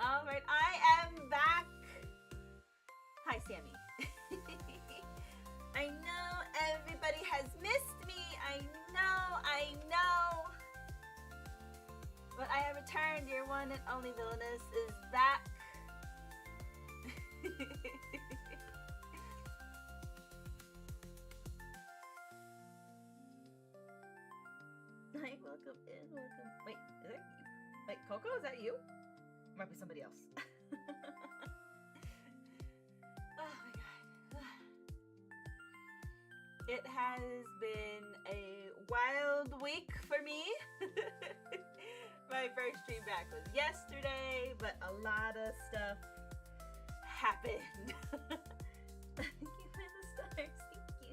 Alright, I am back. Hi, Sammy. I know everybody has missed me. I know. But I have returned. Your one and only villainess is back. Hi, welcome in. Welcome. Wait, is that you? Wait, Coco, is that you? Might be somebody else. Oh my god. It has been a wild week for me. My first stream back was yesterday, but a lot of stuff happened. Thank you for the stars. Thank you.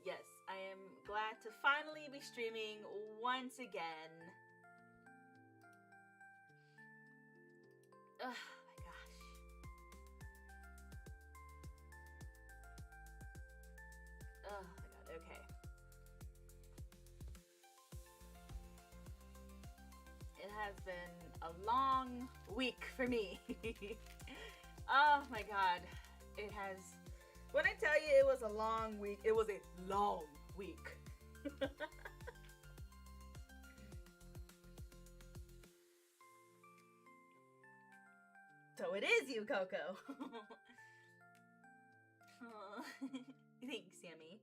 Yes, I am glad to finally be streaming once again. Oh my gosh. Oh my god, okay. It has been a long week for me. Oh my god. It has... When I tell you it was a long week, it was a long week. So it is you, Coco. Oh, thanks, Sammy.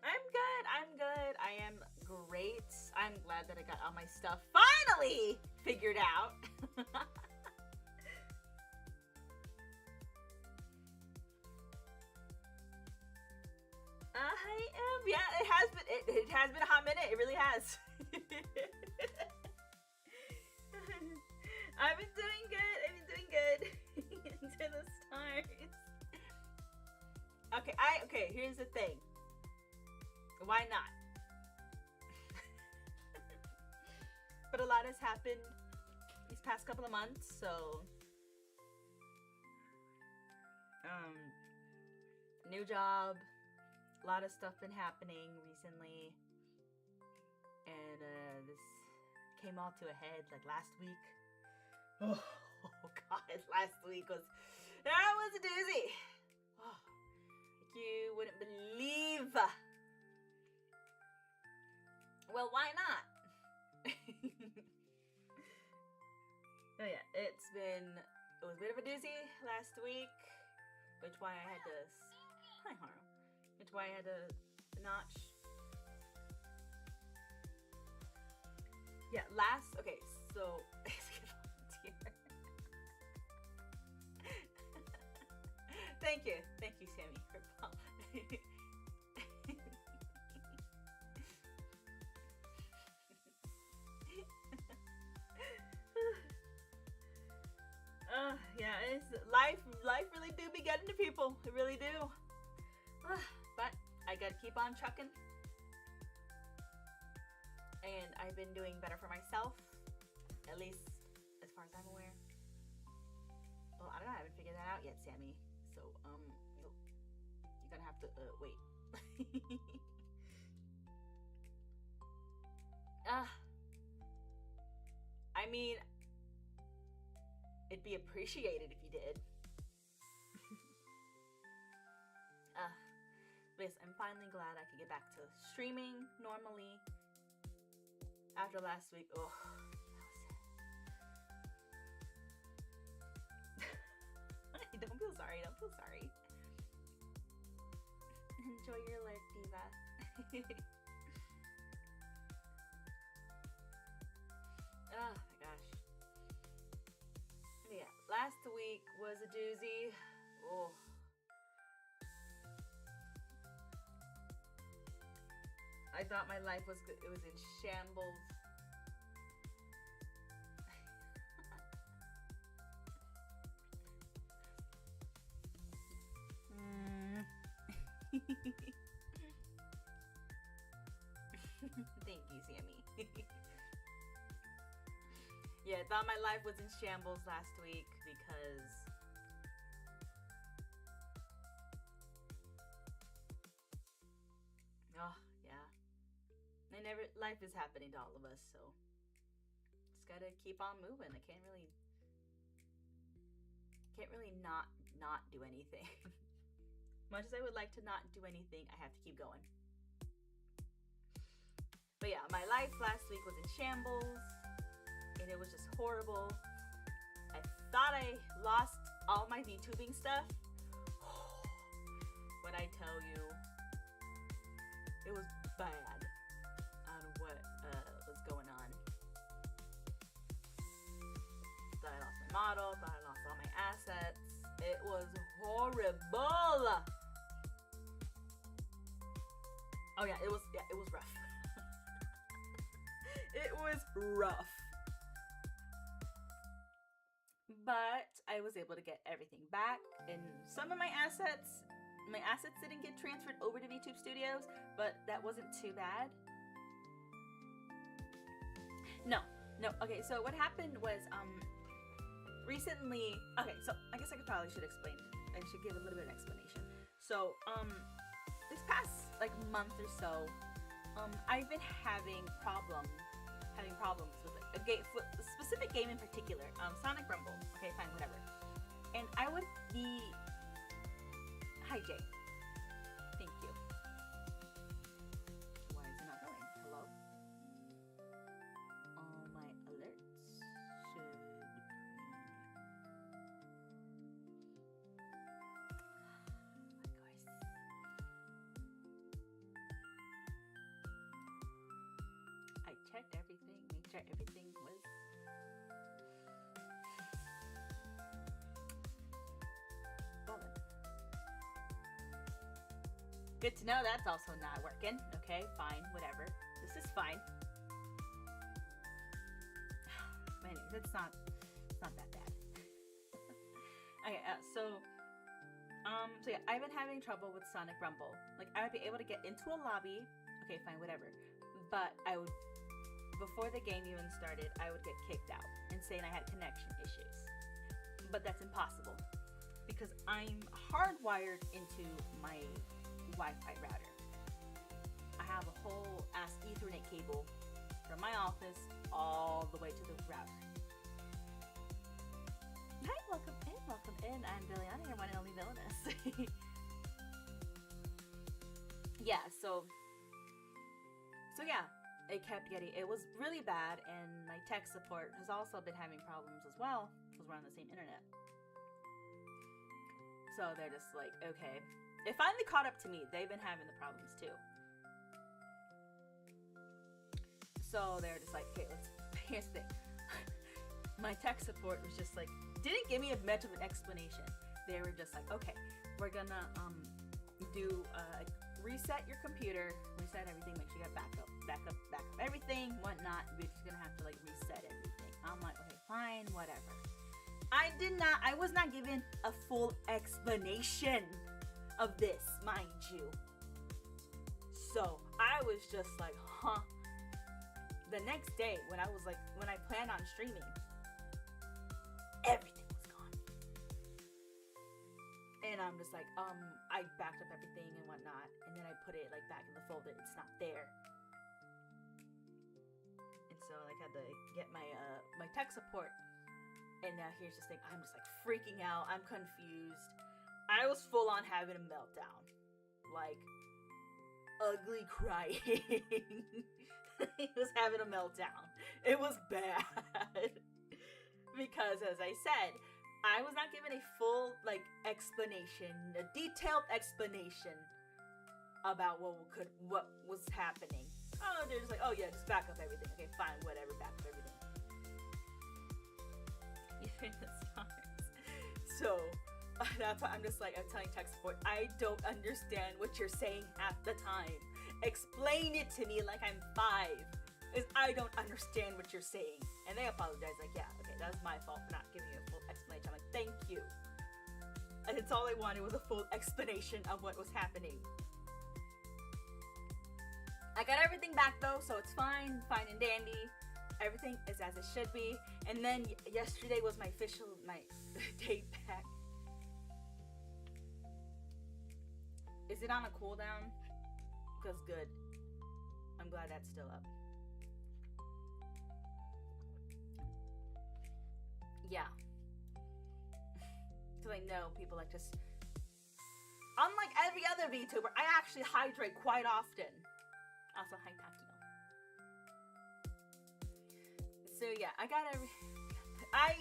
I'm good. I am great. I'm glad that I got all my stuff finally figured out. I am. Yeah, it has been. It has been a hot minute. It really has. I've been doing good. Into the stars. Okay. Here's the thing. Why not? But a lot has happened these past couple of months, so new job, a lot of stuff been happening recently, and this came all to a head like last week. Oh god, last week was a doozy. Oh, you wouldn't believe. Well, why not? Oh yeah, it was a bit of a doozy last week, which why I had to, hi Haru, which why I had to notch. Yeah, okay, so, Thank you, Sammy, for following. Yeah, it's life really do be getting to people. It really do. But I gotta keep on trucking. And I've been doing better for myself, at least as far as I'm aware. Well, I don't know, I haven't figured that out yet, Sammy. So, you're gonna have to, wait. I mean, it'd be appreciated if you did. Yes, I'm finally glad I could get back to streaming normally. After last week, oh, that was Don't feel sorry. Enjoy your life, Diva. Oh my gosh. Yeah, last week was a doozy. Oh. I thought my life was good. It was in shambles. Thank you, Sammy. Yeah, I thought my life was in shambles last week because oh yeah. And life is happening to all of us, so just gotta keep on moving. I can't really not do anything. Much as I would like to not do anything, I have to keep going. But yeah, my life last week was in shambles, and it was just horrible. I thought I lost all my VTubing stuff. When I tell you, it was bad on what was going on. Thought I lost my model, thought I lost all my assets. It was horrible. Oh yeah, it was rough. It was rough. But I was able to get everything back, and some of my assets didn't get transferred over to VTube Studios, but that wasn't too bad. No. Okay, so what happened was recently. Okay, so I guess I should explain. I should give a little bit of explanation. So this past like month or so, I've been having problems with a specific game in particular, Sonic Rumble. Okay, fine, whatever. And I would be... Hi, Jay. Thank you. Why is it not going? Hello? All my alerts should be... Of course. I checked everything, made sure everything was... Good to know that's also not working. Okay, fine, whatever. This is fine. Anyways, it's not that bad. Okay, so yeah, I've been having trouble with Sonic Rumble. Like, I would be able to get into a lobby. Okay, fine, whatever. But I would, before the game even started, I would get kicked out and saying I had connection issues. But that's impossible because I'm hardwired into my Wi-Fi router. I have a whole ass Ethernet cable from my office all the way to the router. Hi, welcome in. I'm Billiana, your one and only villainess. Yeah, so yeah, it was really bad, and my tech support has also been having problems as well because we're on the same internet. So they're just like, okay. It finally caught up to me. They've been having the problems too. So they're just like, okay, here's the thing. My tech support was just like, didn't give me much of an explanation. They were just like, okay, we're gonna do reset your computer, reset everything, make sure you got backup everything, whatnot. We're just gonna have to like reset everything. I'm like, okay, fine, whatever. I was not given a full explanation of this, mind you. So I was just like, huh. The next day when I planned on streaming, everything was gone. And I'm just like, I backed up everything and whatnot, and then I put it like back in the folder. It's not there. And so like I had to get my my tech support. And now here's this thing. I'm just like freaking out. I'm confused. I was full on having a meltdown. Like, ugly crying. He was having a meltdown. It was bad. Because, as I said, I was not given a full, like, explanation, a detailed explanation about what was happening. Oh, they're just like, oh yeah, just back up everything. Okay, fine, whatever, back up everything. So that's why I'm just like, I'm telling tech support, I don't understand what you're saying half the time. Explain it to me like I'm 5. Because I don't understand what you're saying. And they apologize, like, yeah, okay, that was my fault for not giving you a full explanation. I'm like, thank you. And it's all I wanted was a full explanation of what was happening. I got everything back though, so it's fine and dandy. Everything is as it should be. And then yesterday was my official day back. Is it on a cooldown? Because good. I'm glad that's still up. Yeah. Because I know people like just... Unlike every other VTuber, I actually hydrate quite often. Also, hi Takio. So yeah,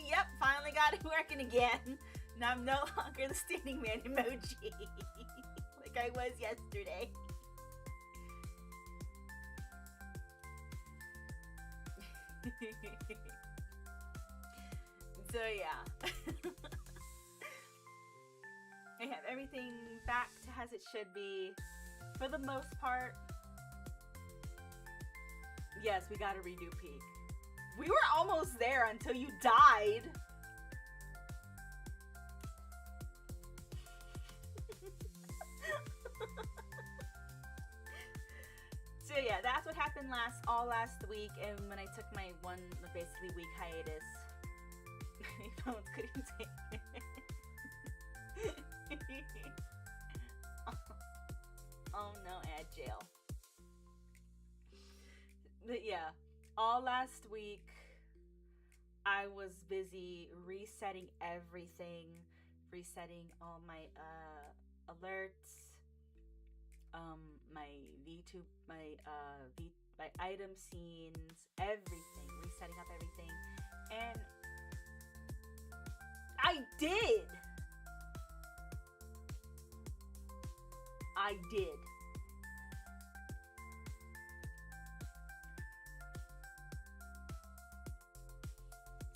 yep, finally got it working again. Now I'm no longer the standing man emoji. Like I was yesterday. So yeah. I have everything back to as it should be. For the most part. Yes, we gotta redo Peak. We were almost there until you died. So yeah, that's what happened all last week, and when I took my basically week hiatus. My phones couldn't take it. Oh no, Agile. But yeah, all last week I was busy resetting everything, resetting all my alerts, my item scenes, everything, resetting up everything, and I did.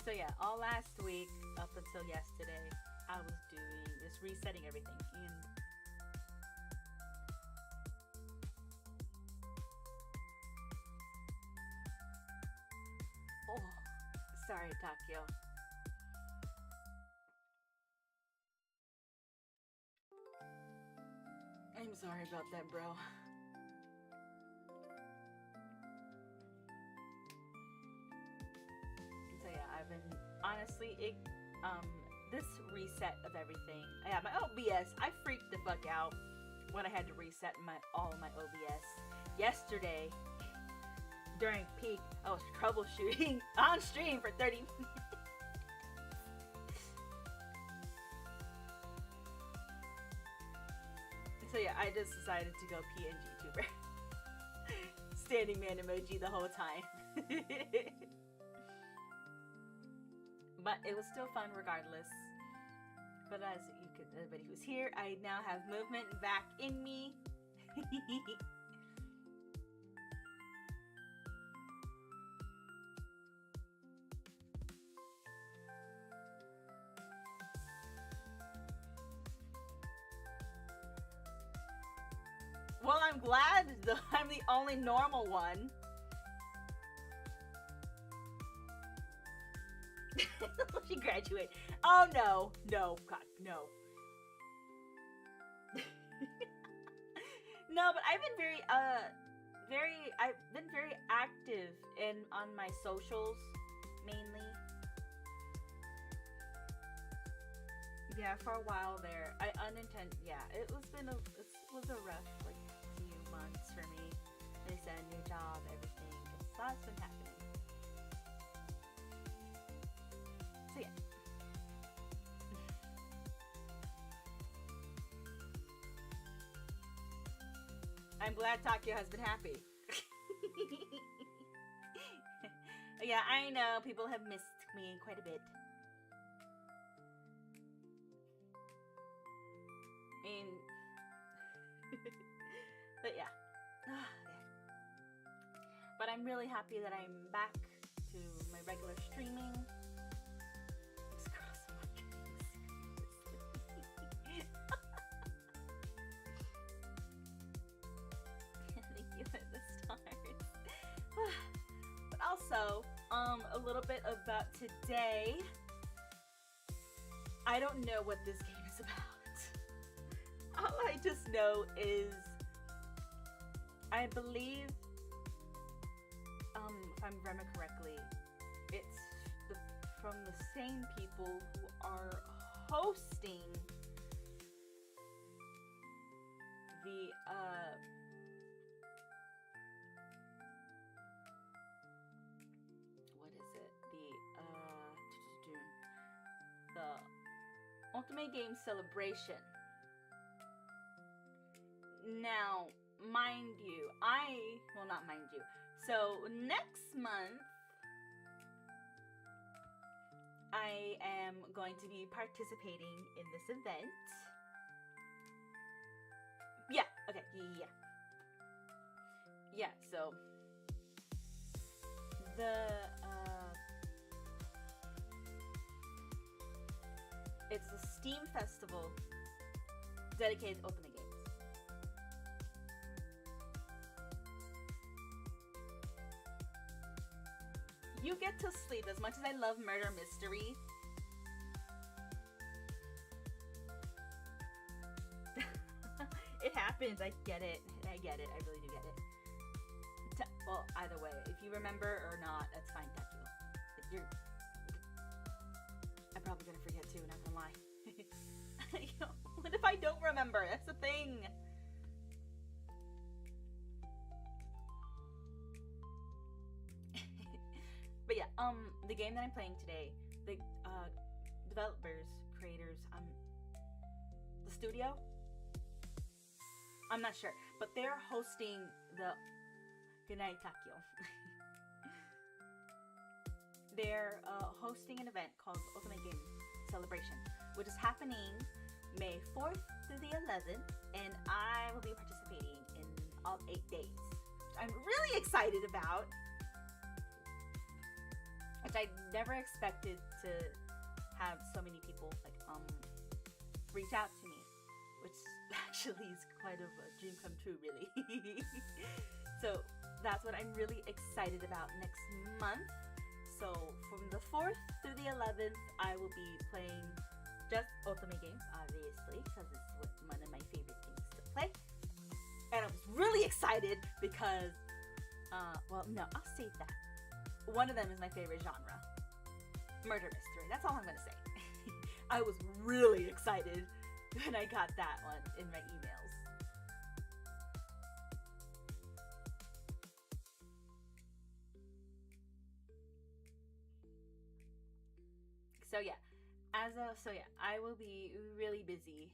So yeah, all last week up until yesterday, I was just resetting everything. And oh, sorry, Takio. I'm sorry about that, bro. So yeah, I've been honestly this reset of everything. Yeah, my OBS, I freaked the fuck out when I had to reset all of my OBS. Yesterday, during Peak, I was troubleshooting on stream for 30 minutes. So yeah, I just decided to go PNG tuber. Standing man emoji the whole time. But it was still fun regardless. But as everybody who's here, I now have movement back in me. Well, I'm glad I'm the only normal one. She graduated. Oh no, no, God, no. No, but I've been very active on my socials, mainly. Yeah, for a while there, yeah, it was a rough few months for me. They said new job, everything. Lots been happening. So yeah. I'm glad Takio has been happy. Yeah, I know people have missed me quite a bit. But yeah. But I'm really happy that I'm back to my regular streaming. This girl's fucking Thank you for the stars. But also, a little bit about today. I don't know what this game is about. All I just know is I believe if I remember correctly, it's from the same people who are hosting the what is it? The Ultimate Game Celebration. Now, mind you, well, not mind you. So next month, I am going to be participating in this event. Yeah, okay, yeah, so it's a Steam festival dedicated to Ultimate Games. You get to sleep. As much as I love murder mystery, it happens. I get it. I really do get it. Well, either way, if you remember or not, that's fine, Taku. I'm probably gonna forget too, not gonna lie. What if I don't remember? That's the thing. But yeah, the game that I'm playing today, the developers, creators, the studio, I'm not sure, but they're hosting the Good night, Takio. They're hosting an event called Ultimate Game Celebration, which is happening May 4th through the 11th, and I will be participating in all 8 days, which I'm really excited about, which I never expected to have so many people reach out to me, which actually is quite of a dream come true, really. So that's what I'm really excited about next month. So from the 4th through the 11th, I will be playing just Ultimate Games, obviously, because it's one of my favorite things to play. And I was really excited because, well, no, I'll save that. One of them is my favorite genre, murder mystery. That's all I'm going to say. I was really excited when I got that one in my emails. So yeah, I will be really busy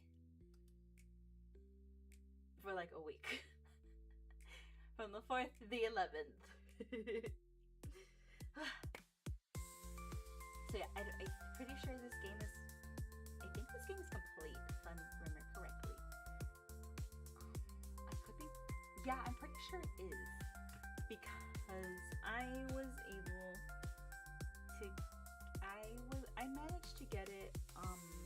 for like a week. From the 4th to the 11th. So yeah, I'm pretty sure this game is, I think this game is complete, if I remember correctly. I could be, yeah, I'm pretty sure it is. Because I was able to, I managed to get it, let's see.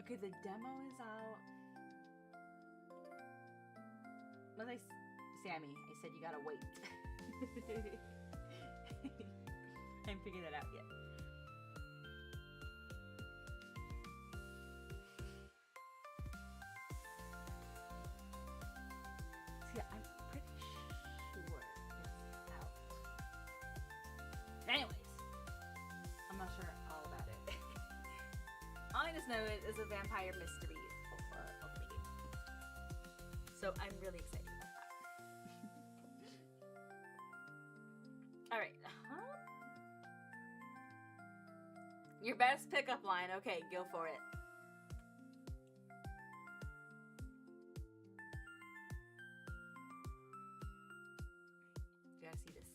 Okay, the demo is out. What did I, Sammy, I said you gotta wait. I haven't figured that out yet. So yeah, I'm pretty sure it's out. Anyways, I'm not sure all about it. All I just know is a vampire mystery Ultimate Game. So I'm really excited about that. Alright. Your best pickup line. Okay, go for it. You gotta see this.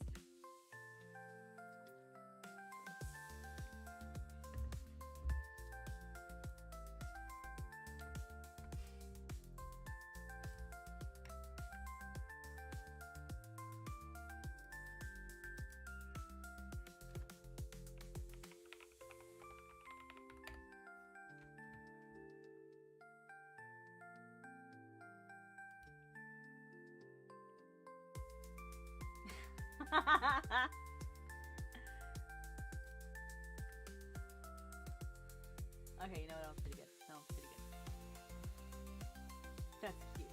Okay, you know what? That was pretty good. That was pretty good. That's cute.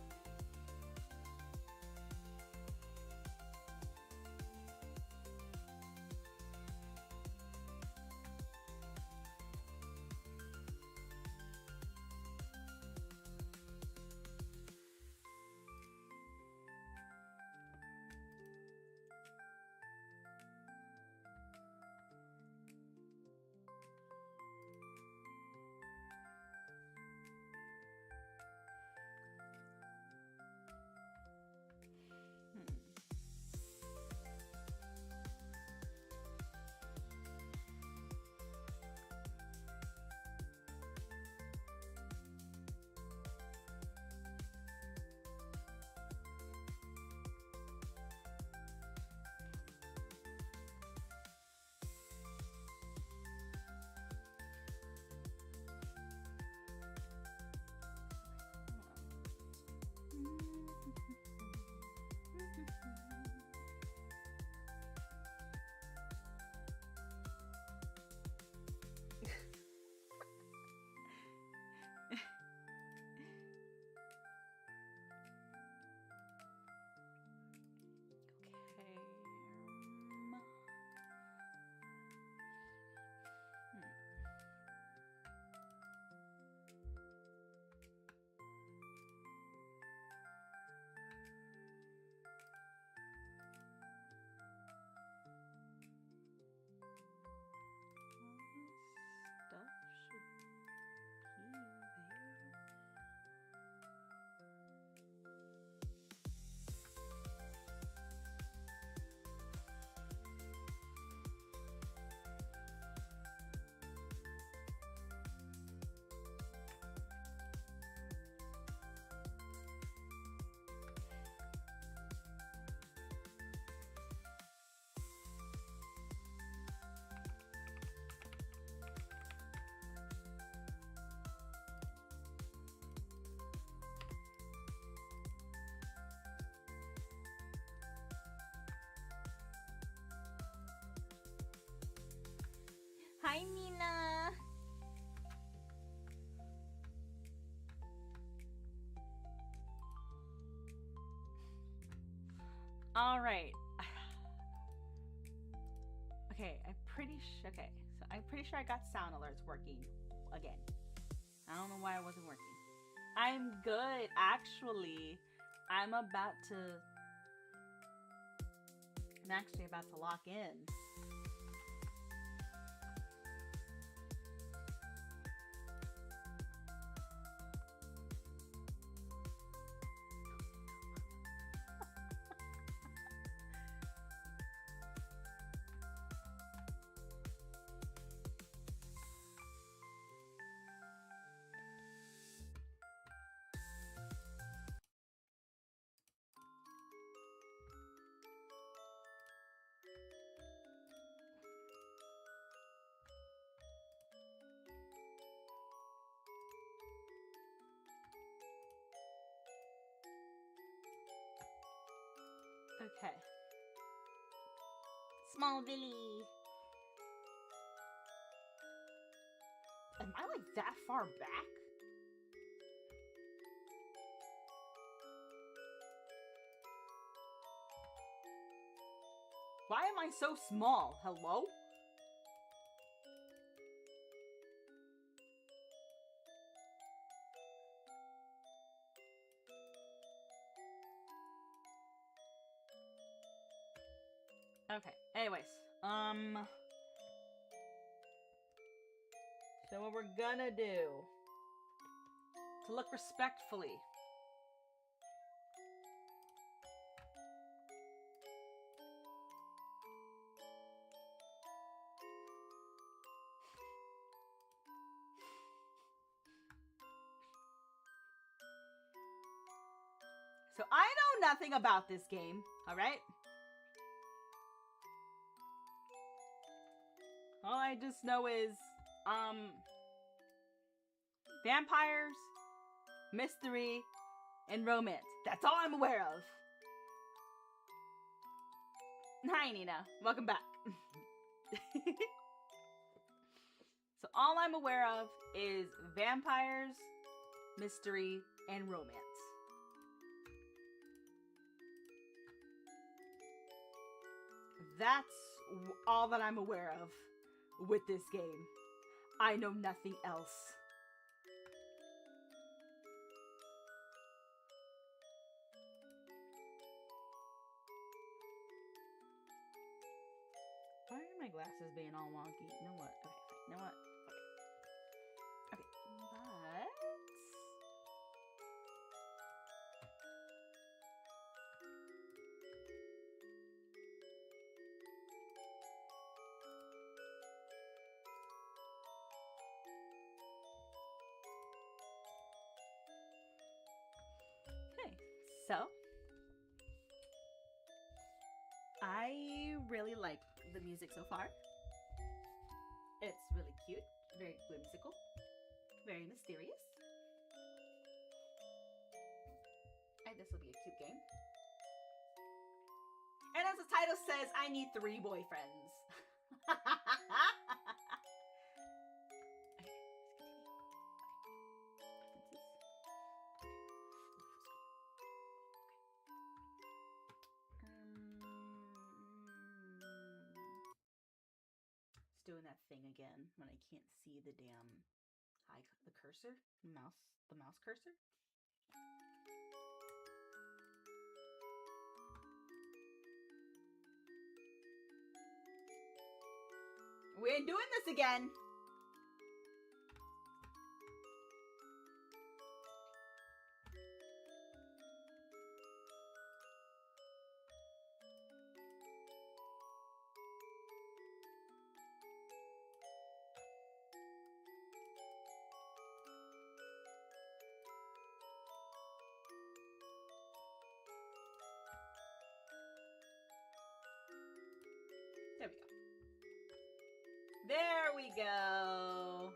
Hi, Nina. All right. Okay, I'm pretty sure. Okay, so I'm pretty sure I got sound alerts working again. I don't know why it wasn't working. I'm good, actually. I'm actually about to lock in. Okay. Small Billy. Am I like that far back? Why am I so small? Hello? Okay, anyways, so what we're gonna do, to look respectfully, so I know nothing about this game, alright? All I just know is, vampires, mystery, and romance. That's all I'm aware of. Hi, Nina. Welcome back. So all I'm aware of is vampires, mystery, and romance. That's all that I'm aware of with this game. I know nothing else. Why are my glasses being all wonky? You know what? Okay, you know what? Okay. Okay, but... Okay, so... I really like the music so far. It's really cute, very whimsical, very mysterious. And this will be a cute game. And as the title says, I need 3 boyfriends. Doing that thing again when I can't see the damn the cursor, the mouse cursor. We ain't doing this again. There we go. There we go.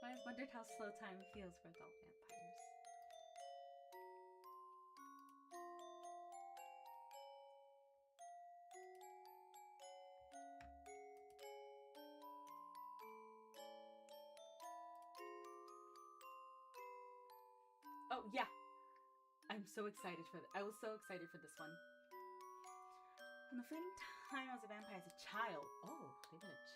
I always wondered how slow time feels for adult vampires. Oh, yeah. I'm so excited for I was so excited for this one. From the fleeting time I was a vampire as a child. Oh, they did it.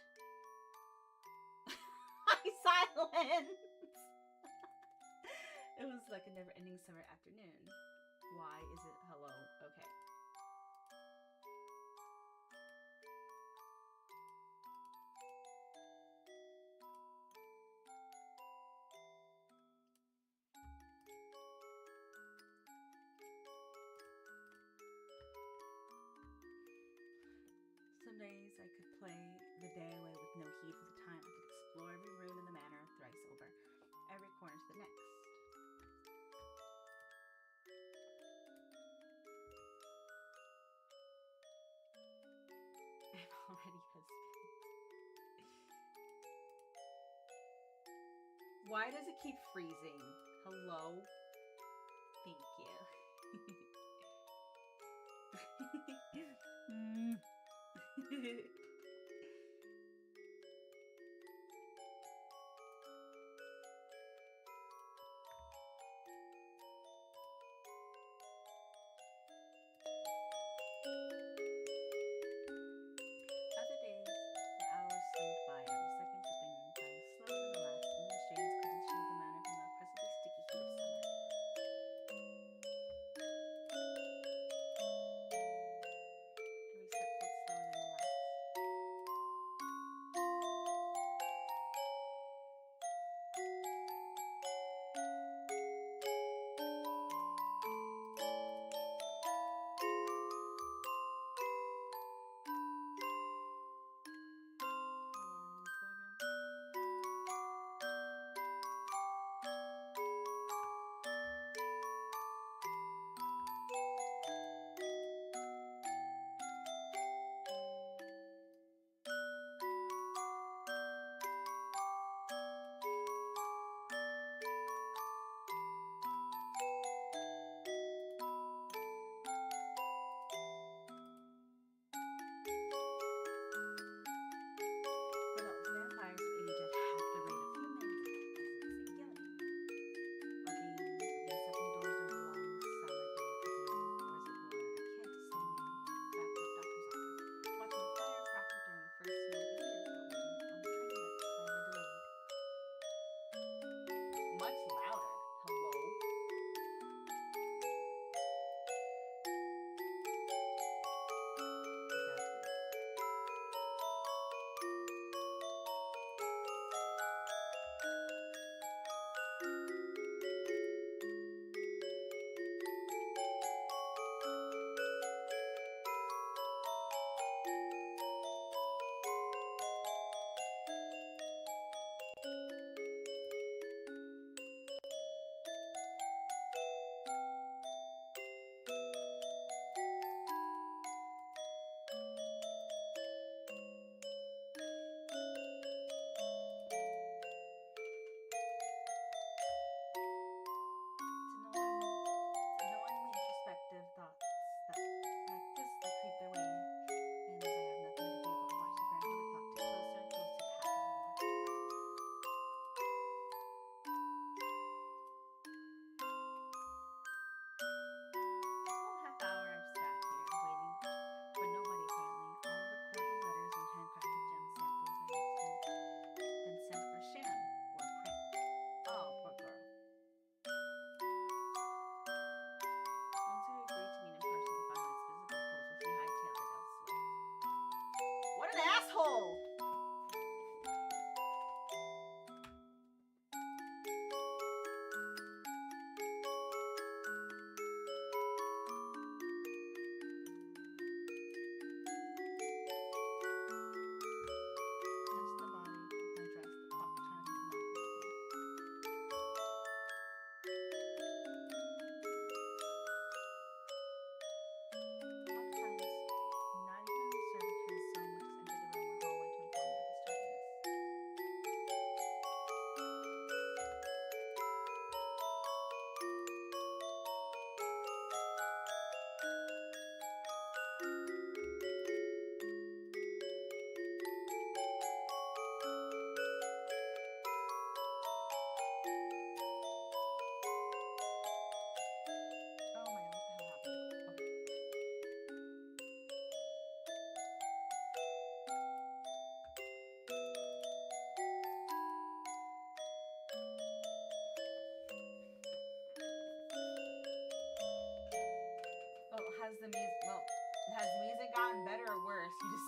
Hi, Silence! It was like a never-ending summer afternoon. Why is it hello? Okay. Some days I could play the day away with no heat for the time. I could explore every room in the manor thrice over, every corner to the next. I'm already husband. Why does it keep freezing? Hello? Thank you. Other days, the hours slipped by, every second dripping, dying slower than the last. English shades couldn't shield the manor from the oppressively sticky heat of summer. Every step felt slower than the last. Has the music, well, has the music gotten better or worse? You just...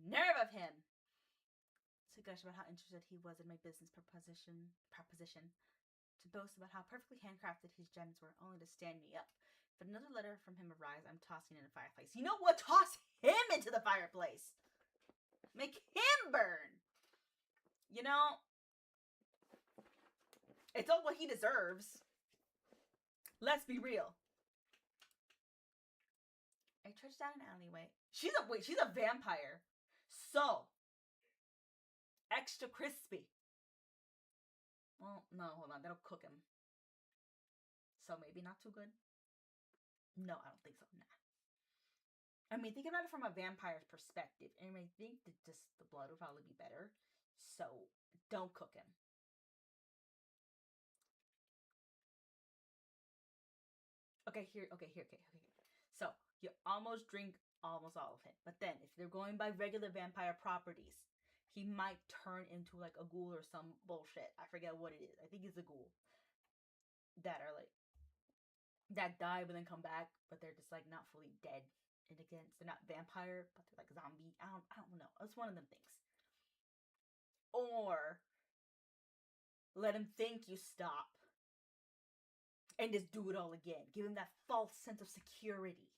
Nerve of him to gush about how interested he was in my business proposition, to boast about how perfectly handcrafted his gems were, only to stand me up. If another letter from him arrives, I'm tossing in a fireplace. You know what? Toss him into the fireplace. Make him burn. You know, it's all what he deserves. Let's be real. I trudged down an alleyway. She's a vampire. So extra crispy. Well, no, hold on. That'll cook him. So maybe not too good. No, I don't think so. Nah. I mean, think about it from a vampire's perspective. And I think that just the blood would probably be better. So don't cook him. Okay, here. So you almost drink almost all of him. But then if they're going by regular vampire properties, he might turn into like a ghoul or some bullshit. I forget what it is. I think it's a ghoul. That are like, that die but then come back, but they're just like not fully dead. And again, they're not vampire, but they're like zombie. I don't know. It's one of them things. Or let him think you stop and just do it all again. Give him that false sense of security.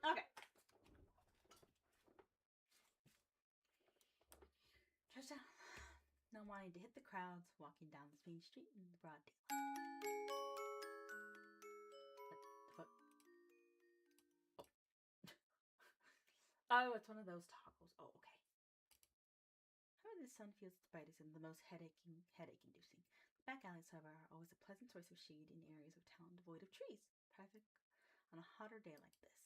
Okay. Touchdown. Not wanting to hit the crowds, walking down this main street in the broad daylight. What the fuck? Oh. Oh, it's one of those toggles. Oh, okay. However, the sun feels its brightest and the most headache-inducing. The back alleys, however, are always a pleasant source of shade in areas of town devoid of trees. Perfect on a hotter day like this.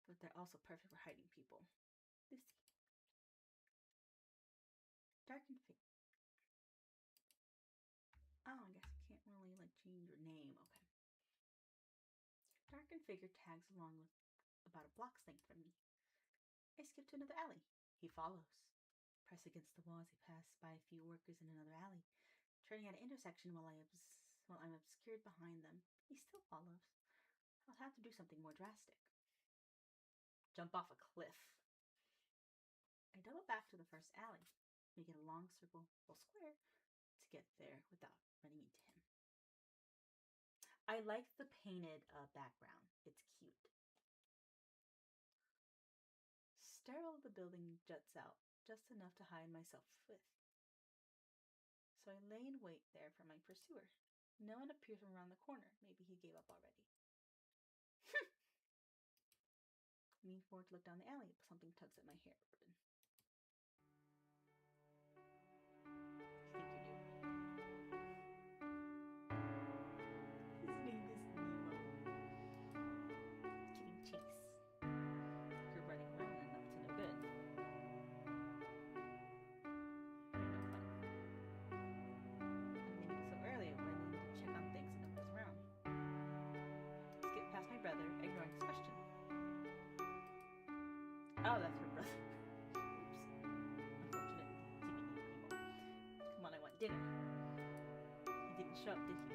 But they're also perfect for hiding people. Lucy. Darkened figure. Oh, I guess you can't really, like, change your name. Okay. Darkened figure tags along with about a block's length from me. I skip to another alley. He follows. Press against the wall as he passes by a few workers in another alley. Turning at an intersection while I'm obscured behind them. He still follows. I'll have to do something more drastic. Jump off a cliff. I double back to the first alley, making a long circle, full square, to get there without running into him. I like the painted background. It's cute. Sterile of the building juts out, just enough to hide myself with. So I lay in wait there for my pursuer. No one appears from around the corner. Maybe he gave up already. I lean forward to look down the alley, but something tugs at my hair ribbon. dinner. He didn't show up, did he?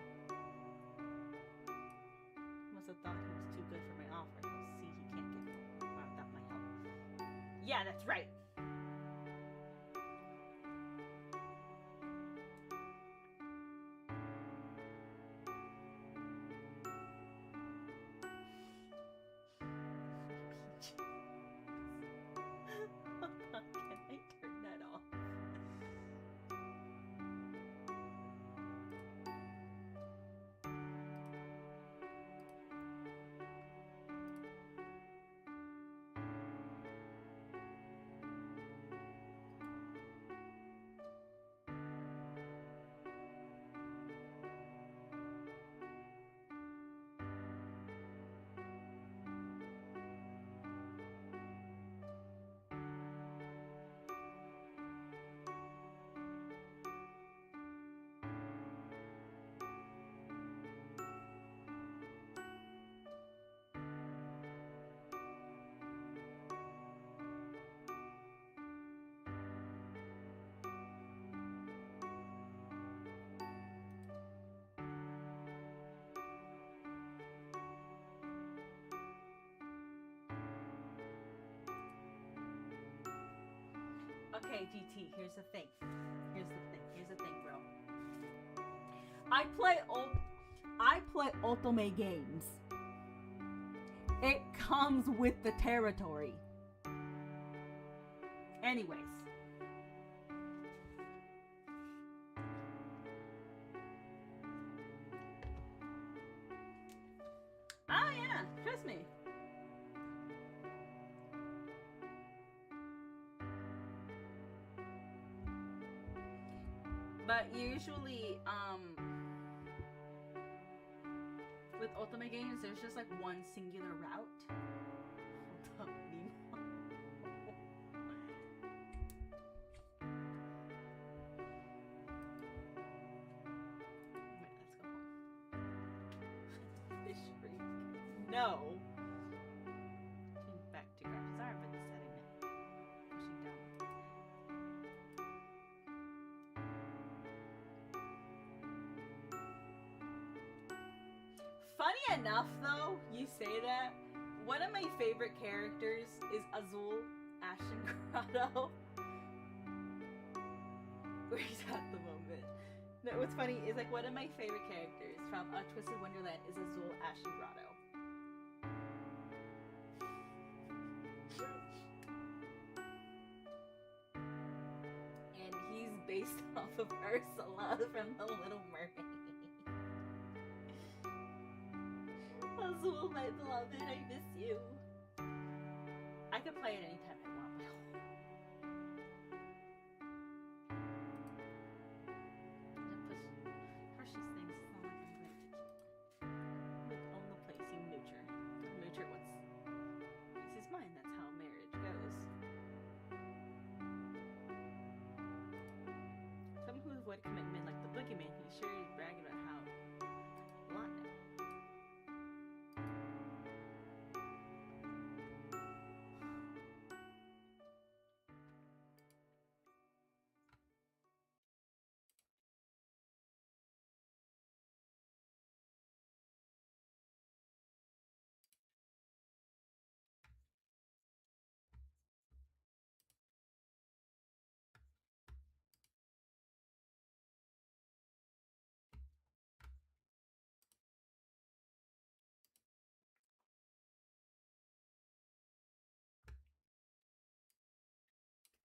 Must have thought he was too good for my offer. See, he can't get far without my help. Yeah, that's right. Can I turn that off? Okay, GT, here's the thing. Here's the thing, bro. I play Ultimate games. It comes with the territory. Anyways. Ah, yeah, trust me. But usually, with Ultimate games, there's just like one singular route. Hold up, Nemo. Wait, let's go home. Fish freak. No. Back to graphics. Sorry for the setting. Pushing down. Funny enough, though, you say that. One of my favorite characters is Azul Ashen Grotto. Where he's at the moment. No, what's funny is like one of my favorite characters from Twisted Wonderland is Azul Ashen Grotto. And he's based off of Ursula from The Little Mermaid. Azul, my beloved, I miss you. I can play it anytime I want. Push these things. It's not like I'm going to own the place, you moocher. Moocher, this is mine. That's how marriage goes. Someone who avoided commitment, like the boogeyman, he sure is bragging about how a lot now.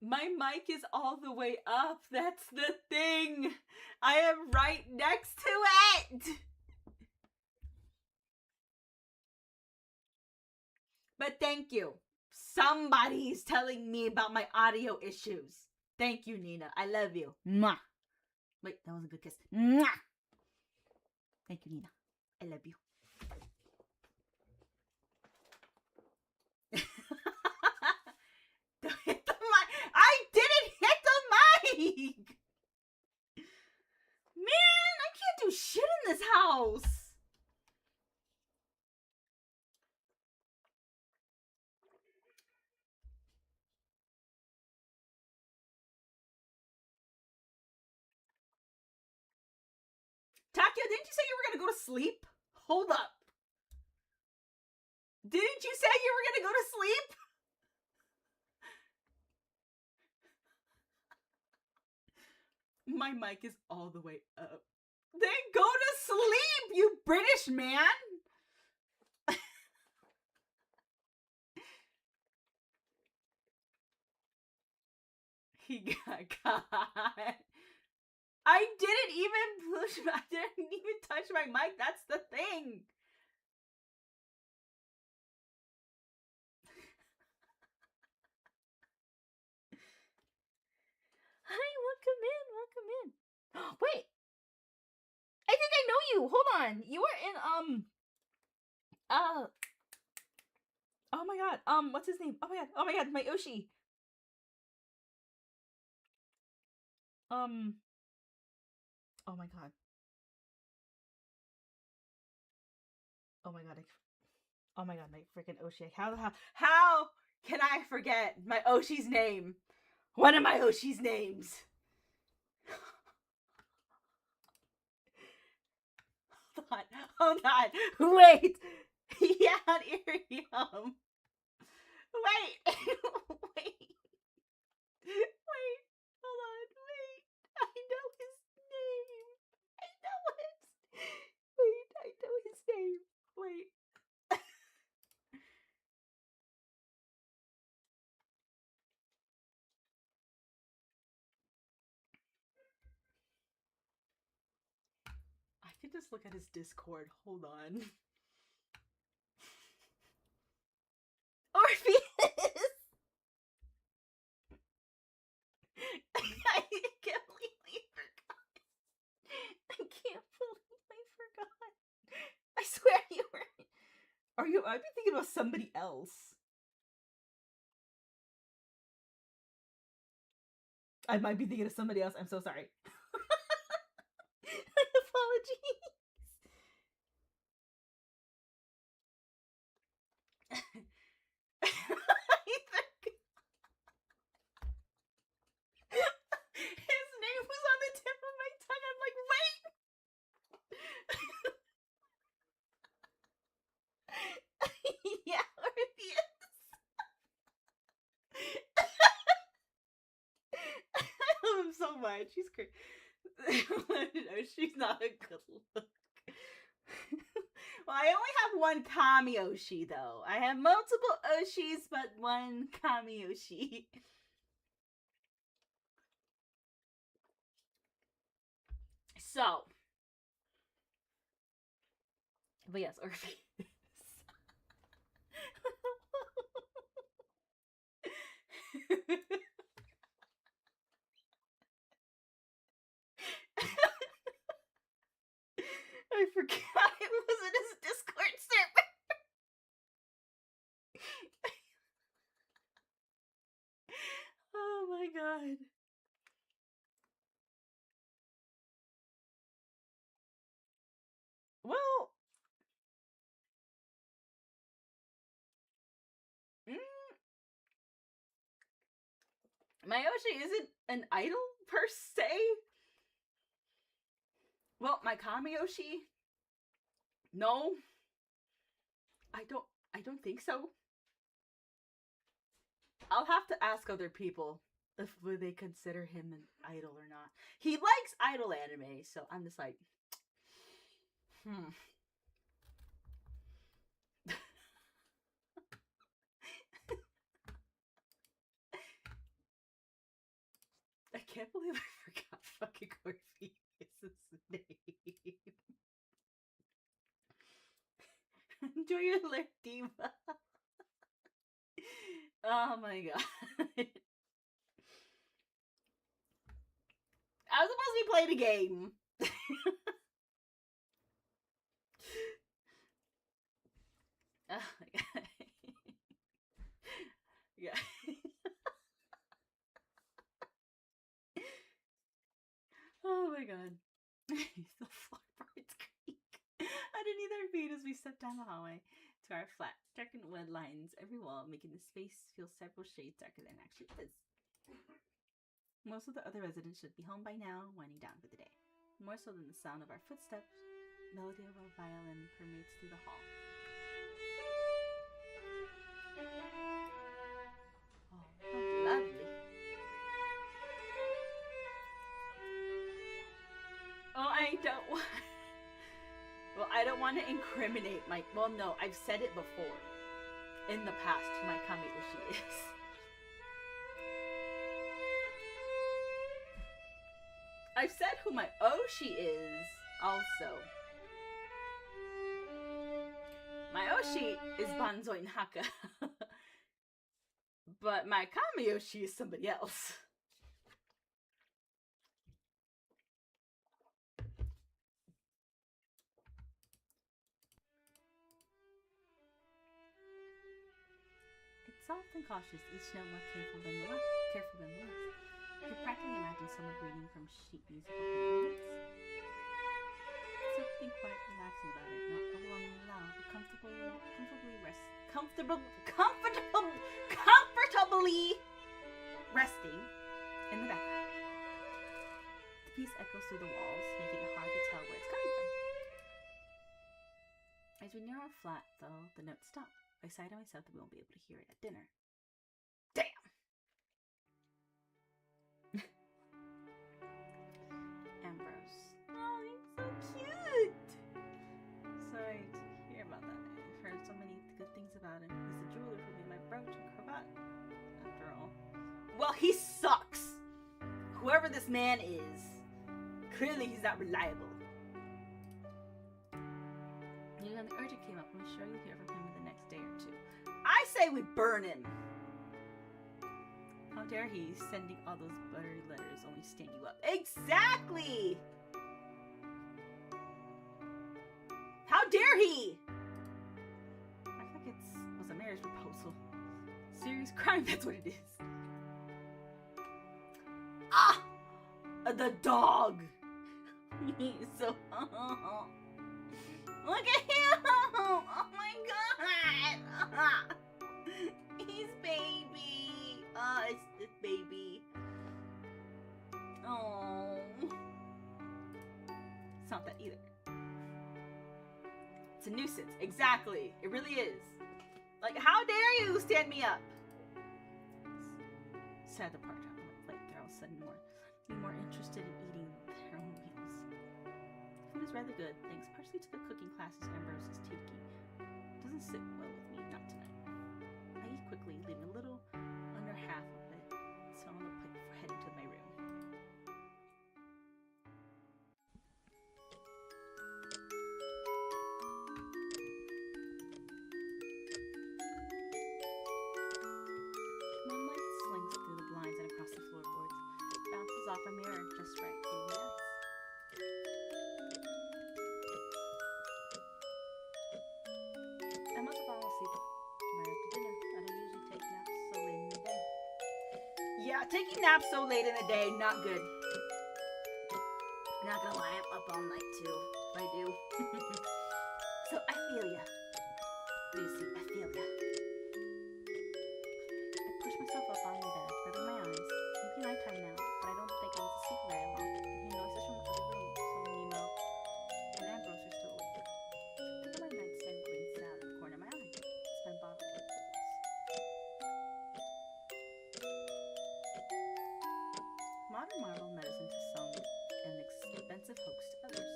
My mic is all the way up. That's the thing. I am right next to it. But thank you. Somebody's telling me about my audio issues. Thank you, Nina. I love you. Mwah. Wait, that was a good kiss. Mwah. Thank you, Nina. I love you. Don't hit the mic. I didn't hit the mic. Man, I can't do shit in this house. Takio, didn't you say you were gonna go to sleep? Hold up. Didn't you say you were gonna go to sleep? My mic is all the way up. Then go to sleep, you British man! He got caught. I didn't even touch my mic, that's the thing. Hi, welcome in. Wait. I think I know you. Hold on. You were in oh my god. What's his name? Oh my god, my Oshi. Oh my god. Oh my god. Oh my god, my freaking Oshi. How can I forget my Oshi's name? One of my Oshi's names. Hold on. Wait. Yeah, Irium. Wait. Wait. Hold on. Wait. I know his name. I know his name. Wait. I could just look at his Discord. Hold on. Orpheus! I completely forgot. I can't believe I forgot. I swear you were. Are you? I'd be thinking about somebody else. I might be thinking of somebody else. I'm so sorry. Apologies. His name was on the tip of my tongue. I'm like, wait. Yeah, Orpheus. I love him so much. He's great. No, she's not a good look. Well, I only have one Kami Oshi, though. I have multiple Oshis, but one Kami Oshi. So. But yes, Orpheus. I forgot it wasn't his Discord server. Oh my god. Well, Mayoshi isn't an idol per se. Well, my Kamiyoshi, no. I don't think so. I'll have to ask other people if would they consider him an idol or not. He likes idol anime, so I'm just like, I can't believe I forgot fucking Orpheus' name. Enjoy your life, Diva. Oh my god. I was supposed to be playing a game. Oh my god. Yeah. Oh my god. The floorboards creak underneath our feet as we step down the hallway to our flat. Darkened wood lines every wall, making the space feel several shades darker than it actually is. Most of the other residents should be home by now, winding down for the day. more so than the sound of our footsteps, melody of our violin permeates through the hall. Oh, how lovely. Oh, I don't want... Well, I don't want to incriminate my... Well, no, I've said it before. In the past, who my Kami-ushi is. I've said who my Oshi is, also. My Oshi is Banzoi and Haka. But my Kami-ushi is somebody else. It's soft and cautious, each note more careful than the last. You can practically imagine someone reading from sheet musical pages. Something quite relaxing about it, not overwhelmingly loud, but comfortably resting in the background. The piece echoes through the walls, making it hard to tell where it's coming from. As we near our flat, though, the notes stop. I sigh to myself that we won't be able to hear it at dinner. Damn! Ambrose. Oh, he's so cute! Sorry to hear about that. I've heard so many good things about him. He's the jeweler who made my brooch and cravat, after all. Well, he sucks! Whoever this man is, clearly he's not reliable. You know, the urgent came up. I'm sure you'll hear from him in the next day or two. I say we burn him! How dare he sending all those buttery letters only stand you up? Exactly! How dare he! I feel like it was a marriage proposal. Serious crime, that's what it is. Ah! The dog! He's so... Look at him! Oh my god! He's baby! It's this baby. Oh. It's not that either. It's a nuisance. Exactly. It really is. Like, how dare you stand me up? Sad the part on my plate. They're all of a sudden more interested in eating their own meals. Food is rather good, thanks partially to the cooking classes Ambrose is taking. Doesn't sit well with me, not tonight. I eat quickly, leaving a little under half of it still on the plate before heading to my room. Moonlight slings through the blinds and across the floorboards. Bounces off a mirror just right through the eyes. I must have fallen asleep right after dinner. I don't usually take naps so late in the day. Yeah, taking naps so late in the day, not good. Not gonna lie, I'm up all night too. If I do. So I feel ya. Lucy, I feel ya. I push myself up on the bed, rubbing my eyes. Maybe nighttime now, but I don't think I was asleep very long. He notices from the other room, so Nemo and Ambrose are still awake. Look at my nightstand glints out at the corner of my eye. It's my bottle of pills. Modern marble medicine to some and expensive hoax to others.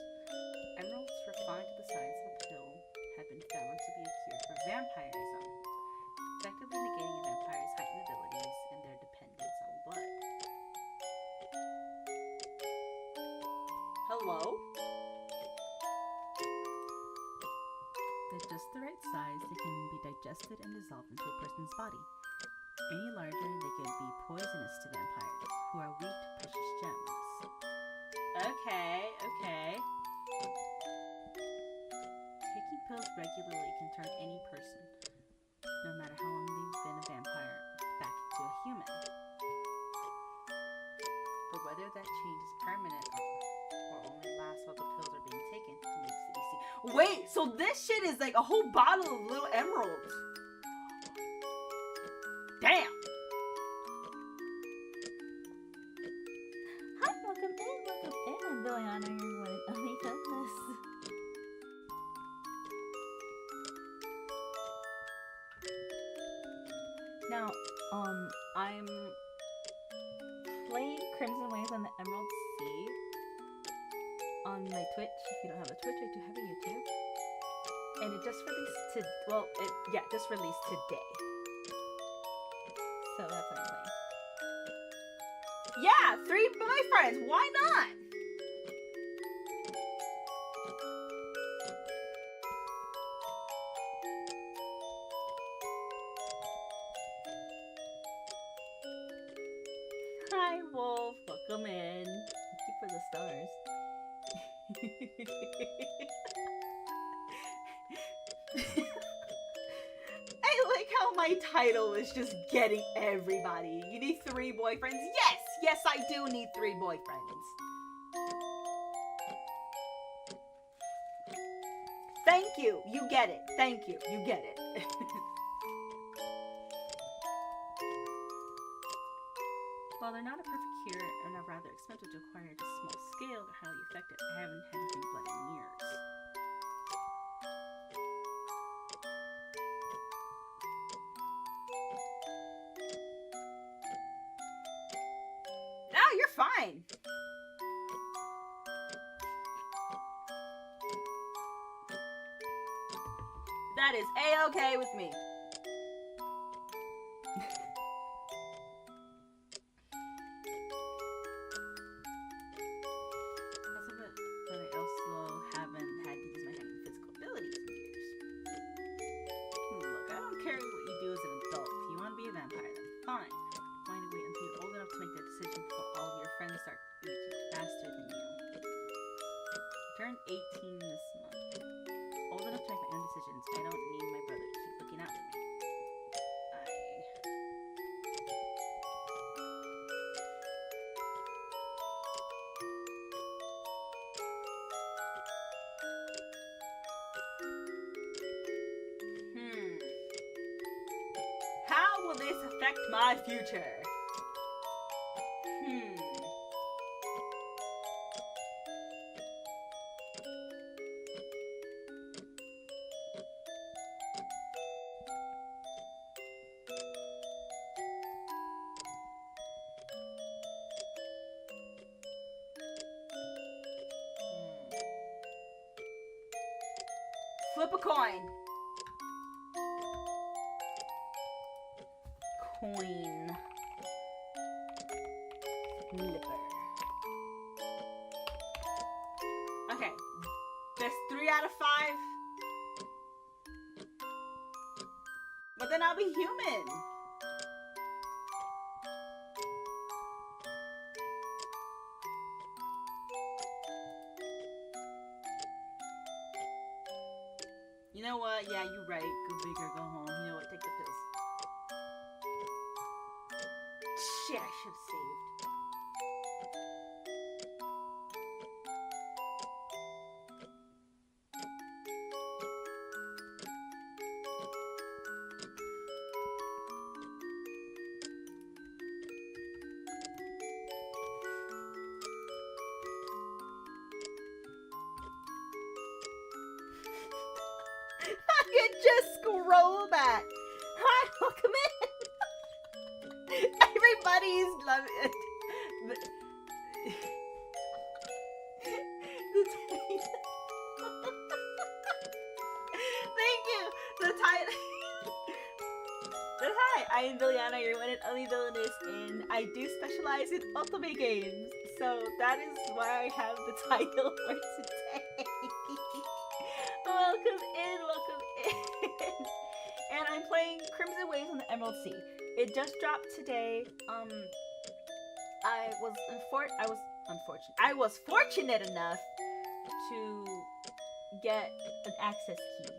Emeralds refined to the size of a pill have been found to be a cure for vampirism, effectively negating a vampire's heightened abilities and their dependence on blood. Hello? At just the right size, they can be digested and dissolved into a person's body. Any larger, they can be poisonous to vampires, who are weak to precious gems. Okay. Taking pills regularly can turn any person, no matter how long they've been a vampire, back into a human. But whether that change is permanent or only lasts while the pills are being taken remains to be seen. Wait, so this shit is like a whole bottle of little emeralds. Damn! Hi, welcome in. I'm Billy on your Crimson Waves on the Emerald Sea on my Twitch. If you don't have a Twitch, I do have a YouTube. And it just released just released today. So that's what I'm playing. Yeah, 3 boyfriends. Why not? Hi, Wolf. Welcome in. Thank you for the stars. I like how my title is just getting everybody. You need 3 boyfriends? Yes! Yes, I do need 3 boyfriends. Thank you. You get it. Thank you. You get it. While they're not a perfect cure and are rather expensive to acquire at a small scale, they're highly effective. I haven't had to drink blood in years. No, you're fine. That is A-okay with me. How will this affect my future? Flip a coin. Coin flipper. Okay, there's 3 out of 5. But then I'll be human. You know what? Yeah, you're right. Go big or go home. You know what? Take the pills. Shit, I should have saved. I could just scroll back. Hi, welcome in. Everybody's loving it. Thank you. The title. Hi, I am Villiana, your one and only villainess, and I do specialize in ultimate games. So that is why I have the title for today. Welcome in. And I'm playing Crimson Waves on the Emerald Sea. It just dropped today. I was fortunate enough to get an access key.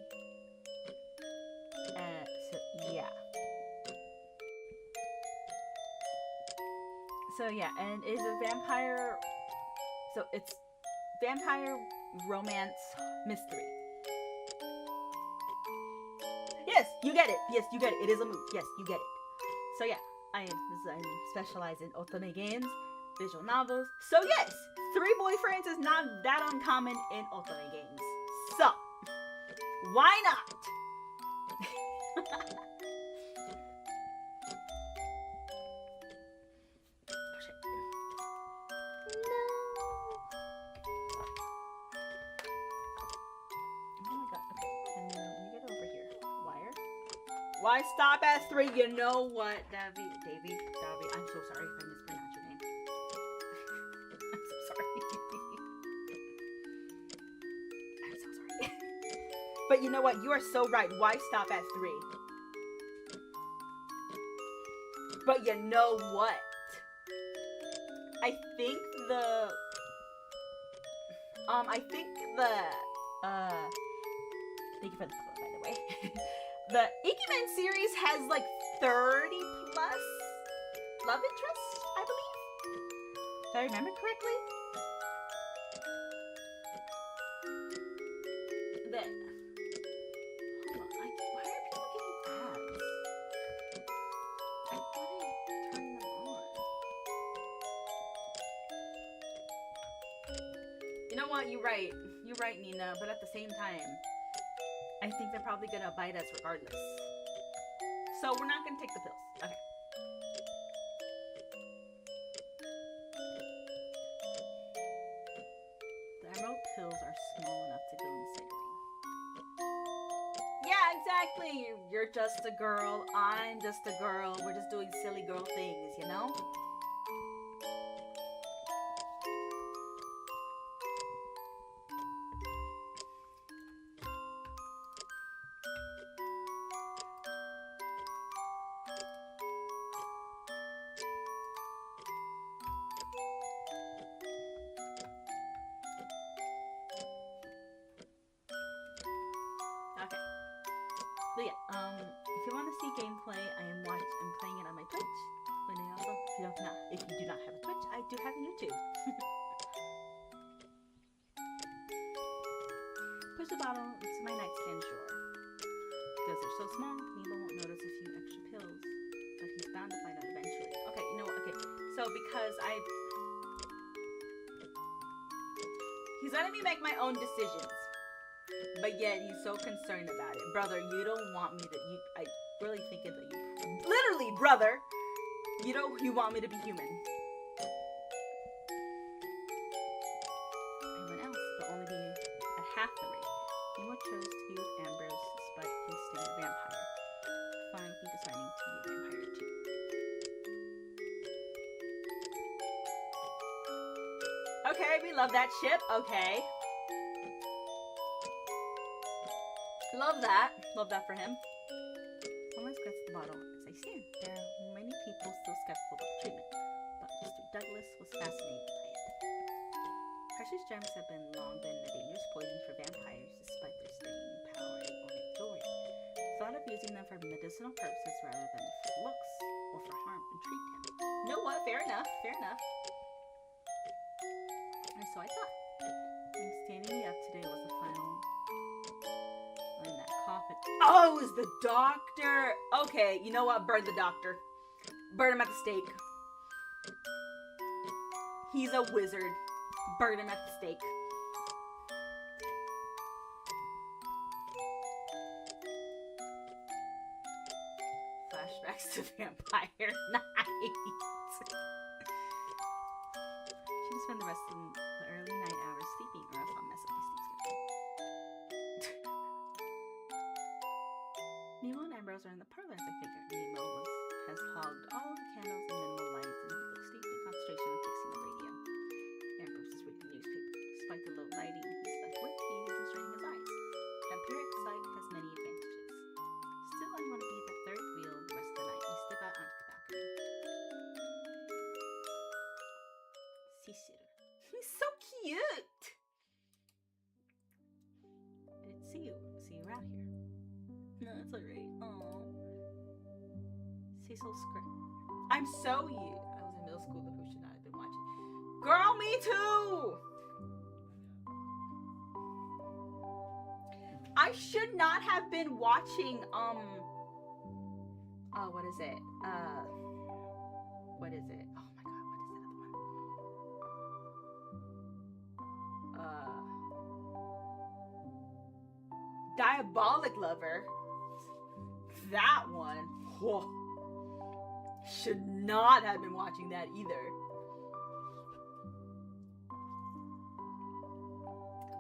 So yeah, and it's a vampire. So it's vampire romance mystery. Yes, you get it. Yes, you get it. It is a move. Yes, you get it. So yeah, I specialize in otome games, visual novels. So yes, 3 boyfriends is not that uncommon in otome games. So why not? Why stop at 3? You know what, Davy? I'm so sorry if I mispronounced your name. I'm so sorry. I'm so sorry. But you know what? You are so right. Why stop at 3? But you know what? I think the thank you for the follow, by the way. The Ikemen series has like 30 plus love interests, I believe. If I remember correctly. Hold on, why are people getting ads? I thought I turned them on. You know what? You're right. You're right, Nina. But at the same time, I think they're probably gonna bite us regardless. So we're not gonna take the pills. Okay. The emerald pills are small enough to go inside the ring. Yeah, exactly. You're just a girl. I'm just a girl. We're just doing silly girl things, you know? So yeah, if you want to see gameplay, I'm playing it on my Twitch. And also, if you do not have a Twitch, I do have a YouTube. Push the bottle into my nightstand drawer. Because they're so small, Nemo won't notice a few extra pills. But he's bound to find out eventually. Okay, you know what? Okay, so because he's letting me make my own decisions. But yet he's so concerned about it. Brother, you don't want me to... I really think that you... Literally, brother! You want me to be human. Anyone else, but only be at half the rate. Nemo chose to be with Ambrose despite his staying a vampire. Finally deciding to be a vampire too. Okay, we love that ship. Okay. Love that. Love that for him. Almost gets the bottle as I stand. There are many people still skeptical about the treatment, but Mr. Douglas was fascinated by it. Precious gems have long been a dangerous poison for vampires despite their staying power and ornate jewelry. Thought of using them for medicinal purposes rather than for looks or for harm intrigued him. You know what? Fair enough. Fair enough. And so I thought. And standing me up today was the final... Oh, it was the doctor. Okay, you know what? Burn the doctor. Burn him at the stake. He's a wizard. Burn him at the stake. Flashbacks to vampire night. She can spend the rest of the early night hours sleeping, or else I'll mess up my sleep schedule. Nemo and Ambrose are in the parlor as I figured. Nemo has hogged all of the candles and minimal lights, and he looks deep in concentration on fixing the radio. Ambrose is reading the newspaper. Despite the low lighting he's left with, he isn't straining his eyes. Vampiric sight has many advantages. Still, I want to be the third wheel the rest of the night. We step out onto the balcony. Cicero. He's so cute! I didn't see you out here. No, it's alright. Aww. Cecil's script. I'm so you. I was in middle school, but who should not have been watching? Girl, me too! I should not have been watching, what is it? What is it? Oh my god, what is that other one? Diabolic Lover. That one. Whoa. Should not have been watching that either.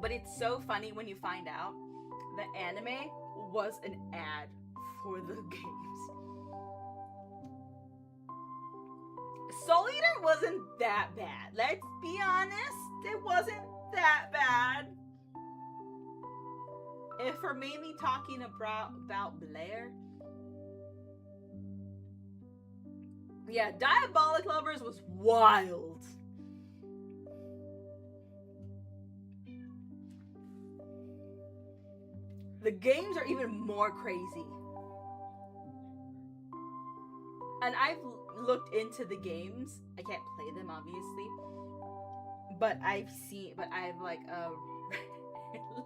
But it's so funny when you find out the anime was an ad for the game. wasn't that bad. Let's be honest, it wasn't that bad. If we're mainly talking about Blair, yeah, Diabolic Lovers was wild. The games are even more crazy. And I've looked into the games. I can't play them, obviously. But I've like,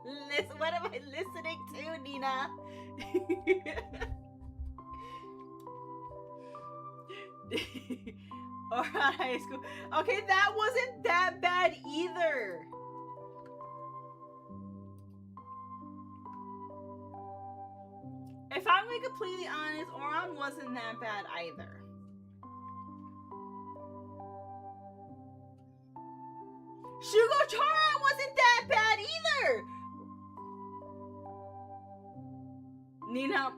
listen, what am I listening to, Nina? Or high school. Okay, that wasn't that bad either. If I'm being completely honest, Oran wasn't that bad either. Shugo Chara wasn't that bad either. Nina,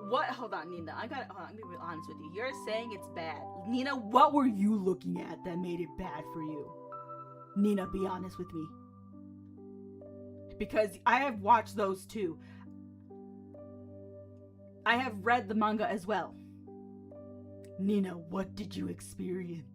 what? Hold on, Nina. Hold on, I'm gonna be honest with you. You're saying it's bad. Nina, what were you looking at that made it bad for you? Nina, be honest with me. Because I have watched those too. I have read the manga as well. Nina, what did you experience?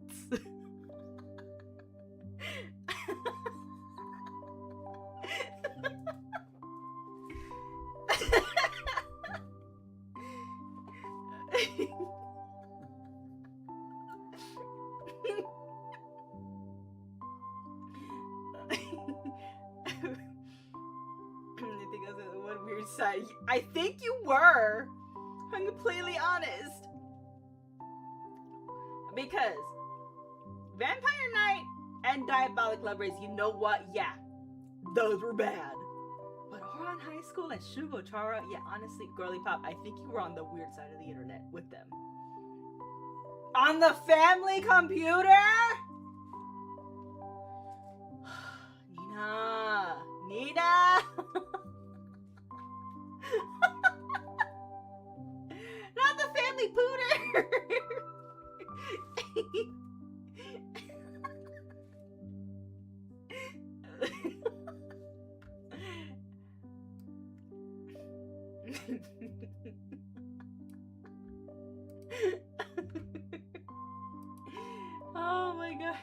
One weird side. I think you were. I'm completely honest. Because Vampire Knight and Diabolic Lovers, you know what? Yeah, those were bad. But Ouran High School and Shugo Chara, yeah, honestly, girly pop, I think you were on the weird side of the internet with them. On the family computer? Nina! Not the family pooter! Oh my god.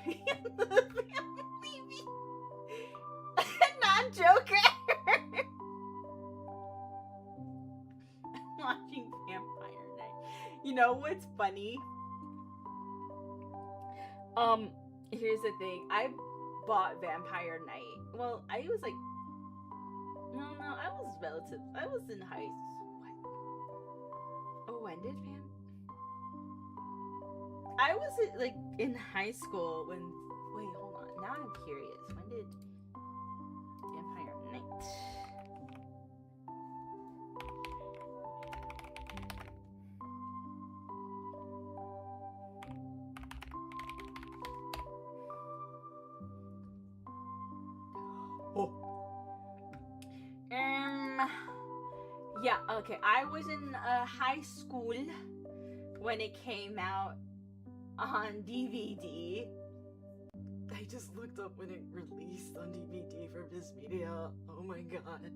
Not Joker. Watching Vampire Knight. You know what's funny? Here's the thing. I bought Vampire Knight. Well, I was like, no, I was relative. I was in high school. Oh, when did I was like in high school when. Wait, hold on. Now I'm curious. When did Vampire Knight? Oh. Yeah, okay. I was in high school when it came out on DVD. I just looked up when it released on DVD for Viz Media. Oh my god.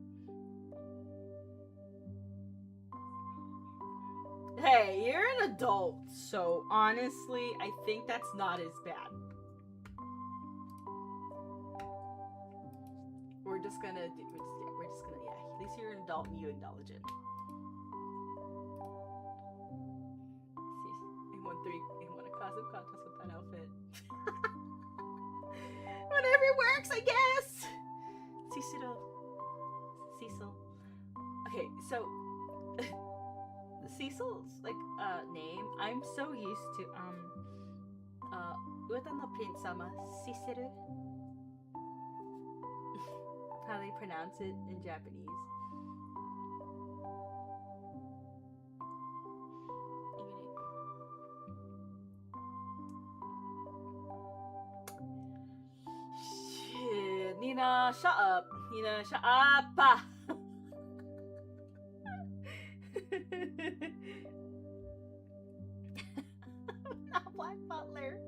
Hey, you're an adult, so honestly, I think that's not as bad. We're just gonna, yeah, at least you're an adult and you acknowledge it. See, I won a costume contest with that outfit. Whatever works, I guess. Cecil. Okay, so Cecil's like name. I'm so used to Uta no Prince sama Cicero. How they pronounce it in Japanese. Shit, Nina, shut up. Nina, shut up. Not Black Butler.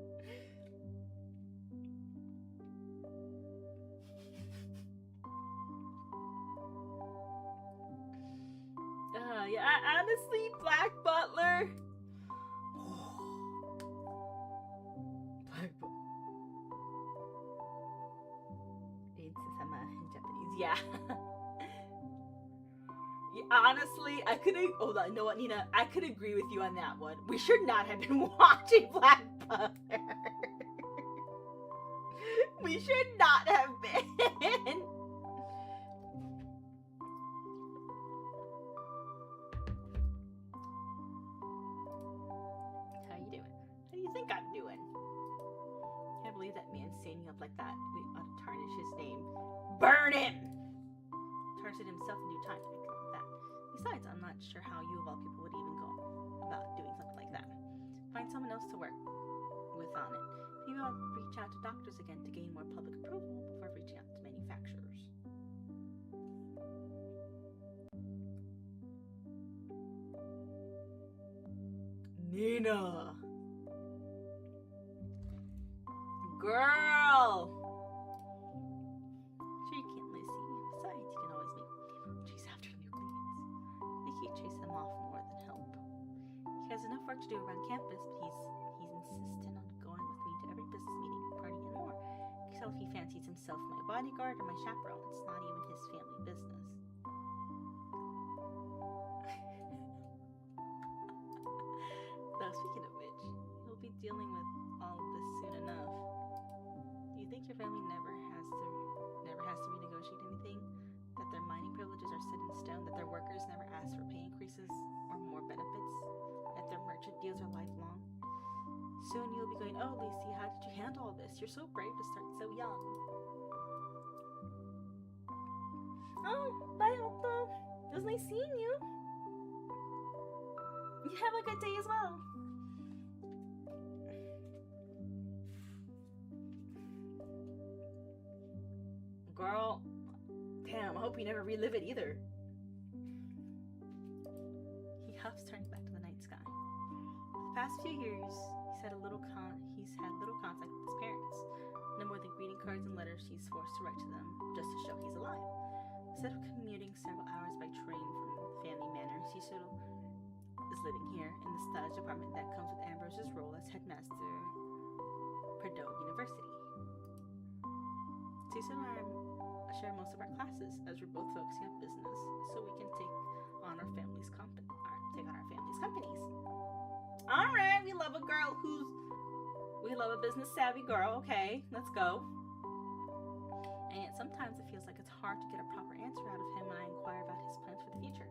honestly, Black Butler. Black Butler. Sama in Japanese, yeah. Honestly, I could. Hold on, you know what, Nina? I could agree with you on that one. We should not have been watching Black Butler. We should not have been. How you doing? How do you think I'm doing? Can't believe that man's standing up like that. We ought to tarnish his name. Burn him! Tarnished himself in due time. That. Besides, I'm not sure how you of all people would even go about doing something like that. Find someone else to work with on it. Maybe I'll reach out to doctors again to gain more public approval before reaching out to manufacturers. Nina! Girl! Sure, you can't really see me. Besides, you can always chase after new clients. I think you chase them off more than help. He has enough work to do around campus, but he's insistent on going with me to every business meeting, party, and more. You can tell if he fancies himself my bodyguard or my chaperone. It's not even his family business. Though, speaking of which, he'll be dealing with all of this soon enough. Do you think your family never has to renegotiate anything? That their mining privileges are set in stone? That their workers never ask for pay increases or more benefits? That their merchant deals are lifelong? Soon you'll be going, oh, Lacey, how did you handle all this? You're so brave to start so young. Oh, bye, Otto. It was nice seeing you. You have a good day as well. Girl, damn, I hope you never relive it either. He huffs, turning back to the night sky. For the past few years, he's had little contact with his parents. No more than greeting cards and letters he's forced to write to them just to show he's alive. Instead of commuting several hours by train from family manor, Cicero is living here in the studies department that comes with Ambrose's role as headmaster Purdue University. Cicero and I share most of our classes as we're both focusing on business, so we can take on our family's companies. All right, we love a business savvy girl. Okay, let's go. And yet sometimes it feels like it's hard to get a proper answer out of him when I inquire about his plans for the future.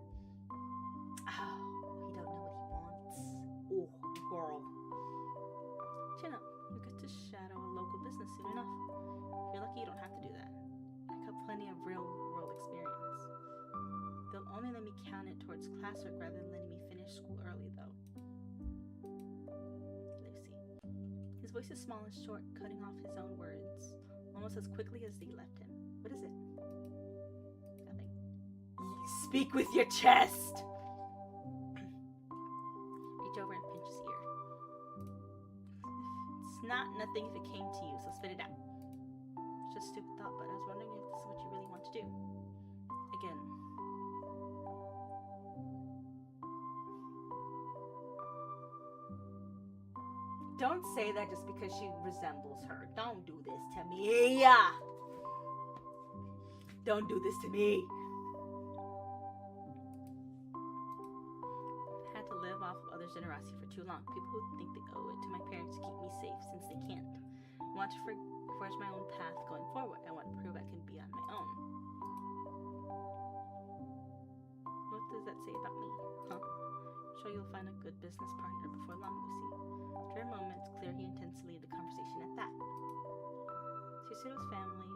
Oh, he don't know what he wants. Oh, girl. Chin up. You get to shadow a local business soon enough. If you're lucky, you don't have to do that. I got plenty of real-world experience. They'll only let me count it towards classwork rather than letting me finish school early, though. Lucy. His voice is small and short, cutting off his own words, almost as quickly as they left him. What is it? Nothing. Speak with your chest! Reach over and pinch his ear. It's not nothing if it came to you, so spit it out. It's just a stupid thought, but I was wondering if this is what you really want to do. Again. Don't say that just because she resembles her. Don't do this to me. Don't do this to me. Had to live off of others' generosity for too long. People who think they owe it to my parents to keep me safe since they can't. I want to forge my own path going forward. I want to prove I can be on my own. What does that say about me? Huh? Sure you'll find a good business partner before long, Lucy. After a moment, it's clear he intends to lead the conversation at that. Susuru's family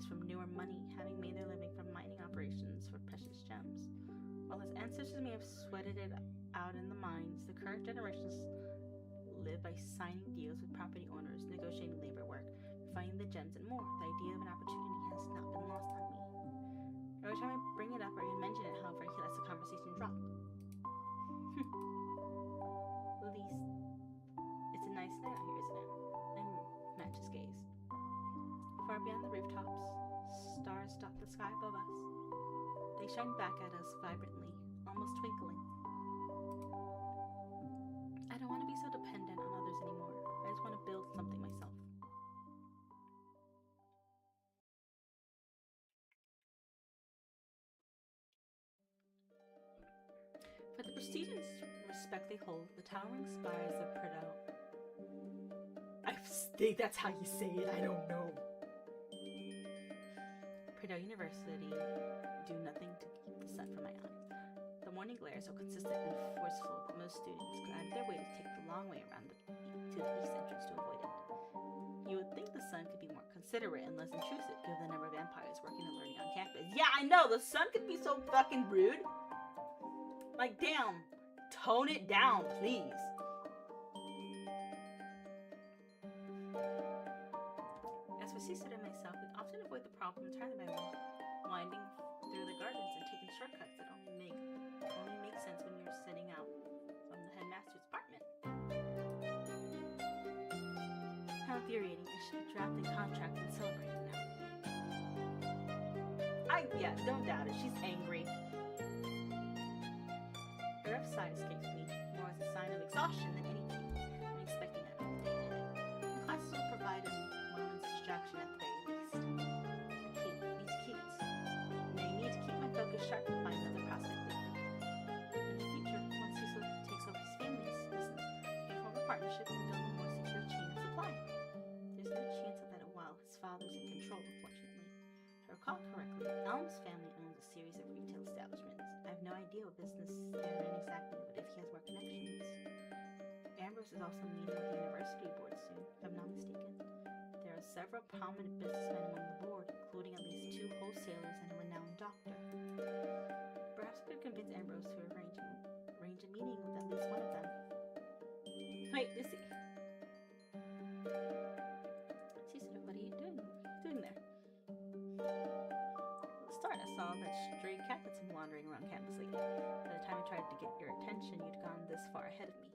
is from newer money, having made their living from mining operations for precious gems. While his ancestors may have sweated it out in the mines, the current generations live by signing deals with property owners, negotiating labor work, refining the gems, and more. The idea of an opportunity has not been lost on me. Every time I bring it up or even mention it, however, he lets the conversation drop. At least, it's a nice night out here, isn't it? And match his gaze. Far beyond the rooftops, stars dot the sky above us. They shine back at us vibrantly, almost twinkling. respect they hold, the towering spires of Purdue. I think that's how you say it, I don't know. Purdue University do nothing to keep the sun from my eyes. The morning glare is so consistent and forceful that most students go out of their way to take the long way around to the east entrance to avoid it. You would think the sun could be more considerate and less intrusive given the number of vampires working and learning on campus. Yeah, I know, the sun could be so fucking rude. Like, damn, tone it down, please. As for Cecil and myself, we often avoid the problem entirely by winding through the gardens and taking shortcuts that only make sense when you're setting out from the headmaster's apartment. How infuriating. I should be drafting contract and celebrating now. Yeah, don't doubt it. She's angry. A rough sigh escapes me, more as a sign of exhaustion than anything. I'm expecting that all day ahead. The classes will provide a moment's distraction at the very least. These cutes. And I need to keep my focus sharp and find another prospect quickly. In the future, once Cecil takes over his family's business, we form a partnership and build a more secure chain of supply. There's no chance of that while his father's in control, unfortunately. If I recall correctly, Elm's family owns a series of retail establishments. I have no idea what business they're in exactly, but if he has more connections. Ambrose is also meeting with the university board soon, if I'm not mistaken. There are several prominent businessmen among the board, including at least 2 wholesalers and a renowned doctor. Perhaps I could convince Ambrose to arrange a meeting with at least one of them. Wait, Lucy. Cecil, what are you doing there? At the start, I saw that stray cat that's been wandering around campus lately. By the time I tried to get your attention, you'd gone this far ahead of me.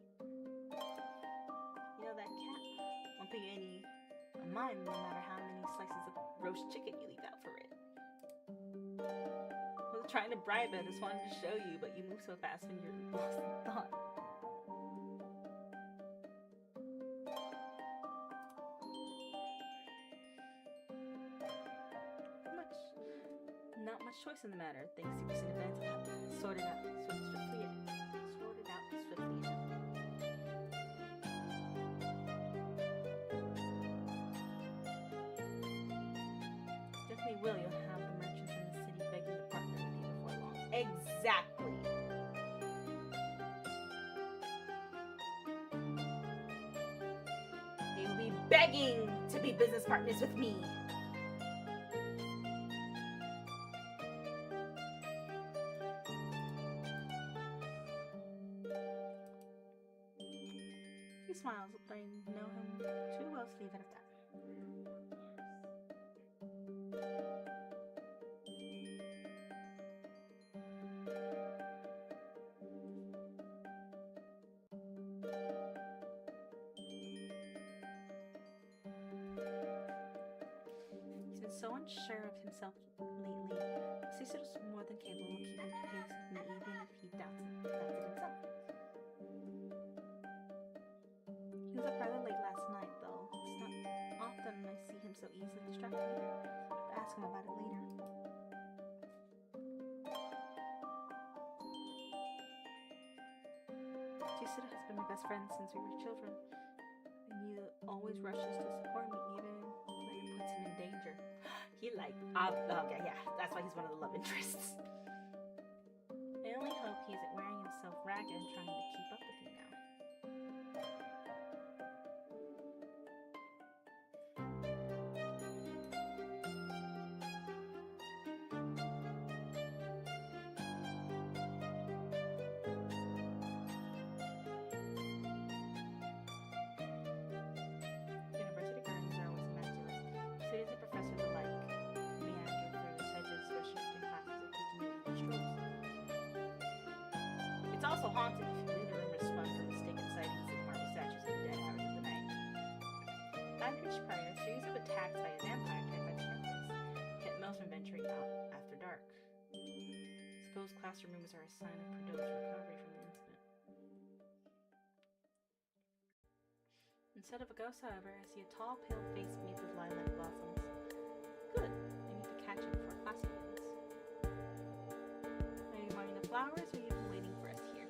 You know, that cat won't pay you any mind no matter how many slices of roast chicken you leave out for it. I wasn't trying to bribe it, I just wanted to show you, but you move so fast when you're lost in thought. Not much choice in the matter, thanks to recent events. I have to sort it out swiftly enough. Definitely will. You'll have the merchants in the city begging to partner with you before long. Exactly. They will be begging to be business partners with me. He smiles, but I know him too well to leave it at that. He's been so unsure of himself lately. Cecil's more than capable of keeping pace with me even if he doubts it himself. He was up rather late last night, though. It's not often I see him so easily distracted either. I'll ask him about it later. Cecil has been my best friend since we were children. And he always rushes to support me even when it puts him in danger. He okay, yeah, that's why he's one of the love interests. I only hope he isn't wearing himself ragged and trying to keep up with me now. University gardens are always immaculate. Students and professors alike meander through its hedges, where shifting classes are taking moving strolls. It's also haunted if you believe the rumors spun from mistaken sightings of marble statues in the dead hours of the night. Bandage prior, a series of attacks by a vampire terrified the campus, kept most from venturing out after dark. Suppose classroom rumors are a sign of Purdue's recovery from the incident. Instead of a ghost, however, I see a tall, pale face made with lilac blossoms. Good. I need to catch it before class begins. Are you admiring the flowers, or are you waiting for us here?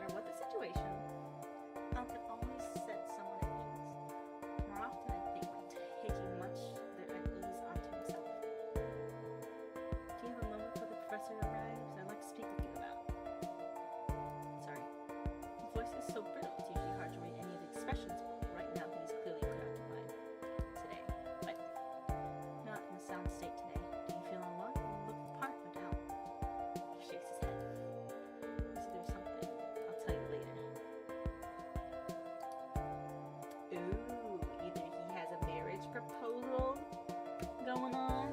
matter what the situation, Elm can always set someone at ease. More often, I think, by taking much their at ease onto himself. Do you have a moment before the professor arrives? I'd like to speak with you about. Sorry. His voice is so brittle, it's usually hard to read any of the expressions, but right now he's clearly preoccupied. Today. But not in a sound state today. Do you feel unwell? Look the part, no doubt. He shakes his head. So there's something. I'll tell you later. Ooh, either he has a marriage proposal going on.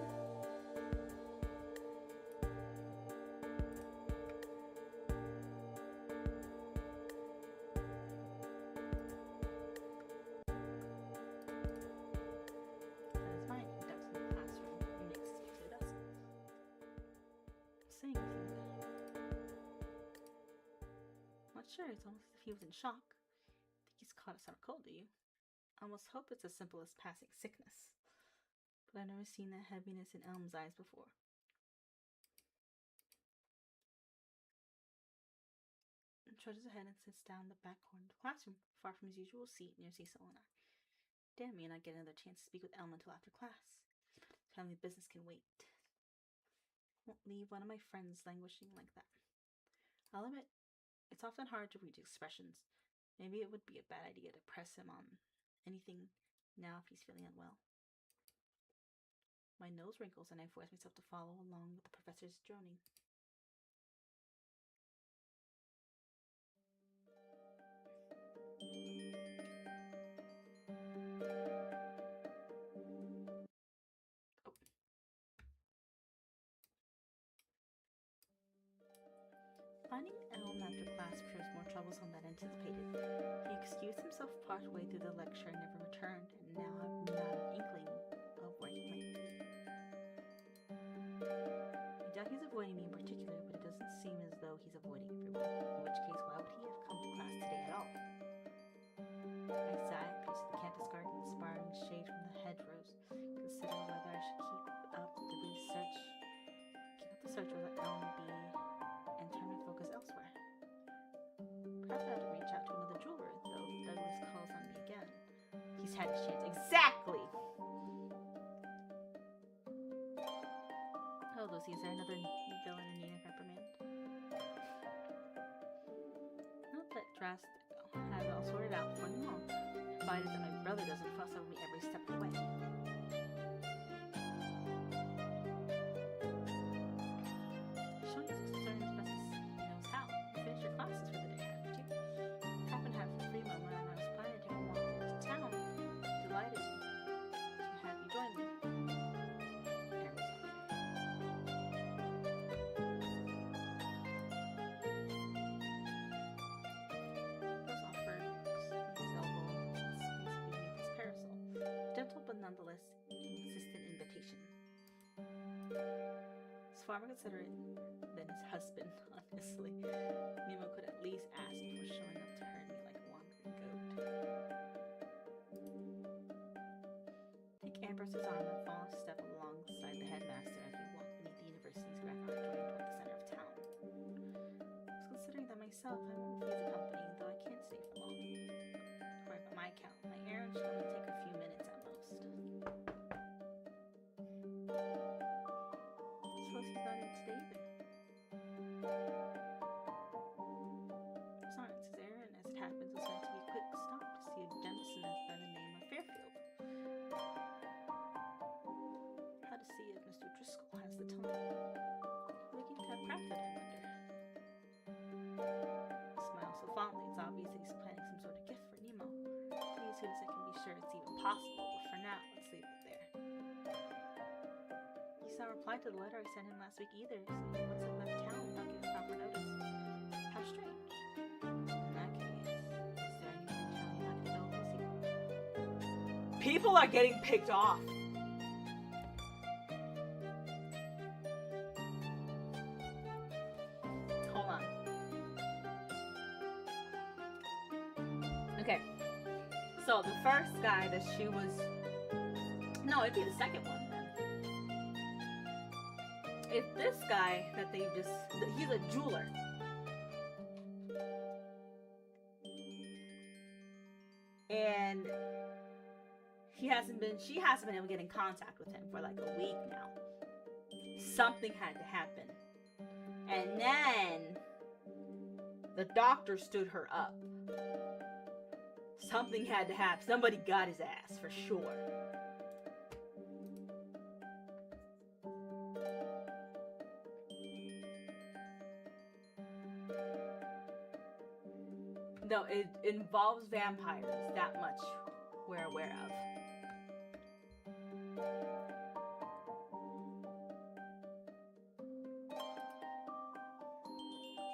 That is mine. He ducks in the classroom and makes his way to the desk. Saying anything. Not sure. It's almost as if he was in shock. Think he's caught a summer cold, do you? I almost hope it's as simple as passing sickness. But I've never seen that heaviness in Elm's eyes before. And trudges ahead and sits down in the back corner of the classroom, far from his usual seat near Cecil and I. Damn me, and I get another chance to speak with Elm until after class. Family business can wait. Won't leave one of my friends languishing like that. I'll admit, it's often hard to read expressions. Maybe it would be a bad idea to press him on anything now if he's feeling unwell. My nose wrinkles and I force myself to follow along with the professor's droning. Finding Elm after class proves more troublesome than anticipated. He excused himself partway through the lecture and never returned, and now I've not an inkling of where he went. I doubt he's avoiding me in particular, but it doesn't seem as though he's avoiding everyone, in which case why would he have come to class today at all? I sigh, pace the campus garden, inspiring shade from the hedgerows, consider whether I should keep up the search or let Elm be and turn my focus elsewhere. Perhaps I have to reach out to another jeweler, though Douglas calls on me again. He's had his chance. Exactly! Oh, Lucy, is there another villain in need of reprimand? Not that Drast has all sorted out for now, provided that my brother doesn't fuss over me every step of the way. But nonetheless, insistent invitation. It's far more considerate than his husband, honestly. Nemo could at least ask before showing up to herd me like a wandering goat. Take Ambrose's arm and fall a step alongside the headmaster as we walk beneath the university's grand auditorium toward the center of town. I was considering that myself. I won't refuse the company, though I can't stay for long. According to my account, my errand should only take a few minutes at most. Suppose he's not in today then. Besides, his errand, as it happens, was meant to be a quick stop to see a gentleman by the name of Fairfield. How to see if Mr. Driscoll has the time. Looking to have Bradford, I wonder. He smiles so fondly, it's obvious that he's planning some sort of gift for Nemo. See as soon as I can be sure it's even possible, but for now, let's leave it there. He's not replied to the letter I sent him last week either, so he must have left town without giving proper notice. How strange. In that case, is there anyone in town I can know Lucy? People are getting picked off! Hold on. Okay. So the first guy that she was... No, it'd be the second one then. If this guy that they just... He's a jeweler. And she hasn't been able to get in contact with him for like a week now. Something had to happen. And then the doctor stood her up. Something had to happen. Somebody got his ass for sure. No, it involves vampires. That much we're aware of.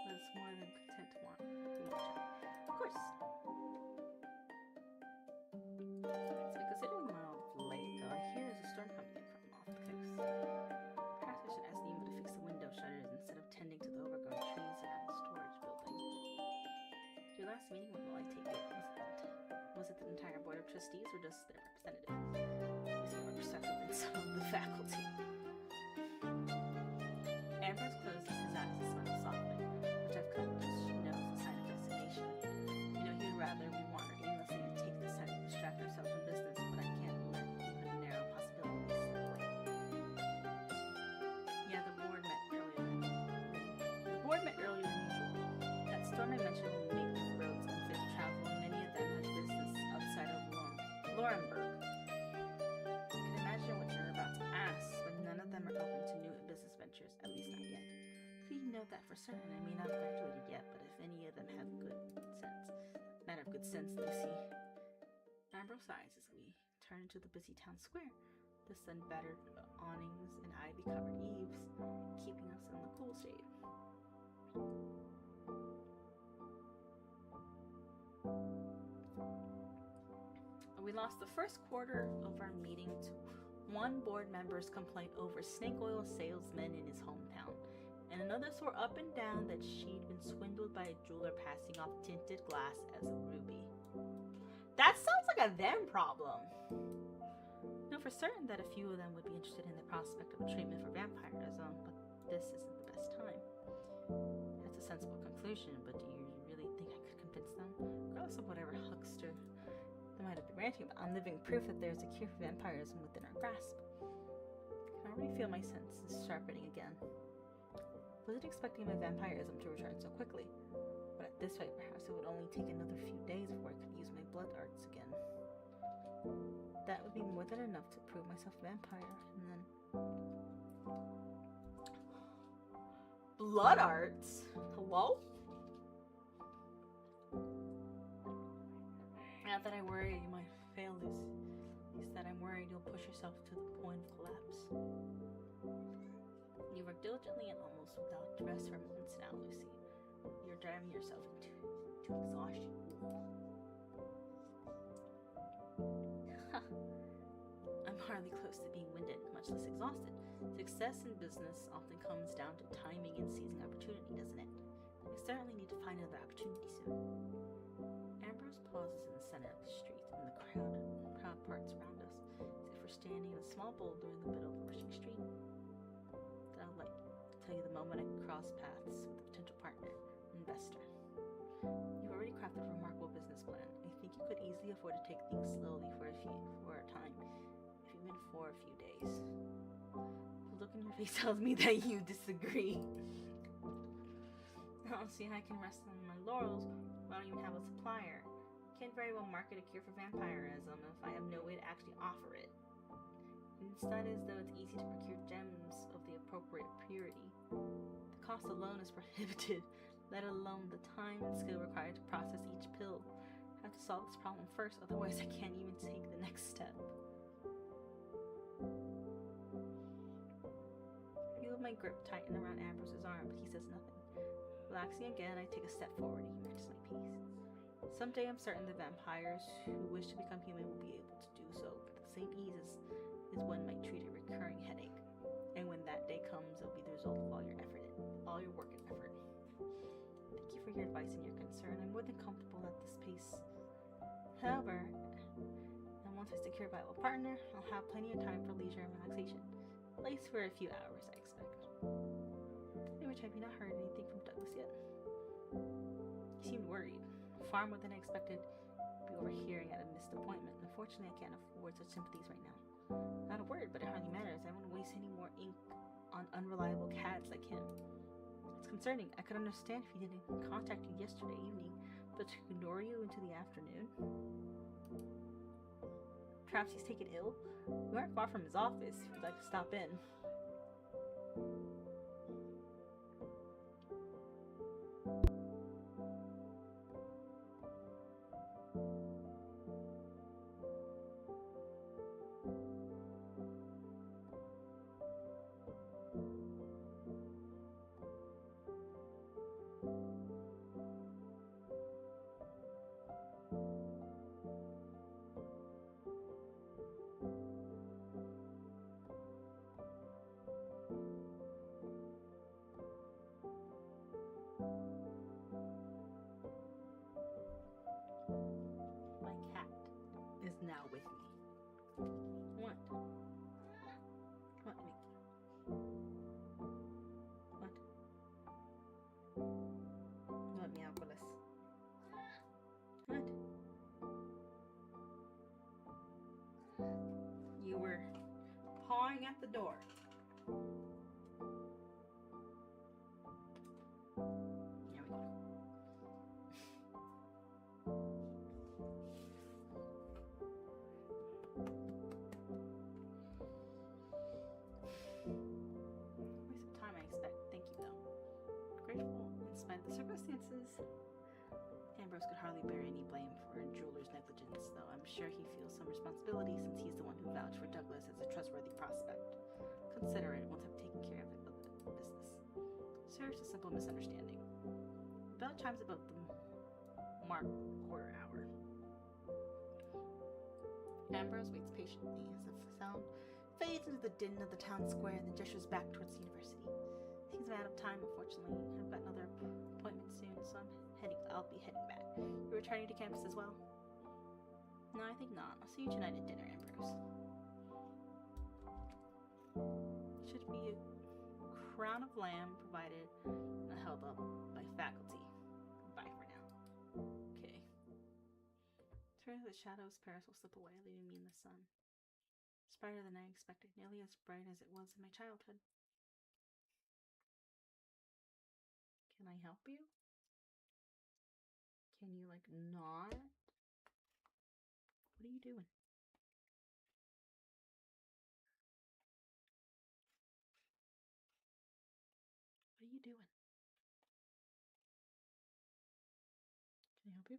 That's more than content to watch. Of course. It's been considerably mild of late, though I hear there's a storm coming in from off the coast. Perhaps I should ask Nemo to fix the window shutters instead of tending to the overgrown trees around the storage building. Your last meeting, when will I take it? Was it the entire board of trustees or just their representative? You seem more perceptive than some of the faculty. Ambrose closes his eyes and smiles softly, which I've come to know is a sign of resignation. You know, he would rather we wander aimlessly and take this time to distract ourselves from business, but I can't let even a narrow possibility slip away. Yeah, the board met earlier than usual. That storm I mentioned will make the roads unfit to travel, and many of them have business outside of Laurenburg. You can imagine what you're about to ask, but none of them are open to new business ventures, at least not yet. If you know that for certain, I may not have graduated yet, but if any of them have matter of good sense, Lucy. Ambrose sighs as we turn into the busy town square. The sun-battered awnings and ivy-covered eaves, keeping us in the cool shade. We lost the first quarter of our meeting to one board member's complaint over snake oil salesmen in his hometown, and another swore up and down that she'd been swindled by a jeweler passing off tinted glass as a ruby. That sounds like a them problem. Know for certain that a few of them would be interested in the prospect of a treatment for vampirism, but this isn't the best time. That's a sensible conclusion, but do you really think I could convince them? Regardless of whatever huckster they might have been ranting about, I'm living proof that there's a cure for vampirism within our grasp. I can already feel my senses sharpening again. Wasn't expecting my vampirism to return so quickly, but at this rate, perhaps it would only take another few days before I could use my blood arts again. That would be more than enough to prove myself a vampire, and then... Blood arts? Hello? Not that I worry you might fail this. It's that I'm worried you'll push yourself to the point of collapse. You work diligently and almost without rest for months now, Lucy. You're driving yourself into exhaustion. I'm hardly close to being winded, much less exhausted. Success in business often comes down to timing and seizing opportunity, doesn't it? I certainly need to find another opportunity soon. Ambrose pauses in the center of the street, and the crowd parts around us, as if we're standing in a small boulder in the middle of a rushing stream. Then I'd like to tell you the moment I crossed paths with a potential partner, investor. You've already crafted a remarkable business plan. I think you could easily afford to take things slowly for a time, if even for a few days. The look in your face tells me that you disagree. I don't see how I can rest on my laurels when I don't even have a supplier. I can't very well market a cure for vampirism if I have no way to actually offer it. It's not as though it's easy to procure gems of the appropriate purity. The cost alone is prohibitive, let alone the time and skill required to process each pill. I have to solve this problem first, otherwise I can't even take the next step. I feel my grip tighten around Ambrose's arm, but he says nothing. Relaxing again, I take a step forward. He matches my pace. Someday I'm certain the vampires who wish to become human will be able to do so with the same ease as one might treat a recurring headache. And when that day comes, it'll be the result of all your work and effort. Thank you for your advice and your concern. I'm more than comfortable at this pace. However, and once I secure a viable partner, I'll have plenty of time for leisure and relaxation. At least for a few hours, I expect. In which have you not heard anything from Douglas yet? He seemed worried, far more than I expected. be overhearing at a missed appointment. Unfortunately, I can't afford such sympathies right now. Not a word, but it hardly matters. I don't want to waste any more ink on unreliable cads like him. It's concerning. I could understand if he didn't contact you yesterday evening, but to ignore you into the afternoon? Perhaps he's taken ill? We aren't far from his office if you'd like to stop in. Now with me. What? What, Mickey? What? What, Meowpolis? What? You were pawing at the door. There we go. The circumstances, Ambrose could hardly bear any blame for a jeweler's negligence, though I'm sure he feels some responsibility since he's the one who vouched for Douglas as a trustworthy prospect. Consider it once I've taken care of the business. Sir, it's a simple misunderstanding. The bell chimes about the mark quarter hour. Ambrose waits patiently as the sound fades into the din of the town square and then gestures back towards the university. Seems I'm out of time, unfortunately. I've got another appointment soon, so I'll be heading back. You're returning to campus as well? No, I think not. I'll see you tonight at dinner, Ambrose. Should be a crown of lamb provided held up by faculty. Bye for now. Okay. Turning to the shadows, Paris will slip away, leaving me in the sun. It's brighter than I expected, nearly as bright as it was in my childhood. Can I help you? Can you, like, not? What are you doing? What are you doing? Can I help you?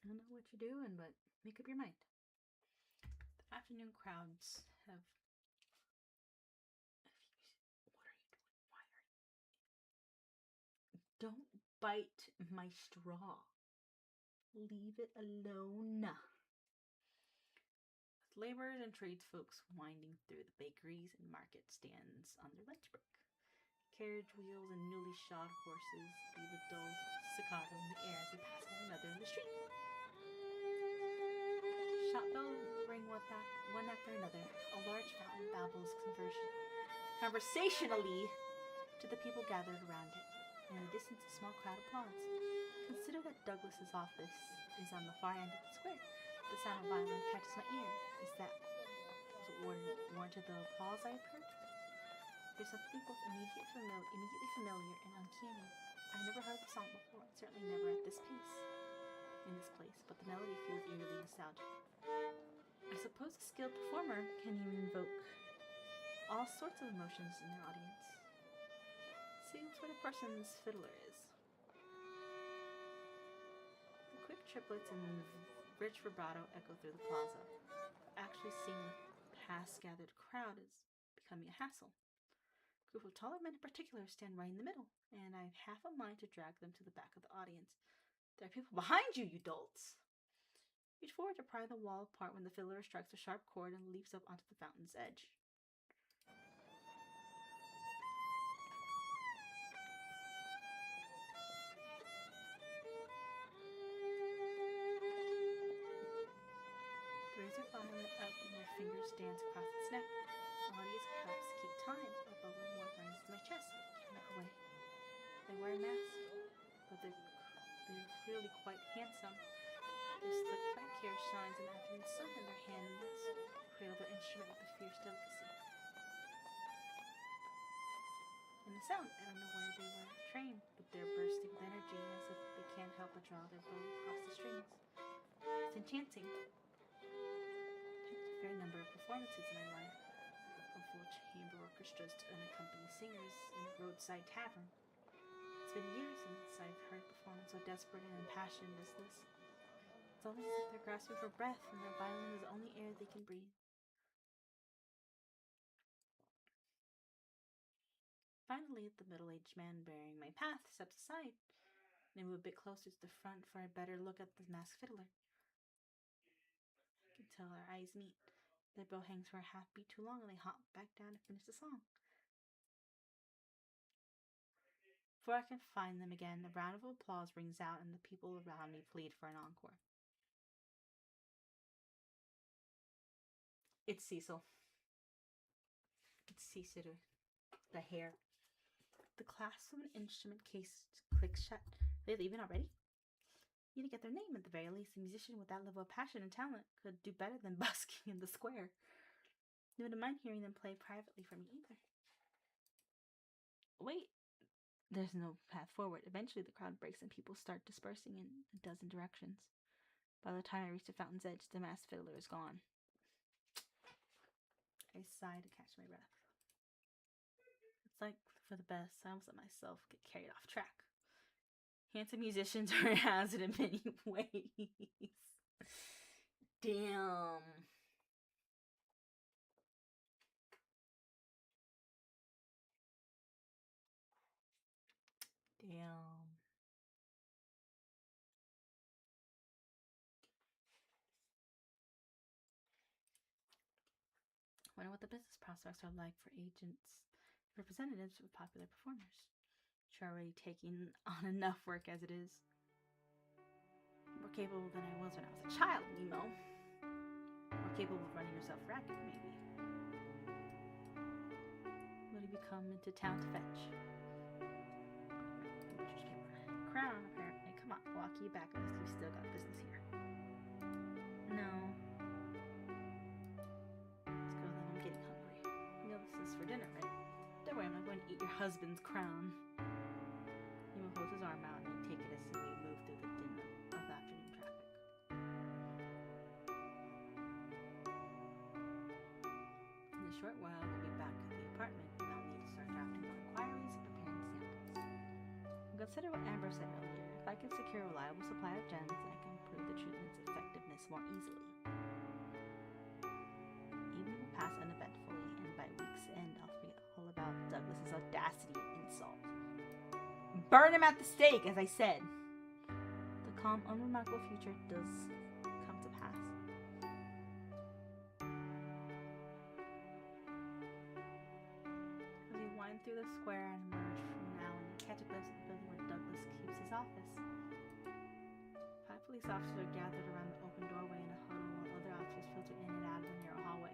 I don't know what you're doing, but make up your mind. The afternoon crowds have... What are you doing? Why are you... Don't bite my straw. Leave it alone. With laborers and tradesfolks winding through the bakeries and market stands on their lunch break. Carriage wheels and newly shod horses leave a dull staccato in the air as they pass one another in the street. Shop bells ring one after another. A large fountain babbles conversationally to the people gathered around it. In the distance, a small crowd applauds. Consider that Douglas's office is on the far end of the square. The sound of violin catches my ear. Is that warranted the applause I have heard? There's something both immediately familiar and uncanny. I've never heard the song before, certainly never at this pace. In this place, but the melody feels eerily nostalgic. I suppose a skilled performer can invoke all sorts of emotions in their audience. See what sort of person's fiddler is. The quick triplets and rich vibrato echo through the plaza. Actually seeing the past-gathered crowd is becoming a hassle. A group of taller men in particular stand right in the middle, and I have half a mind to drag them to the back of the audience. There are people behind you, you dolts! Reach forward to pry the wall apart when the fiddler strikes a sharp chord and leaps up onto the fountain's edge. strings are violent up and their fingers dance across its neck. Melodious claps keep time. A bubbling warmth runs to my chest. I look away. They wear a mask, but they're clearly quite handsome. Their slick back hair shines in the afternoon sun, and their hands cradle their instrument with a fierce delicacy. And the sound, I don't know where they were trained, but they're bursting with energy as if they can't help but draw their bow across the strings. It's enchanting. I've had a fair number of performances in my life, from full chamber orchestras to unaccompanied singers in a roadside tavern. It's been years since I've heard a performance so desperate and impassioned as this. It's almost as if they're grasping for breath and their violin is the only air they can breathe. Finally, the middle-aged man bearing my path steps aside. They move a bit closer to the front for a better look at the masked fiddler. I can tell our eyes meet. Their bow hangs for a half beat too long and they hop back down to finish the song. Before I can find them again, a round of applause rings out and the people around me plead for an encore. It's Cecil. It's Cecil. The hair. The clasp of an instrument case clicks shut. Are they leaving already? You need to get their name at the very least. A musician with that level of passion and talent could do better than busking in the square. You wouldn't mind hearing them play privately for me either. Wait. There's no path forward. Eventually the crowd breaks and people start dispersing in a dozen directions. By the time I reach the fountain's edge, the masked fiddler is gone. I sigh to catch my breath. It's like for the best. I almost let myself get carried off track. Handsome musicians are a hazard in many ways. Damn. Wonder what the business prospects are like for agents, representatives of popular performers. You're already taking on enough work as it is. More capable than I was when I was a child, you know. More capable of running yourself ragged, maybe. What have you come into town to fetch? Butcher's paper. Crown, apparently. Come on, walk you back unless you still got business here. No. Let's go then, I'm getting hungry. You know this is for dinner, right? Don't worry, I'm not going to eat your husband's crown. He will hold his arm out and take it as we move through the din of afternoon traffic. In a short while, we'll be back at the apartment, and I'll need to start drafting more inquiries and preparing samples. Consider what Amber said earlier. If I can secure a reliable supply of gems, I can prove the treatment's effectiveness more easily. Evening will pass uneventfully, and by week's end, I'll forget all about Douglas's audacity and insult. Burn him at the stake, as I said. The calm, unremarkable future does come to pass. As we wind through the square and emerge from an alley, I catch a glimpse of the building where Douglas keeps his office. 5 police officers are gathered around the open doorway in a huddle while other officers filter in and out of the narrow hallway.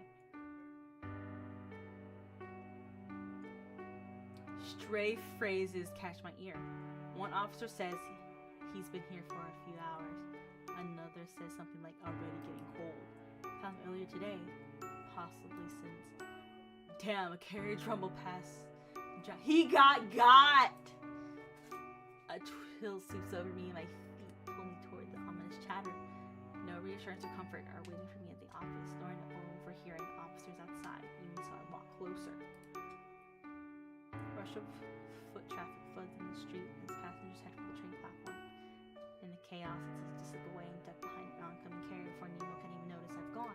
Stray phrases catch my ear. One officer says he's been here for a few hours. Another says something like already getting cold. Found earlier today, possibly since. Damn, a carriage rumbled past. He got! A chill sweeps over me and my feet pull me toward the ominous chatter. No reassurance or comfort are waiting for me at the office, nor an overhearing officers outside, even so I walk closer. Rush of foot traffic floods in the street as passengers head for the train platform. In the chaos, it's easy to slip away and duck behind an oncoming carrier before Nemo can even notice I've gone.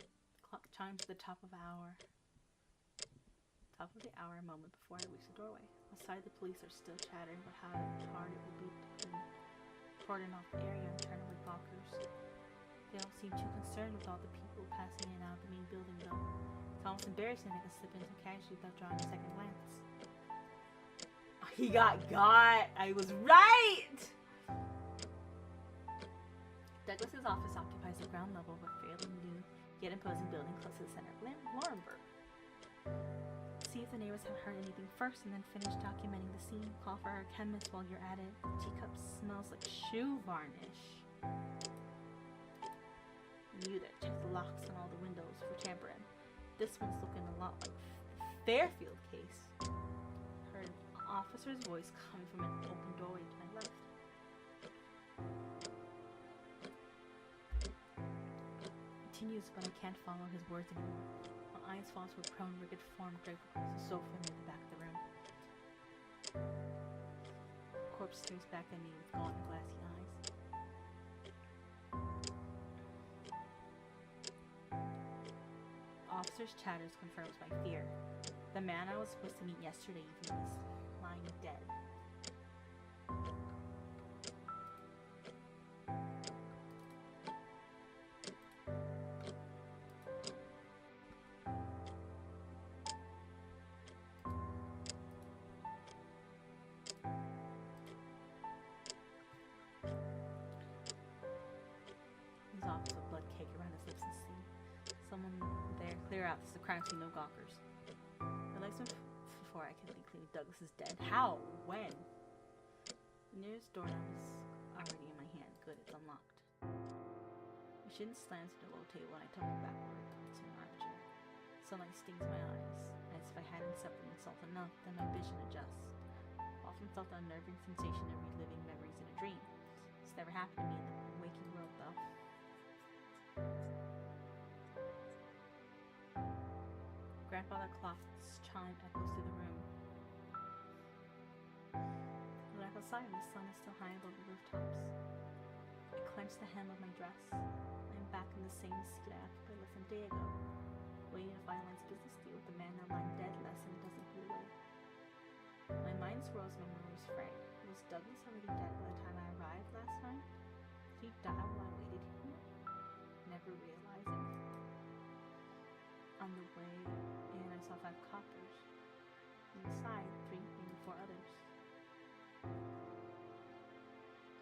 The clock chimes at the top of the hour, a moment before I reach the doorway. Outside, the police are still chattering about how hard it will be to cordon off the area and turn away gawkers. They don't seem too concerned with all the people passing in and out of the main building, though. It's almost embarrassing I can slip into casually without drawing a second glance. He got! I was right! Douglas's office occupies the ground level of a fairly new yet imposing building close to the center of Laurenburg. See if the neighbors have heard anything first, and then finish documenting the scene. Call for our chemist while you're at it. The teacup smells like shoe varnish. You that check the locks on all the windows for tampering. This one's looking a lot like the Fairfield case. Heard an officer's voice coming from an open doorway to my left. Continues, but I can't follow his words anymore. My eyes fall to a prone, rigid form draped across the sofa near the back of the room. The corpse stares back at me with gaunt, glassy eyes. Officer's chatters confirms my fear. The man I was supposed to meet yesterday evening is lying dead. His office with blood cake around his lips and steam. Someone there, clear out. This is a crime scene, no gawkers. I like some before I can think clearly. Douglas is dead. How? When? The nearest doorknob is already in my hand. Good, it's unlocked. My shin slams to the low table and I tumble backward into an armchair. Sunlight stings my eyes, as if I hadn't slept with salt enough, then my vision adjusts. Often felt the unnerving sensation of reliving memories in a dream. It's never happened to me in the waking world, though. Grandfather clock's chime echoes through the room. I look outside and the sun is still high above the rooftops. I clench the hem of my dress. I am back in the same seat I occupied less than a day ago, waiting to finalize business deal with the man now lying dead less than a dozen feet away. My mind swirls, my memories fray. Was Douglas already dead by the time I arrived last time? Did he die while I waited here? Never realizing. On the way in, I saw 5 coppers. Inside, 3 maybe 4 others.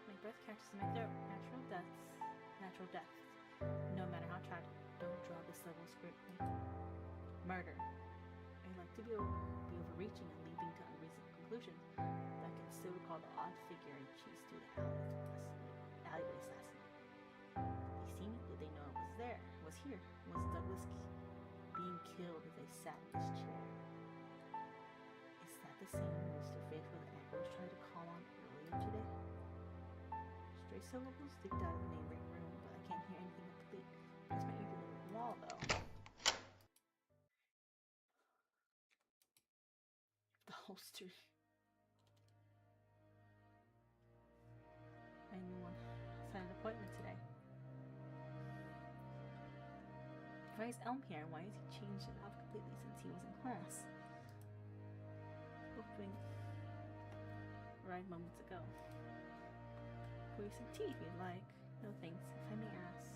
My breath catches in my throat. Natural death. No matter how tragic, don't draw this level of scrutiny. Murder. I like to be overreaching and leaping to unreasonable conclusions, but I can still recall the odd figure I chased through the alleyways last night. Did they see me? Did they know I was there? Was here? Was Douglas being killed as I sat in this chair? Is that the same Mr. Faithful that Ambrose tried to call on earlier today? Stray syllables leaked out of the neighboring room, but I can't hear anything complete. Press my ear to the wall, though. The holster. I knew one. I had an appointment today. Why is Elm here, and why has he changed it up completely since he was in class? Hoping right moments ago. Pour you some tea if you'd like. No thanks, if I may ask.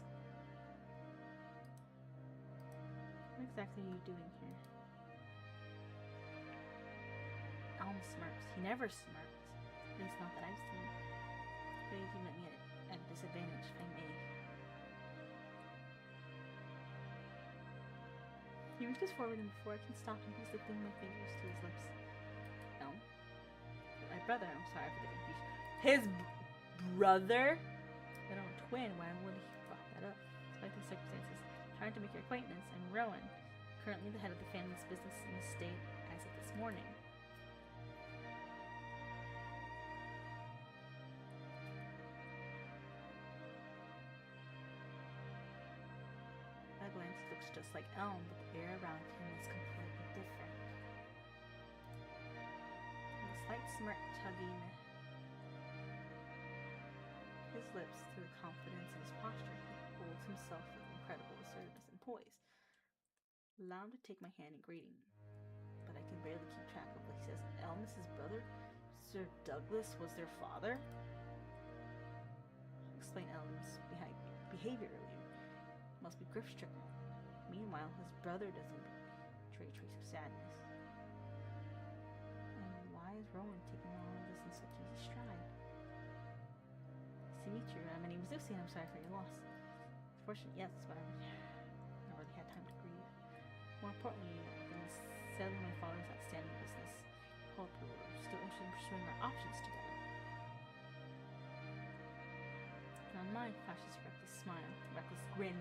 What exactly are you doing here? Elm smirks. He never smirks. At least not that I've seen. But you let me at a disadvantage, if I may. He reaches forward, and before I can stop him, he's lifting my fingers to his lips. Elm? My brother, I'm sorry for the confusion. His brother? But I'm a twin, why would he brought that up? Despite the circumstances, trying to make your acquaintance, I'm Rowan, currently the head of the family's business in the state as of this morning. Douglas looks just like Elm, but the air around him is completely different. And a slight smirk tugging his lips to the confidence in his posture, he holds himself with incredible assertiveness and poise. Allow him to take my hand in greeting, but I can barely keep track of what he says. Elm is his brother? Sir Douglas was their father? Explain Elm's behavior earlier. Must be grief-stricken. Meanwhile, his brother doesn't betray a trace of sadness. And why is Rowan taking all of this in such easy stride? Nice to meet you. I'm name is Lucy, and I'm sorry for your loss. Fortunately, yes, but I already had time to grieve. More importantly, in selling my father's outstanding business, I hope we were still interested in pursuing our options together. And on mine flashes a reckless smile, a reckless grin.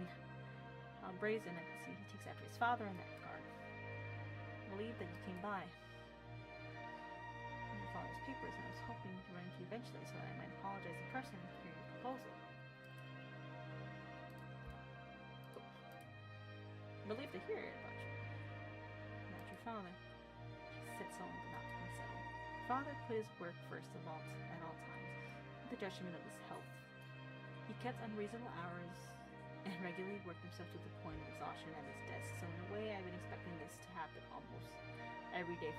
How brazen, I can see he takes after his father in that regard. I believe that you came by in your father's papers, and I was hoping to run into you eventually so that I might apologize in person and hear your proposal. I'm relieved to hear it about you. About your father. He said so, but not unsettled. Father put his work first at all times, at the detriment of his health. He kept unreasonable hours and regularly worked himself to the point of exhaustion at his desk. So in a way, I've been expecting this to happen almost every day.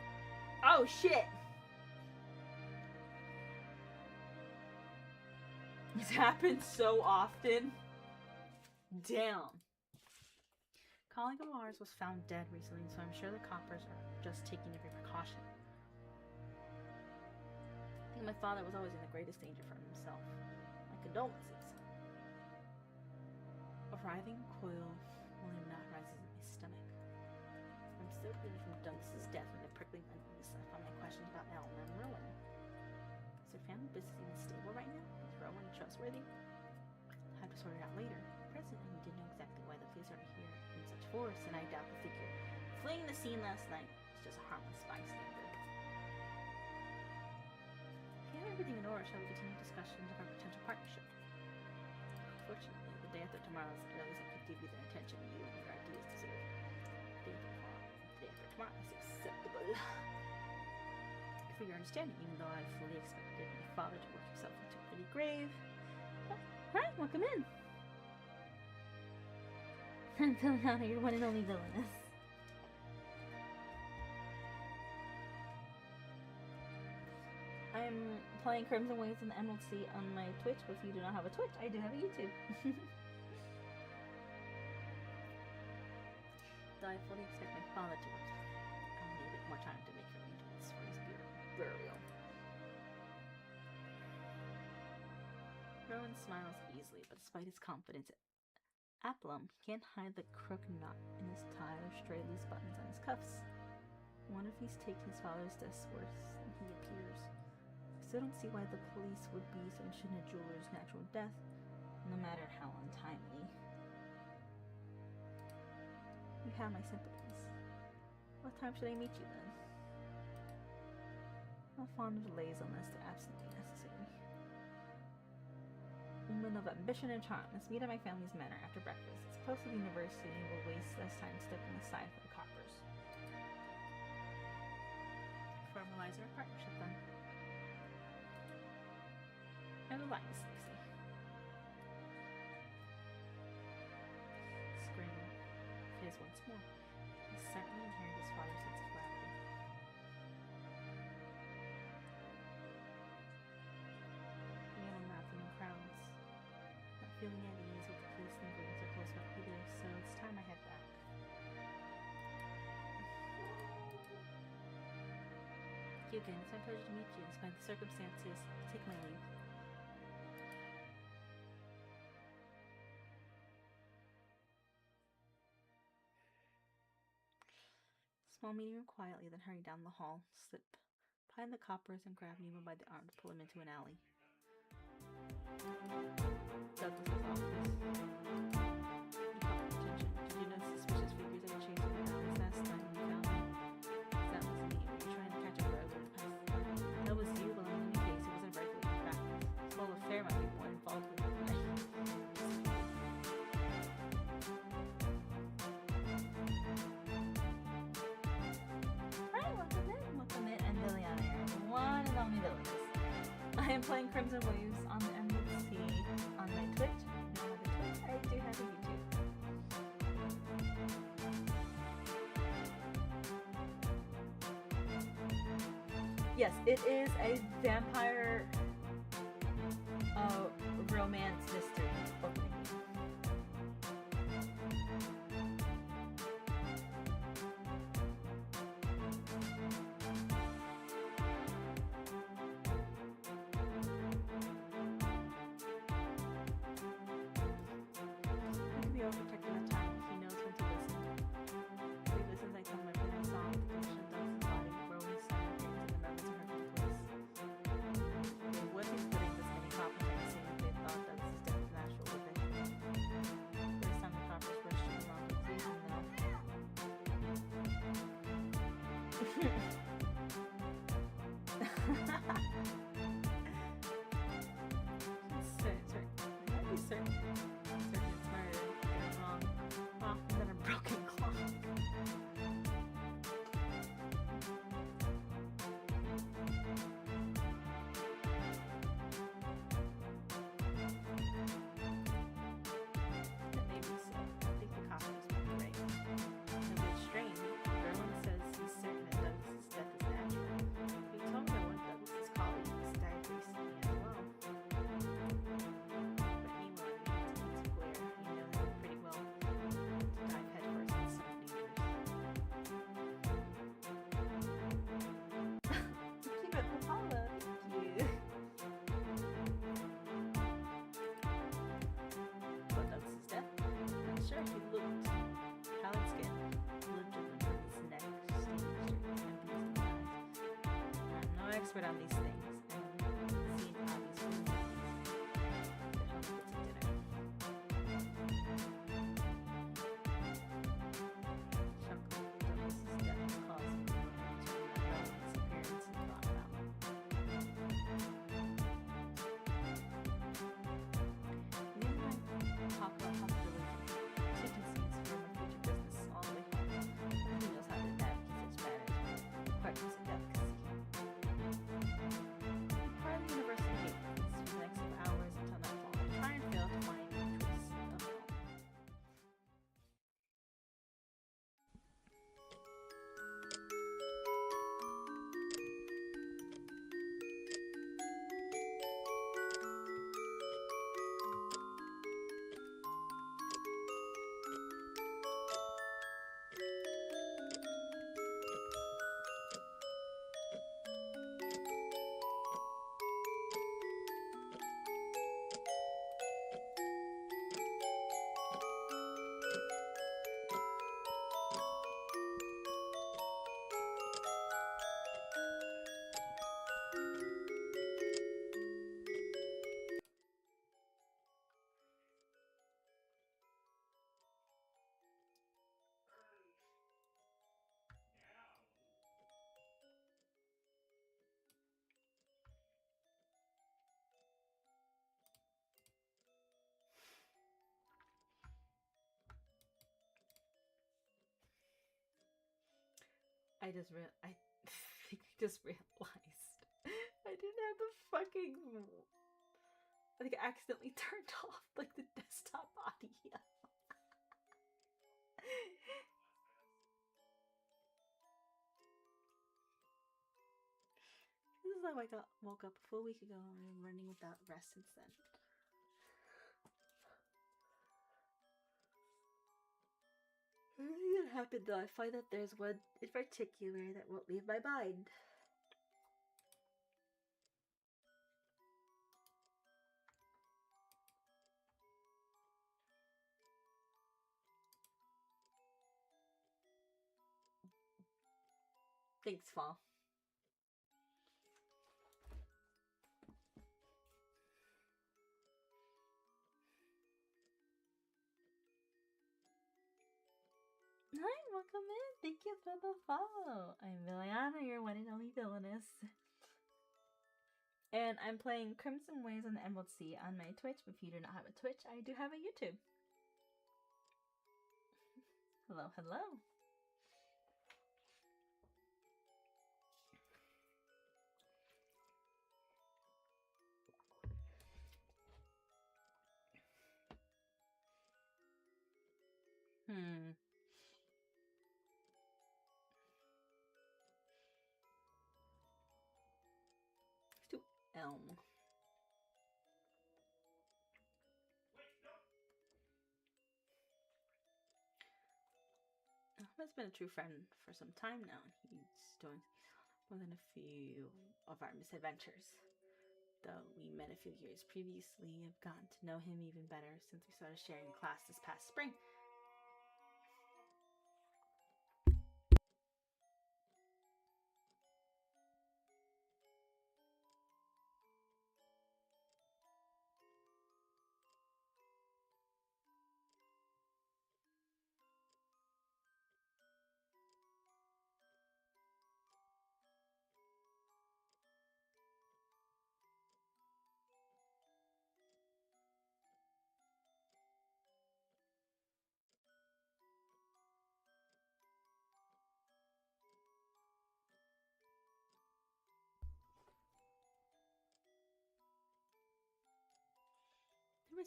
Oh shit! This happens so often. Damn. A colleague of ours was found dead recently, so I'm sure the coppers are just taking every precaution. I think my father was always in the greatest danger for himself. My condolences. A writhing coil only knot rises in my stomach. I'm still bleeding from Douglas's death and the prickling unease left on my questions about Ellen and Rowan. Is their family business even stable right now? Is Rowan trustworthy? I'll have to sort it out later. Presently, we didn't know exactly why the police are here in such force, and I doubt the figure fleeing the scene last night was just a harmless bystander. If you have everything in order, shall we continue discussions of our potential partnership? Fortunately, the day after tomorrow's earliest I could give you the attention you and your ideas deserve. The day after tomorrow is acceptable. For your understanding, even though I fully expected my father to work himself into a pretty grave. Alright, welcome in. I'm Viliana, your one and only villainess. I'm playing Crimson Waves in the Emerald Sea on my Twitch, but if you do not have a Twitch, I do have a YouTube. Though I fully expect my father to work, I'll need a bit more time to make arrangements for his burial. Rowan smiles easily, but despite his confidence, Aplum can't hide the crook knot in his tie or stray loose buttons on his cuffs. I wonder if he's taking his father's death worse than he appears. I still don't see why the police would be so interested in a jeweler's natural death, no matter how untimely. You have my sympathies. What time should I meet you then? Not fond of delays unless they're absolutely necessary. Woman of ambition and charm, let's meet at my family's manor after breakfast. It's close to the university and we'll waste less time stepping aside for the coppers. Formalize our partnership then. And the line is 60. Scream fizz once more. He certainly inherited his father's sense of gravity. Neon laughing in crowds. Not feeling at ease with the police lingering so close by either, so it's time I head back. Thank you again. It's my pleasure to meet you. Despite the circumstances, take my leave. Small meeting room quietly, then hurry down the hall, slip behind the coppers, and grab Nemo by the arm to pull him into an alley. Douglas's office. You caught my attention. Did you notice suspicious figures that were chasing the alleys last time you found me? That was me. We were trying to catch a burglar to pass the time. That was you, but in any case, it wasn't a burglar. In fact, it's full of fair amount of people involved with it. I am playing Crimson Waves on the Emerald Sea on my Twitch. If you don't have a Twitch, I do have a YouTube. Yes, it is a vampire romance mystery opening. certain it's murder. Get it wrong. Often than a broken clock. Maybe so. I think the cop was right. And what's strange, Berlin says he's certain that Douglas's death is natural. He told me one of Douglas's colleagues died recently as well. But meanwhile, it's clear, you know him pretty well. To dive headfirst in some dangers. Keep it the follow. Thank you. What Douglas's death? I'm sure he looked pallid skin, blood dripping from his neck, stained straight and pimples in the eyes. I'm no expert on these things, and I've seen obvious wounds like these. But home with some dinner. Chuckling, Douglas's death caused me to return that relevant's appearance and thought about. Me and I talk about possibilities, switching seats for my future business all the way home. Who knows how to navigate such matters? Partners in delicacy. Part of the university gates for the next few hours until nightfall. I try and fail to find a choice of home. I think I just realized I didn't have the fucking. I think I accidentally turned off like the desktop audio. This is how I woke up a full week ago and I've been running without rest since then. Everything that happened though, I find that there's one in particular that won't leave my mind. Thanks, Fall. Hi, welcome in. Thank you for the follow. I'm Liliana, your one and only villainess. And I'm playing Crimson Waves on the Emerald Sea on my Twitch. If you do not have a Twitch, I do have a YouTube. Hello, hello. Let's do Elm. Elm has been a true friend for some time now. He's doing more than a few of our misadventures. Though we met a few years previously, I've gotten to know him even better since we started sharing class this past spring.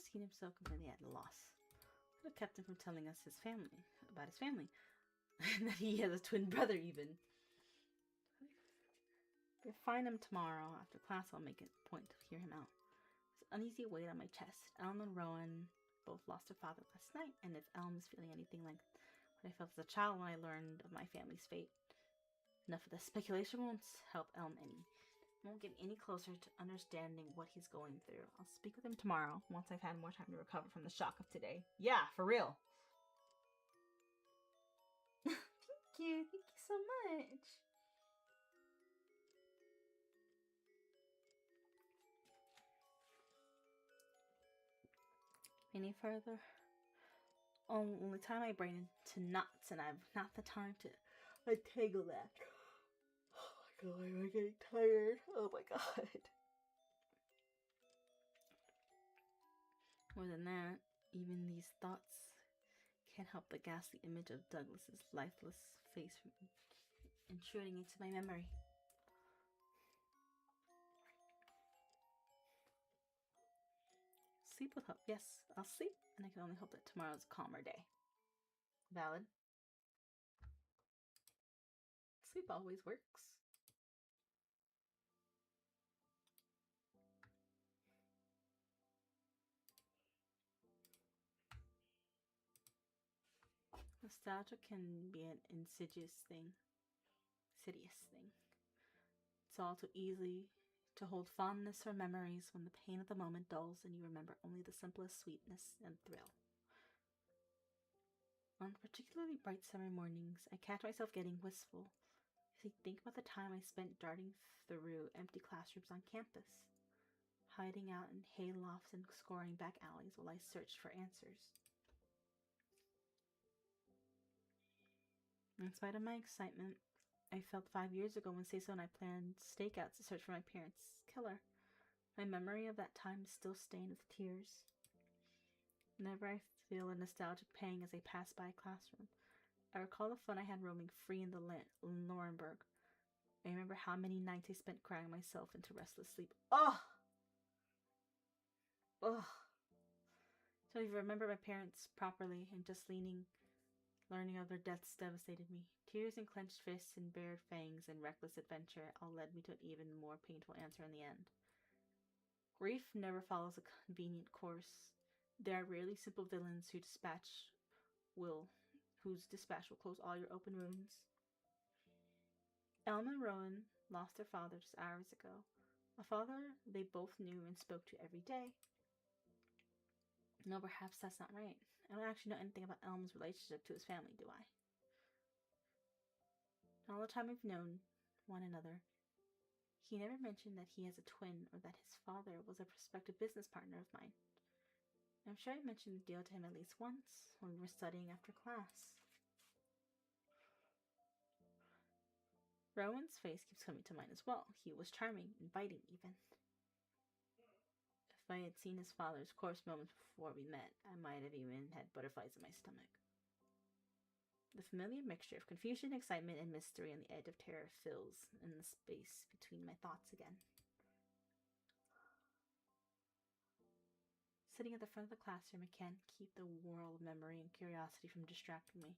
first, he himself completely at a loss. What kept him from telling us about his family, and that he has a twin brother even. If I find him tomorrow after class, I'll make it a point to hear him out. There's an uneasy weight on my chest. Elm and Rowan both lost their father last night, and if Elm is feeling anything like what I felt as a child when I learned of my family's fate, enough of this speculation won't help Elm any. It won't get any closer to understanding what he's going through. I'll speak with him tomorrow, once I've had more time to recover from the shock of today. Yeah, for real. Thank you so much. Any further? Only tie my brain into knots, and I've not the time to untangle that. Oh my god, am I getting tired? Oh my god. More than that, even these thoughts can't help the ghastly image of Douglas's lifeless face intruding into my memory. Sleep will help. Yes, I'll sleep, and I can only hope that tomorrow's a calmer day. Valid. Sleep always works. Nostalgia can be an insidious thing. It's all too easy to hold fondness for memories when the pain of the moment dulls and you remember only the simplest sweetness and thrill. On particularly bright summer mornings, I catch myself getting wistful as I think about the time I spent darting through empty classrooms on campus, hiding out in hay lofts and scoring back alleys while I searched for answers. In spite of my excitement, I felt 5 years ago when Cecil and I planned stakeouts to search for my parents' killer. My memory of that time is still stained with tears. Whenever I feel a nostalgic pang as I pass by a classroom, I recall the fun I had roaming free in Laurenburg. I remember how many nights I spent crying myself into restless sleep. Ugh! So if you remember my parents properly and just learning of their deaths devastated me. Tears and clenched fists and bared fangs and reckless adventure all led me to an even more painful answer in the end. Grief never follows a convenient course. There are rarely simple villains whose dispatch will close all your open wounds. Elm and Rowan lost their father just hours ago. A father they both knew and spoke to every day. No, perhaps that's not right. I don't actually know anything about Elm's relationship to his family, do I? All the time we've known one another, he never mentioned that he has a twin or that his father was a prospective business partner of mine. I'm sure I mentioned the deal to him at least once when we were studying after class. Rowan's face keeps coming to mind as well. He was charming, inviting even. If I had seen his father's corpse moments before we met, I might have even had butterflies in my stomach. The familiar mixture of confusion, excitement, and mystery on the edge of terror fills in the space between my thoughts again. Sitting at the front of the classroom, I can't keep the whirl of memory and curiosity from distracting me.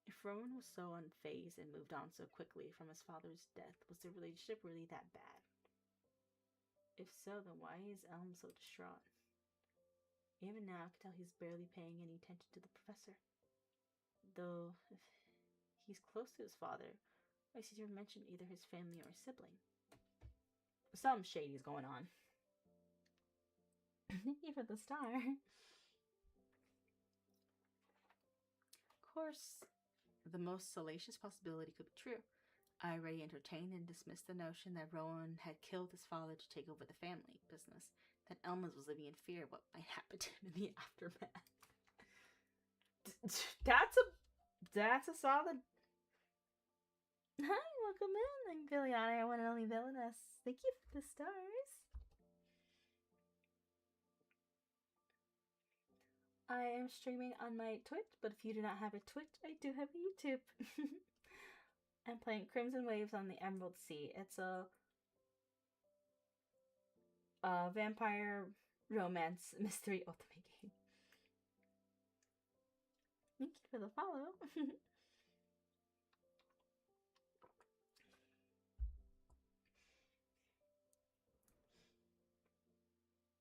If Rowan was so unfazed and moved on so quickly from his father's death, was their relationship really that bad? If so, then why is Elm so distraught? Even now, I can tell he's barely paying any attention to the professor. Though, if he's close to his father, why has he never mentioned either his family or his sibling? Something shady's going on. Thank you for the star. Of course, the most salacious possibility could be true. I already entertained and dismissed the notion that Rowan had killed his father to take over the family business, that Elmas was living in fear of what might happen to him in the aftermath. That's a solid. Hi, welcome in. I'm Gilliana, one and only villainess. Thank you for the stars. I am streaming on my Twitch, but if you do not have a Twitch, I do have a YouTube. I'm playing Crimson Waves on the Emerald Sea. It's a vampire romance mystery ultimate game. Thank you for the follow.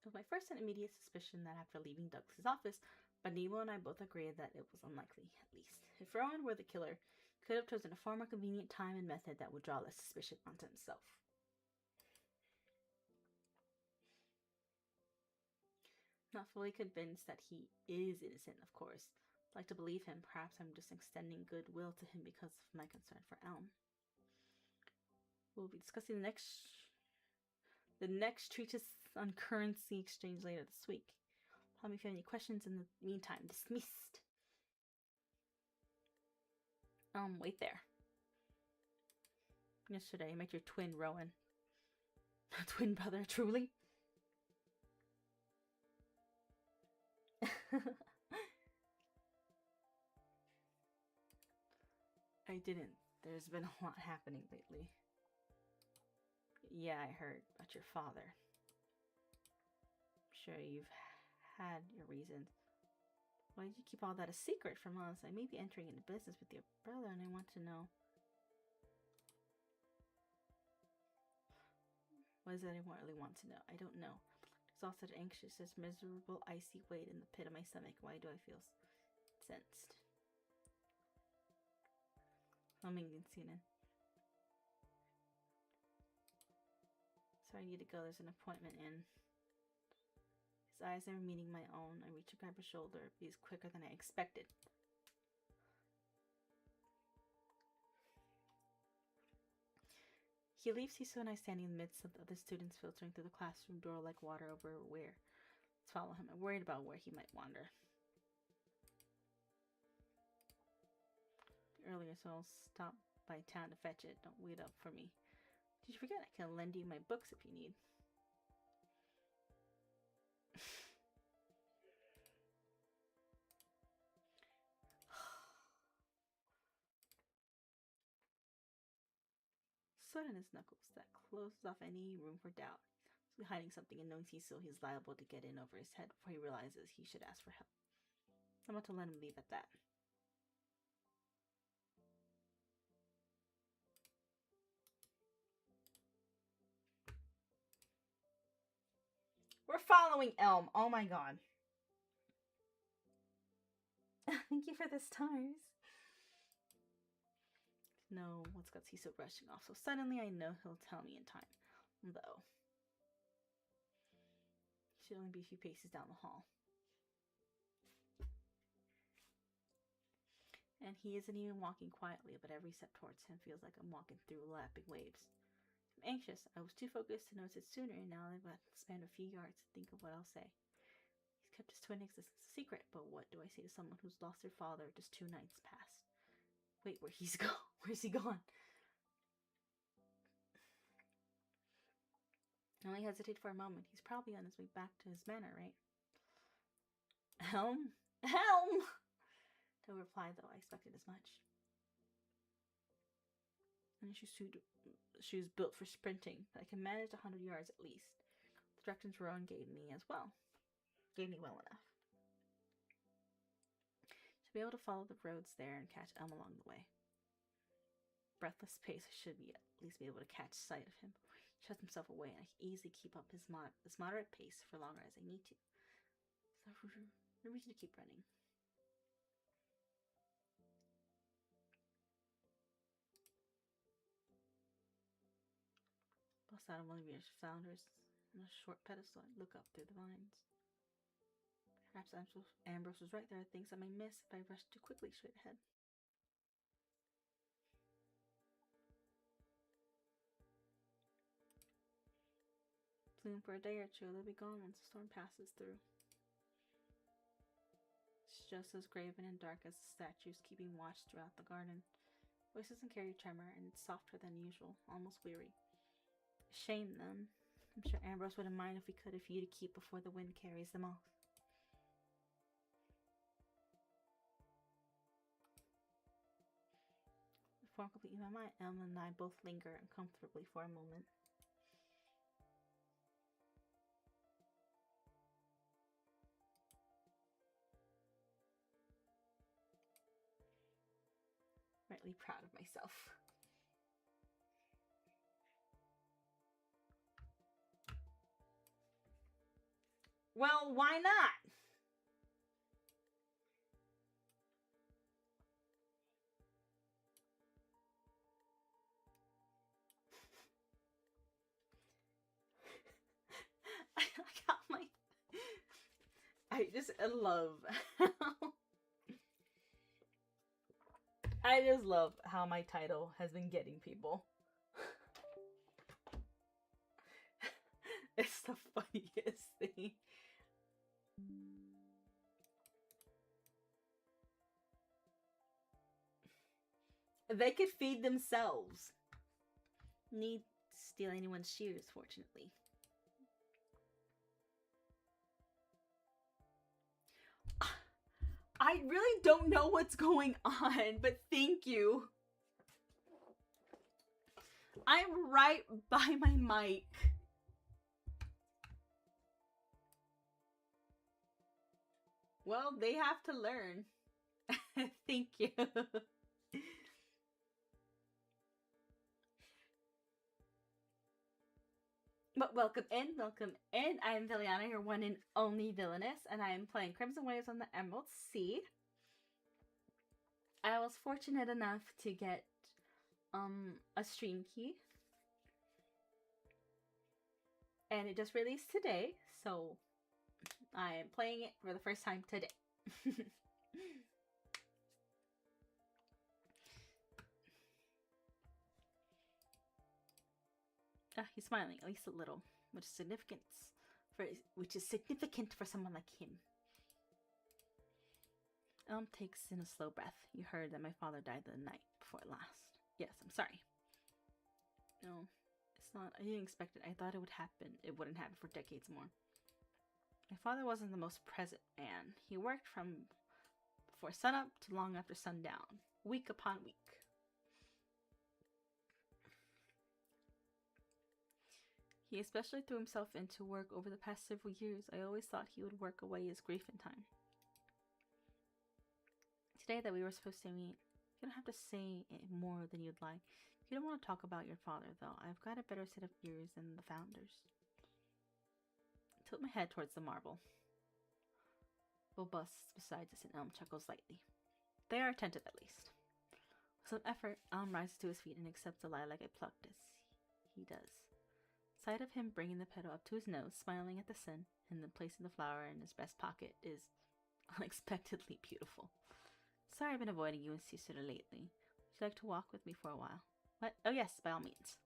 It was my first and immediate suspicion that after leaving Douglas's office, but Nemo and I both agreed that it was unlikely, at least. If Rowan were the killer, he could have chosen a far more convenient time and method that would draw less suspicion onto himself. Not fully convinced that he is innocent, of course. I'd like to believe him. Perhaps I'm just extending goodwill to him because of my concern for Elm. We'll be discussing the next treatise on currency exchange later this week. Tell me if you have any questions. In the meantime, dismissed. Wait there. Yesterday, I met your twin, Rowan. Twin brother, truly? I didn't. There's been a lot happening lately. Yeah, I heard about your father. I'm sure you've had your reasons. Why did you keep all that a secret from us? I may be entering into business with your brother, and I want to know. What is it I really want to know? I don't know. Exhausted, anxious, this miserable, icy weight in the pit of my stomach. Why do I feel sensed? Humming and Sunan. Sorry, I need to go. There's an appointment in. His eyes never meeting my own. I reach to grab his shoulder. He's quicker than I expected. He leaves Hiso and I standing in the midst of the other students filtering through the classroom door like water over where. Let's follow him. I'm worried about where he might wander. Earlier, so I'll stop by town to fetch it. Don't wait up for me. Did you forget I can lend you my books if you need? Sweat on his knuckles. That closes off any room for doubt. He's hiding something and knowing he's liable to get in over his head before he realizes he should ask for help. I'm about to let him leave at that. We're following Elm. Oh my god. Thank you for the stars. No, what's got Hiso rushing off so suddenly? I know he'll tell me in time. Though. He should only be a few paces down the hall. And he isn't even walking quietly, but every step towards him feels like I'm walking through lapping waves. I'm anxious. I was too focused to notice it sooner, and now I've got to span a few yards to think of what I'll say. He's kept his twin existence a secret, but what do I say to someone who's lost their father just 2 nights past? Wait, where's he gone? I only hesitate for a moment. He's probably on his way back to his manor, right? Helm? No reply, though. I expected as much. And shoes built for sprinting. I can manage 100 yards at least. The directions Rowan gave me well enough. Should be able to follow the roads there and catch Elm along the way. Breathless pace, I should be at least be able to catch sight of him. He shuts himself away, and I can easily keep up this moderate pace for longer as I need to. So no reason to keep running. Bust out of one of your flounders on a short pedestal and look up through the vines. Perhaps Ambrose was right. There are things I may miss if I rush too quickly straight ahead. Bloom for a day or two, they'll be gone once the storm passes through. It's just as graven and dark as the statues keeping watch throughout the garden. Voice doesn't carry tremor, and it's softer than usual, almost weary. Shame them. I'm sure Ambrose wouldn't mind if we could a few to keep before the wind carries them off. Before completing my mind, Elm and I both linger uncomfortably for a moment. quietly proud of myself. Well, why not? I just love I just love how my title has been getting people. It's the funniest thing. They could feed themselves. Need to steal anyone's shears, fortunately. I really don't know what's going on, but thank you. I'm right by my mic. Well, they have to learn. Thank you. But welcome in, welcome in. I am Villiana, your one and only villainess, and I am playing Crimson Waves on the Emerald Sea. I was fortunate enough to get a stream key, and it just released today, so I am playing it for the first time today. He's smiling, at least a little, which is significant for someone like him. Elm takes in a slow breath. You heard that my father died the night before last. Yes, I'm sorry. No, it's not. I didn't expect it. I thought it would happen. It wouldn't happen for decades more. My father wasn't the most present man. He worked from before sunup to long after sundown, week upon week. He especially threw himself into work over the past several years. I always thought he would work away his grief in time. Today that we were supposed to meet, you don't have to say more than you'd like. If you don't want to talk about your father, though, I've got a better set of ears than the founders. I tilt my head towards the marble. Bo busts beside us and Elm chuckles lightly. They are attentive, at least. With some effort, Elm rises to his feet and accepts the lilac I plucked as he does. Sight of him bringing the petal up to his nose, smiling at the sun, and then placing the flower in his breast pocket is unexpectedly beautiful. Sorry I've been avoiding you and Sister lately. Would you like to walk with me for a while? What? Oh yes, by all means.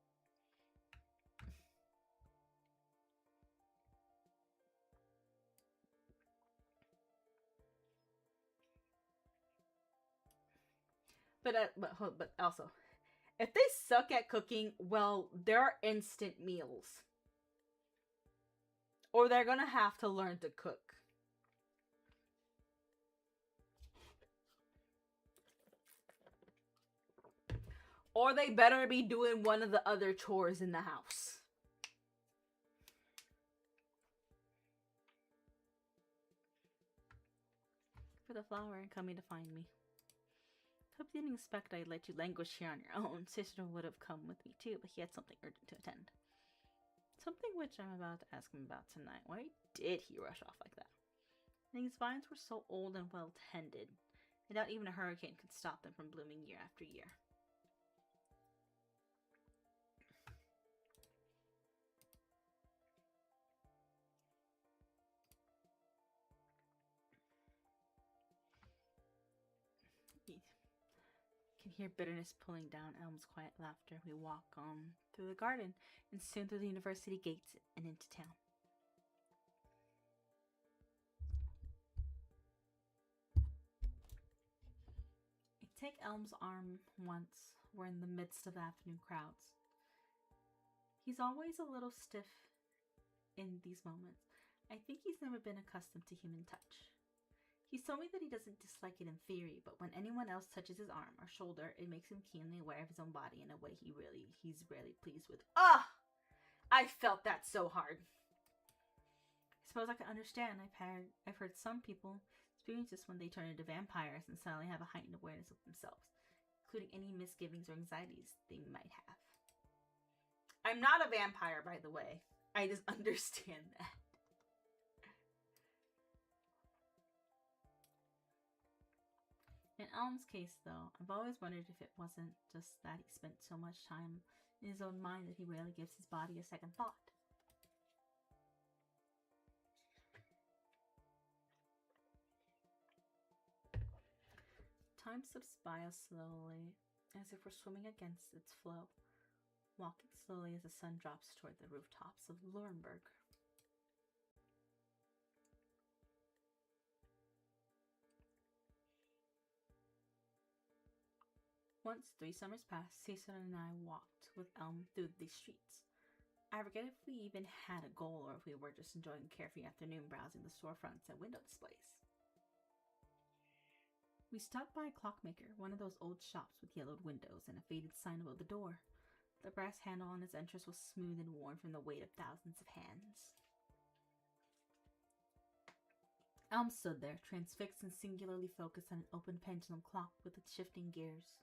But also, if they suck at cooking, well, there are instant meals. Or they're gonna have to learn to cook. Or they better be doing one of the other chores in the house. For the flower and coming to find me. Hope you didn't expect I'd let you languish here on your own. Sister would have come with me too, but he had something urgent to attend. Something which I'm about to ask him about tonight. Why did he rush off like that? These vines were so old and well tended. I doubt even a hurricane could stop them from blooming year after year. You can hear bitterness pulling down Elm's quiet laughter. We walk on through the garden and soon through the university gates and into town. I take Elm's arm once. We're in the midst of the afternoon crowds. He's always a little stiff in these moments. I think he's never been accustomed to human touch. He's told me that he doesn't dislike it in theory, but when anyone else touches his arm or shoulder, it makes him keenly aware of his own body in a way he's rarely pleased with. Ah! I felt that so hard. I suppose I can understand. I've heard some people experience this when they turn into vampires and suddenly have a heightened awareness of themselves, including any misgivings or anxieties they might have. I'm not a vampire, by the way. I just understand that. In Elm's case, though, I've always wondered if it wasn't just that he spent so much time in his own mind that he rarely gives his body a second thought. Time slips by us slowly, as if we're swimming against its flow, walking slowly as the sun drops toward the rooftops of Lurenberg. Once 3 summers passed, Cecil and I walked with Elm through these streets. I forget if we even had a goal or if we were just enjoying a carefree afternoon browsing the storefronts and window displays. We stopped by a clockmaker, one of those old shops with yellowed windows and a faded sign above the door. The brass handle on its entrance was smooth and worn from the weight of thousands of hands. Elm stood there, transfixed and singularly focused on an open pendulum clock with its shifting gears.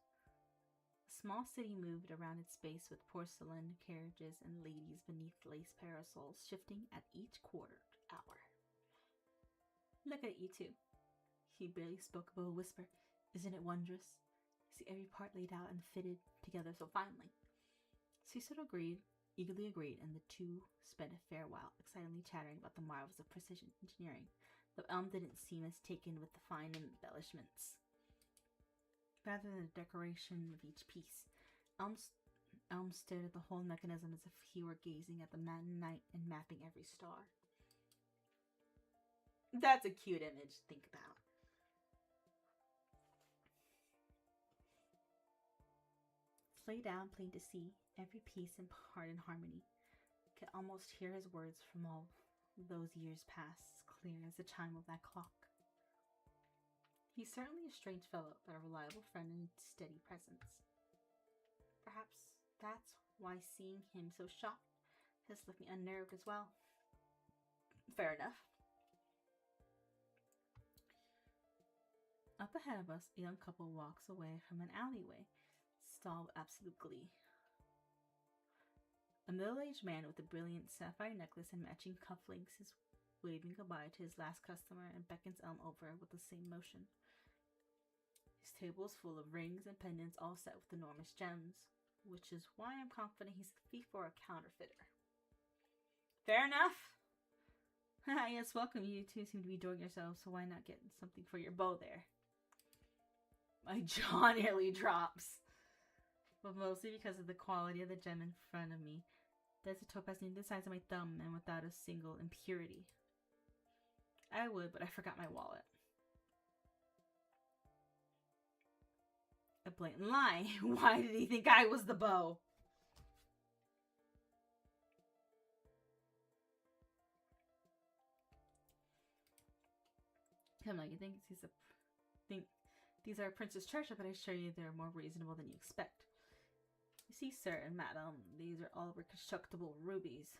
A small city moved around its base with porcelain carriages and ladies beneath lace parasols shifting at each quarter hour. Look at you two. He barely spoke above a whisper. Isn't it wondrous? See every part laid out and fitted together so finely. Cecil eagerly agreed, and the two spent a fair while excitedly chattering about the marvels of precision engineering, though Elm didn't seem as taken with the fine embellishments. Rather than the decoration of each piece, Elm stared at the whole mechanism as if he were gazing at the night and mapping every star. That's a cute image to think about. It's laid down plain to see, every piece and part in harmony. Could almost hear his words from all those years past, clear as the chime of that clock. He's certainly a strange fellow, but a reliable friend and steady presence. Perhaps that's why seeing him so shocked has left me unnerved as well. Fair enough. Up ahead of us, a young couple walks away from an alleyway, stalled with absolute glee. A middle-aged man with a brilliant sapphire necklace and matching cufflinks is waving goodbye to his last customer and beckons Elm over with the same motion. His table is full of rings and pendants all set with enormous gems, which is why I'm confident he's a thief or a counterfeiter. Fair enough. Yes, welcome. You two seem to be enjoying yourselves, so why not get something for your bow there? My jaw nearly drops. But mostly because of the quality of the gem in front of me. There's a topaz near the size of my thumb and without a single impurity. I would, but I forgot my wallet. A blatant lie. Why did he think I was the bow? Come on, you think these are Prince's treasure, but I assure you they're more reasonable than you expect. You see, sir and madam, these are all reconstructible rubies.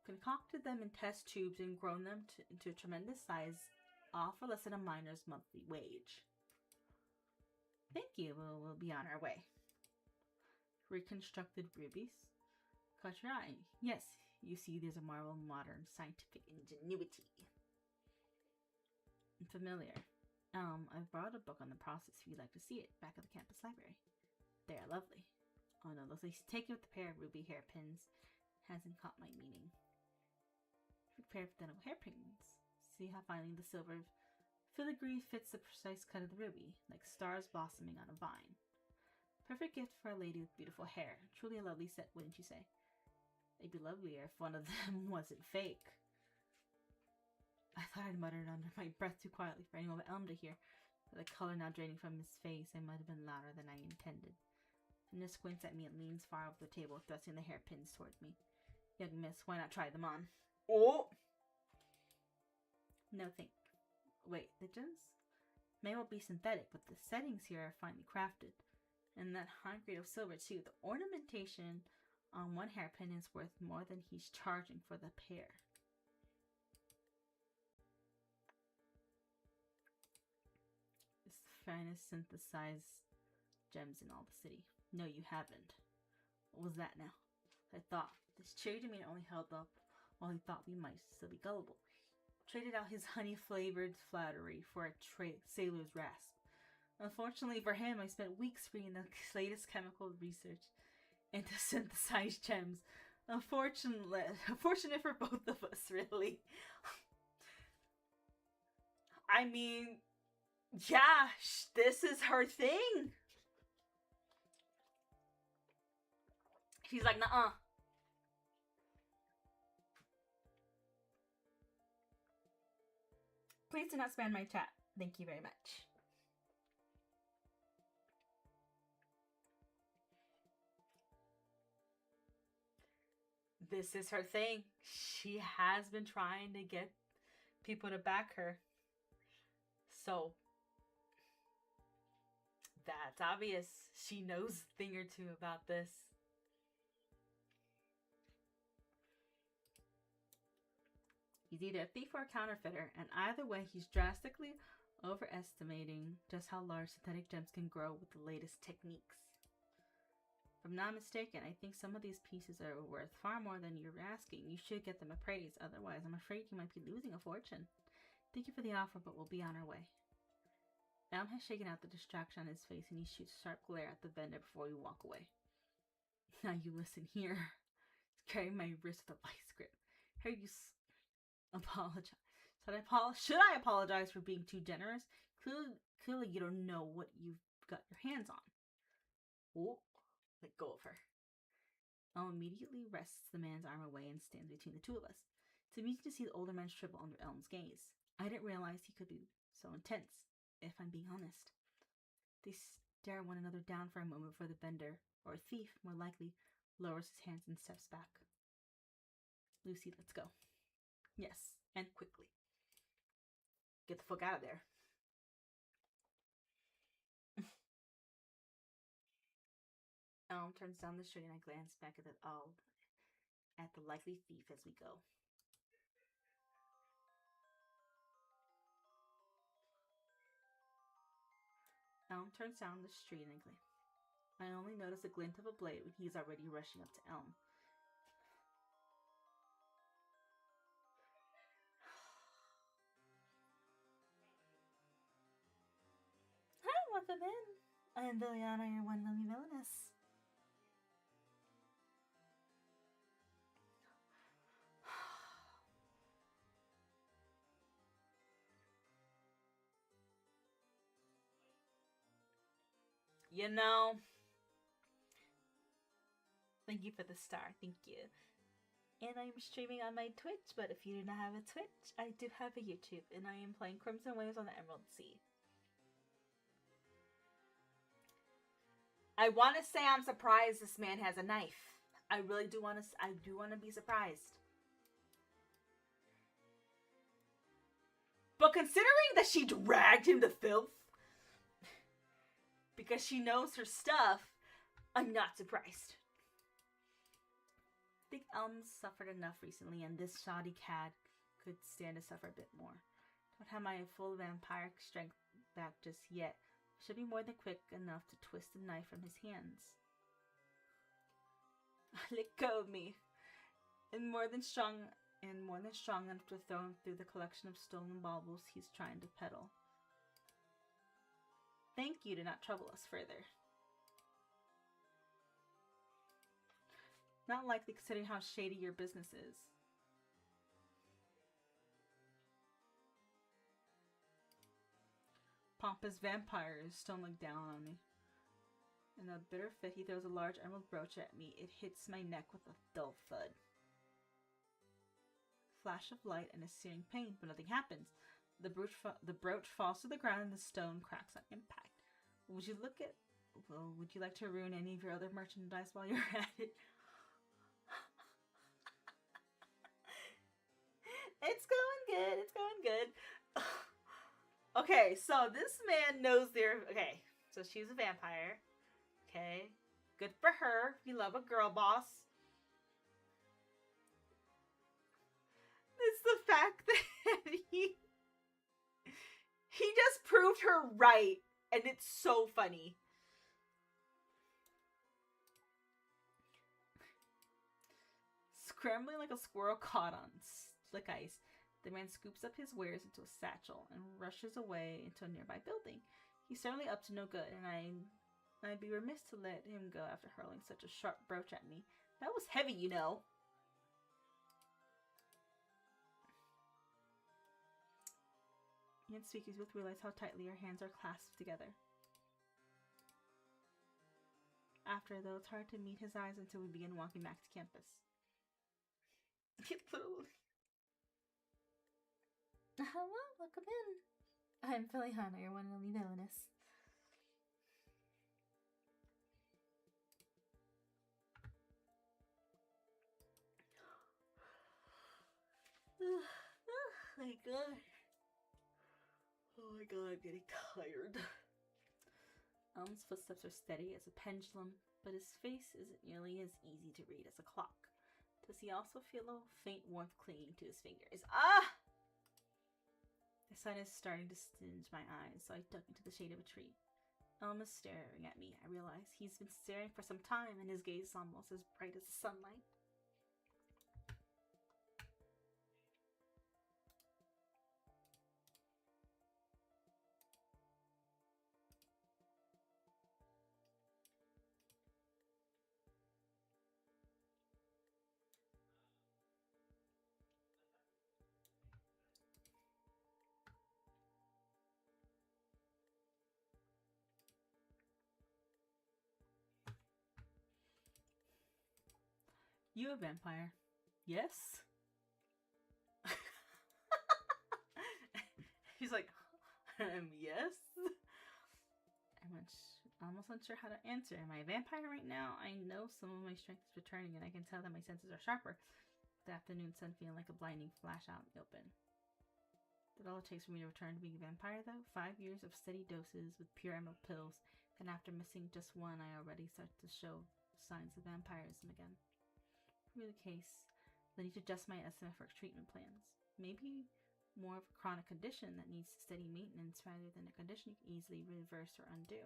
Concocted them in test tubes and grown them into a tremendous size, all for less than a miner's monthly wage. Thank you, we'll be on our way. Reconstructed rubies? Caught your eye. Yes, you see, there's a marvel of modern scientific ingenuity. Familiar. I've brought a book on the process if you'd like to see it, back at the campus library. They are lovely. Oh no, looks like he's taken with a pair of ruby hairpins. Hasn't caught my meaning. Pair of dental hairpins. See how finely the silver filigree fits the precise cut of the ruby, like stars blossoming on a vine. Perfect gift for a lady with beautiful hair. Truly a lovely set, wouldn't you say? They'd be lovelier if one of them wasn't fake. I thought I'd muttered under my breath too quietly for anyone but Elm to hear. But the color now draining from his face, I might have been louder than I intended. Finniss squints at me and leans far over the table, thrusting the hairpins toward me. Young miss, why not try them on? Oh! No thank. Wait, the gems? May well be synthetic, but the settings here are finely crafted. And that high grade of silver, too. The ornamentation on one hairpin is worth more than he's charging for the pair. It's the finest synthesized gems in all the city. No, you haven't. What was that now? I thought. This cherry demeanor only held up while he thought we might still be gullible. Traded out his honey-flavored flattery for a sailor's rasp. Unfortunately for him, I spent weeks reading the latest chemical research into synthesized gems. Unfortunate for both of us, really. I mean, yeah, this is her thing. She's like, nuh-uh. Please do not spam my chat. Thank you very much. This is her thing. She has been trying to get people to back her. So, that's obvious. She knows a thing or two about this. He's either a thief or a counterfeiter, and either way, he's drastically overestimating just how large synthetic gems can grow with the latest techniques. If I'm not mistaken, I think some of these pieces are worth far more than you're asking. You should get them appraised, otherwise I'm afraid you might be losing a fortune. Thank you for the offer, but we'll be on our way. Elm has shaken out the distraction on his face, and he shoots a sharp glare at the vendor before we walk away. Now you listen here. He's carrying my wrist with a vice grip. Here you apologize. Should I apologize for being too generous? Clearly you don't know what you've got your hands on. Oh, let go of her. Elm immediately wrests the man's arm away and stands between the two of us. It's amusing to see the older man shrivel under Elm's gaze. I didn't realize he could be so intense, if I'm being honest. They stare one another down for a moment before the vendor, or a thief more likely, lowers his hands and steps back. Lucy, let's go. Yes, and quickly. Get the fuck out of there. Elm turns down the street and I glance back at the likely thief as we go. Elm turns down the street and I only notice a glint of a blade when he's already rushing up to Elm. Hi, welcome in. I am Liliana, your one lonely villainess. You know, thank you for the star, thank you. And I'm streaming on my Twitch, but if you do not have a Twitch, I do have a YouTube, and I am playing Crimson Waves on the Emerald Sea. I want to say I'm surprised this man has a knife. I really do want to. I do want to be surprised. But considering that she dragged him to filth because she knows her stuff, I'm not surprised. I think Elm's suffered enough recently, and this shoddy cad could stand to suffer a bit more. Don't have my full vampire strength back just yet. Should be more than quick enough to twist the knife from his hands. Let go of me. And more than strong enough to throw him through the collection of stolen baubles he's trying to peddle. Thank you to not trouble us further. Not likely considering how shady your business is. Pompous vampires don't look down on me. In a bitter fit, he throws a large emerald brooch at me. It hits my neck with a dull thud. Flash of light and a searing pain, but nothing happens. The brooch falls to the ground and the stone cracks on impact. Would you like to ruin any of your other merchandise while you're at it? It's going good. It's going good. Okay, so this man knows okay, so she's a vampire. Okay, good for her. We love a girl boss. It's the fact that he just proved her right, and it's so funny. Scrambling like a squirrel caught on slick ice, the man scoops up his wares into a satchel and rushes away into a nearby building. He's certainly up to no good, and I'd be remiss to let him go after hurling such a sharp brooch at me. That was heavy, you know. You and Speakies both realize how tightly your hands are clasped together. After, though, it's hard to meet his eyes until we begin walking back to campus. Literally. Well, welcome in. I'm Felihana, your one and only villainess. Oh my god. Oh my god, I'm getting tired. Elm's footsteps are steady as a pendulum, but his face isn't nearly as easy to read as a clock. Does he also feel a faint warmth clinging to his fingers? Ah! The sun is starting to stinge my eyes, so I duck into the shade of a tree. Elm is staring at me. I realize he's been staring for some time, and his gaze is almost as bright as the sunlight. You a vampire? Yes? He's like, yes? I'm almost unsure how to answer. Am I a vampire right now? I know some of my strength is returning and I can tell that my senses are sharper. The afternoon sun feeling like a blinding flash out in the open. That all it takes for me to return to being a vampire, though? 5 years of steady doses with pure emerald pills, and after missing just one, I already start to show signs of vampirism again. The case, I need to adjust my estimate for treatment plans. Maybe more of a chronic condition that needs steady maintenance rather than a condition you can easily reverse or undo.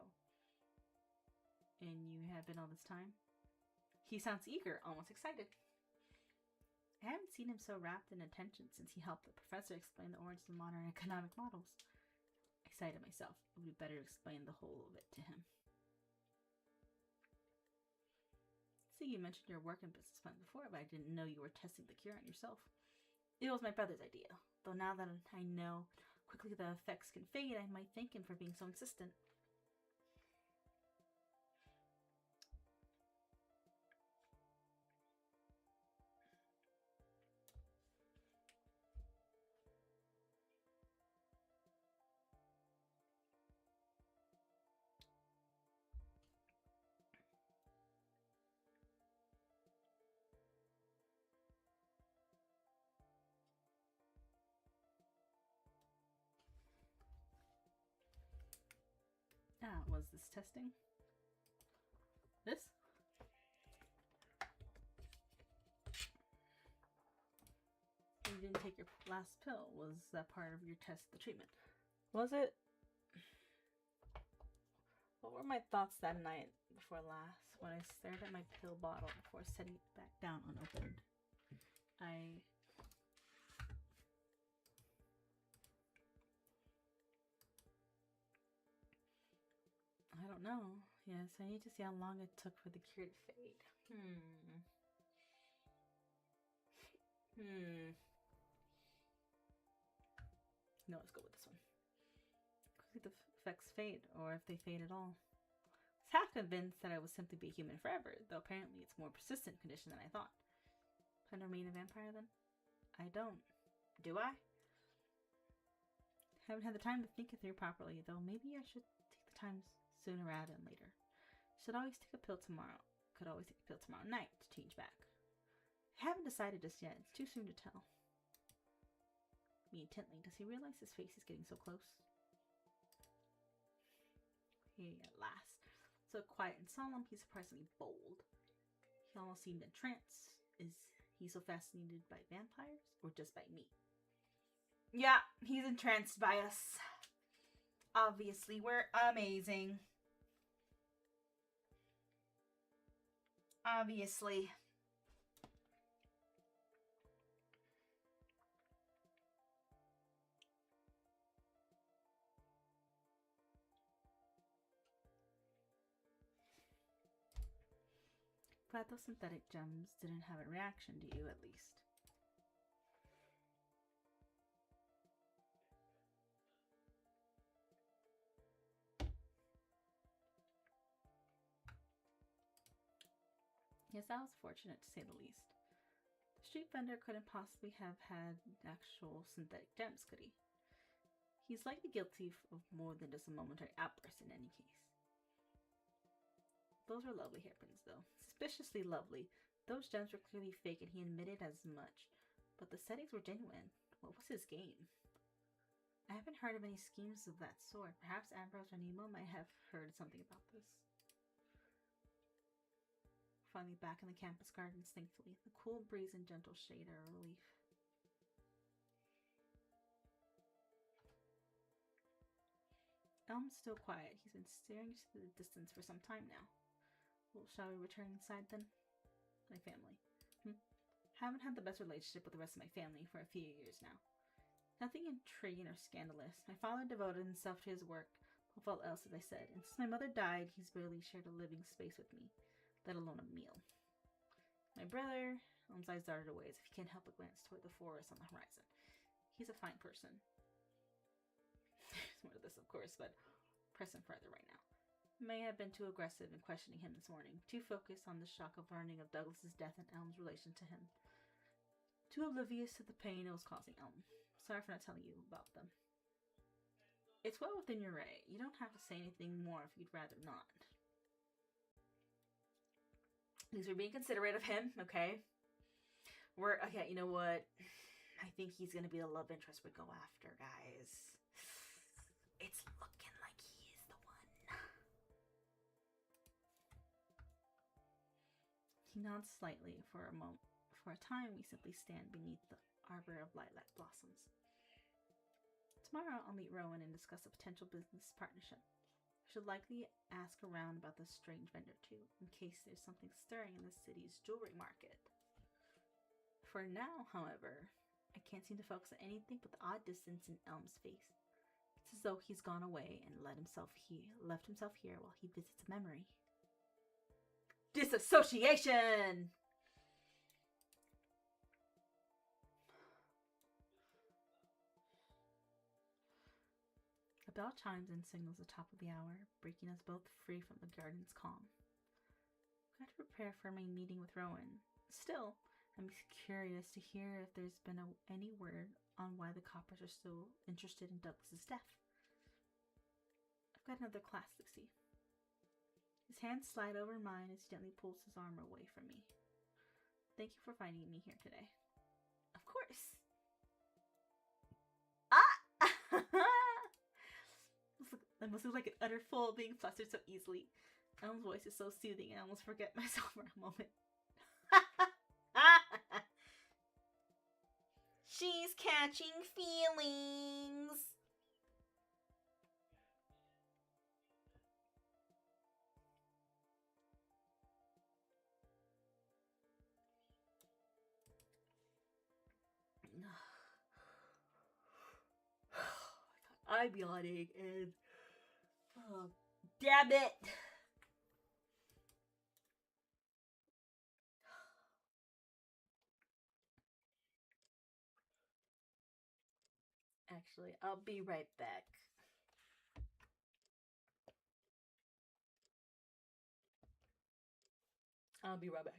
And you have been all this time? He sounds eager, almost excited. I haven't seen him so wrapped in attention since he helped the professor explain the origins of modern economic models. I sighed to myself. It would be better to explain the whole of it to him. You mentioned your work and business plan before, but I didn't know you were testing the cure on yourself. It was my brother's idea, though now that I know quickly the effects can fade, I might thank him for being so insistent. Was this testing? This? You didn't take your last pill. Was that part of your test, the treatment? Was it? What were my thoughts that night before last when I stared at my pill bottle before setting it back down unopened? I don't know. Yes, I need to see how long it took for the cure to fade. No, let's go with this one. Quickly the effects fade, or if they fade at all. I was half convinced that I would simply be a human forever, though apparently it's a more persistent condition than I thought. Can I remain a vampire then? I don't. Do I? Haven't had the time to think it through properly, though maybe I should take the time sooner rather than later. Should always take a pill tomorrow. Could always take a pill tomorrow night to change back. I haven't decided just yet. It's too soon to tell. Me intently. Does he realize his face is getting so close? Here at last. So quiet and solemn, he's surprisingly bold. He almost seemed entranced. Is he so fascinated by vampires or just by me? Yeah, he's entranced by us. Obviously, we're amazing. Obviously. Glad those synthetic gems didn't have a reaction to you, at least. Yes, that was fortunate, to say the least. The street vendor couldn't possibly have had actual synthetic gems, could he? He's likely guilty of more than just a momentary outburst in any case. Those were lovely hairpins, though. Suspiciously lovely. Those gems were clearly fake, and he admitted as much. But the settings were genuine. What was his game? I haven't heard of any schemes of that sort. Perhaps Ambrose or Nemo might have heard something about this. Finally back in the campus gardens, thankfully. The cool breeze and gentle shade are a relief. Elm's still quiet. He's been staring into the distance for some time now. Well, shall we return inside then? My family. Haven't had the best relationship with the rest of my family for a few years now. Nothing intriguing or scandalous. My father devoted himself to his work, above all else, as I said, and since my mother died, he's barely shared a living space with me, let alone a meal. My brother, Elm's eyes darted away as if he can't help but glance toward the forest on the horizon. He's a fine person. There's more to this, of course, but pressing further right now. May have been too aggressive in questioning him this morning, too focused on the shock of learning of Douglas's death and Elm's relation to him. Too oblivious to the pain it was causing Elm. Sorry for not telling you about them. It's well within your right. You don't have to say anything more if you'd rather not. These are being considerate of him, okay? Okay, you know what? I think he's gonna be the love interest we go after, guys. It's looking like he is the one. He nods slightly for a moment. For a time, we simply stand beneath the arbor of lilac blossoms. Tomorrow, I'll meet Rowan and discuss a potential business partnership. I should likely ask around about this strange vendor too, in case there's something stirring in the city's jewelry market. For now, however, I can't seem to focus on anything but the odd distance in Elm's face. It's as though he's gone away and left himself here while he visits a memory. Disassociation! The bell chimes and signals the top of the hour, breaking us both free from the garden's calm. I've got to prepare for my meeting with Rowan. Still, I'm curious to hear if there's been any word on why the Coppers are still interested in Douglas's death. I've got another class to see. His hands slide over mine as he gently pulls his arm away from me. Thank you for finding me here today. Of course. I must look like an utter fool being flustered so easily. Elm's voice is so soothing, I almost forget myself for a moment. She's catching feelings. I'm yawning and oh, damn it! Actually, I'll be right back. I'll be right back.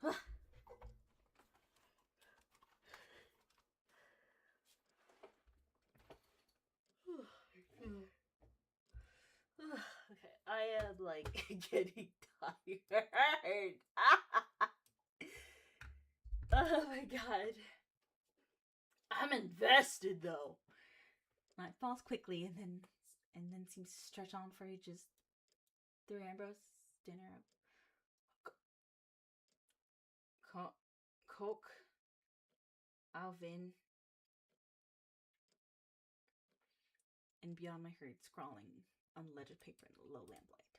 Okay, I am like getting tired. Oh my god. I'm invested though. Night falls quickly and then seems to stretch on for ages. Through Ambrose dinner Coke, Alvin, and beyond my herd scrawling on leaded paper in the low lamplight.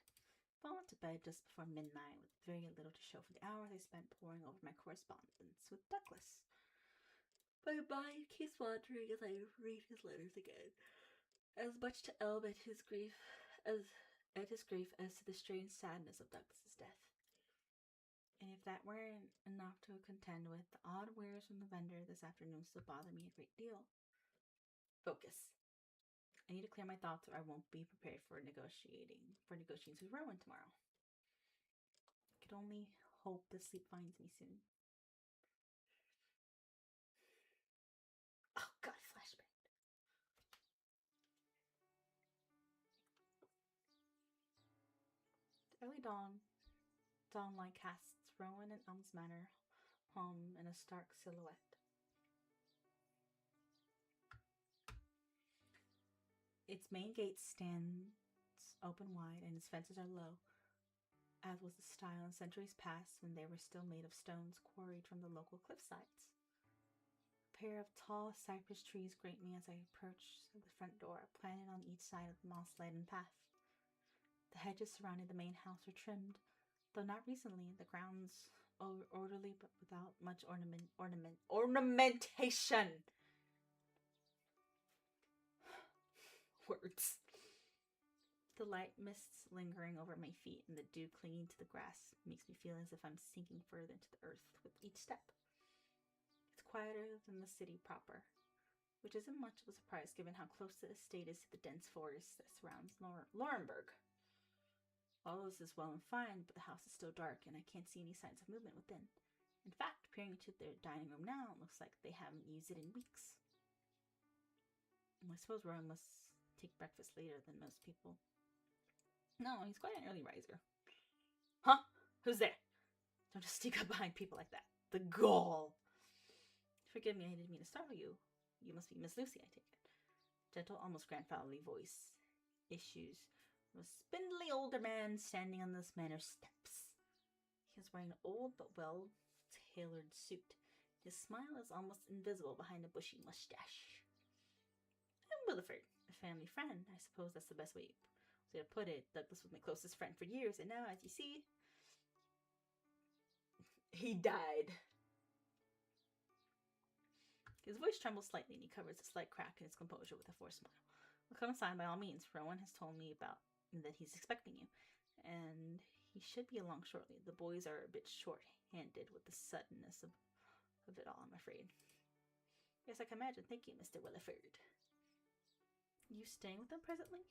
I went to bed just before midnight with very little to show for the hours I spent poring over my correspondence with Douglas. My mind keeps wandering as I read his letters again, as much to Elm at his grief as to the strange sadness of Douglas's death. And if that weren't enough to contend with, the odd wares from the vendor this afternoon still bother me a great deal. Focus. I need to clear my thoughts or I won't be prepared for negotiations with Rowan tomorrow. I could only hope that sleep finds me soon. Oh god, flashback. The early dawnlight casts Rowan and Elm's Manor home in a stark silhouette. Its main gate stands open wide and its fences are low, as was the style in centuries past when they were still made of stones quarried from the local cliffsides. A pair of tall cypress trees greet me as I approach the front door, planted on each side of the moss-laden path. The hedges surrounding the main house are trimmed, though not recently. The grounds orderly but without much ornamentation. Words. The light mists lingering over my feet and the dew clinging to the grass makes me feel as if I'm sinking further into the earth with each step. It's quieter than the city proper, which isn't much of a surprise given how close the estate is to the dense forest that surrounds Laurenburg. All this is well and fine, but the house is still dark and I can't see any signs of movement within. In fact, peering into their dining room now, it looks like they haven't used it in weeks. I suppose Rowan must take breakfast later than most people. No, he's quite an early riser. Huh? Who's there? Don't just sneak up behind people like that. The gall! Forgive me, I didn't mean to startle you. You must be Miss Lucy, I take it. Gentle, almost grandfatherly voice issues from a spindly older man standing on this manor's steps. He is wearing an old but well-tailored suit. His smile is almost invisible behind a bushy mustache. I'm Williford, a family friend. I suppose that's the best way to put it. Douglas was my closest friend for years, and now, as you see, he died. His voice trembles slightly, and he covers a slight crack in his composure with a forced smile. Well, come inside by all means. Rowan has told me that he's expecting you, and he should be along shortly. The boys are a bit short-handed with the suddenness of it all, I'm afraid. Yes, I can imagine. Thank you, Mr. Williford. You staying with them presently?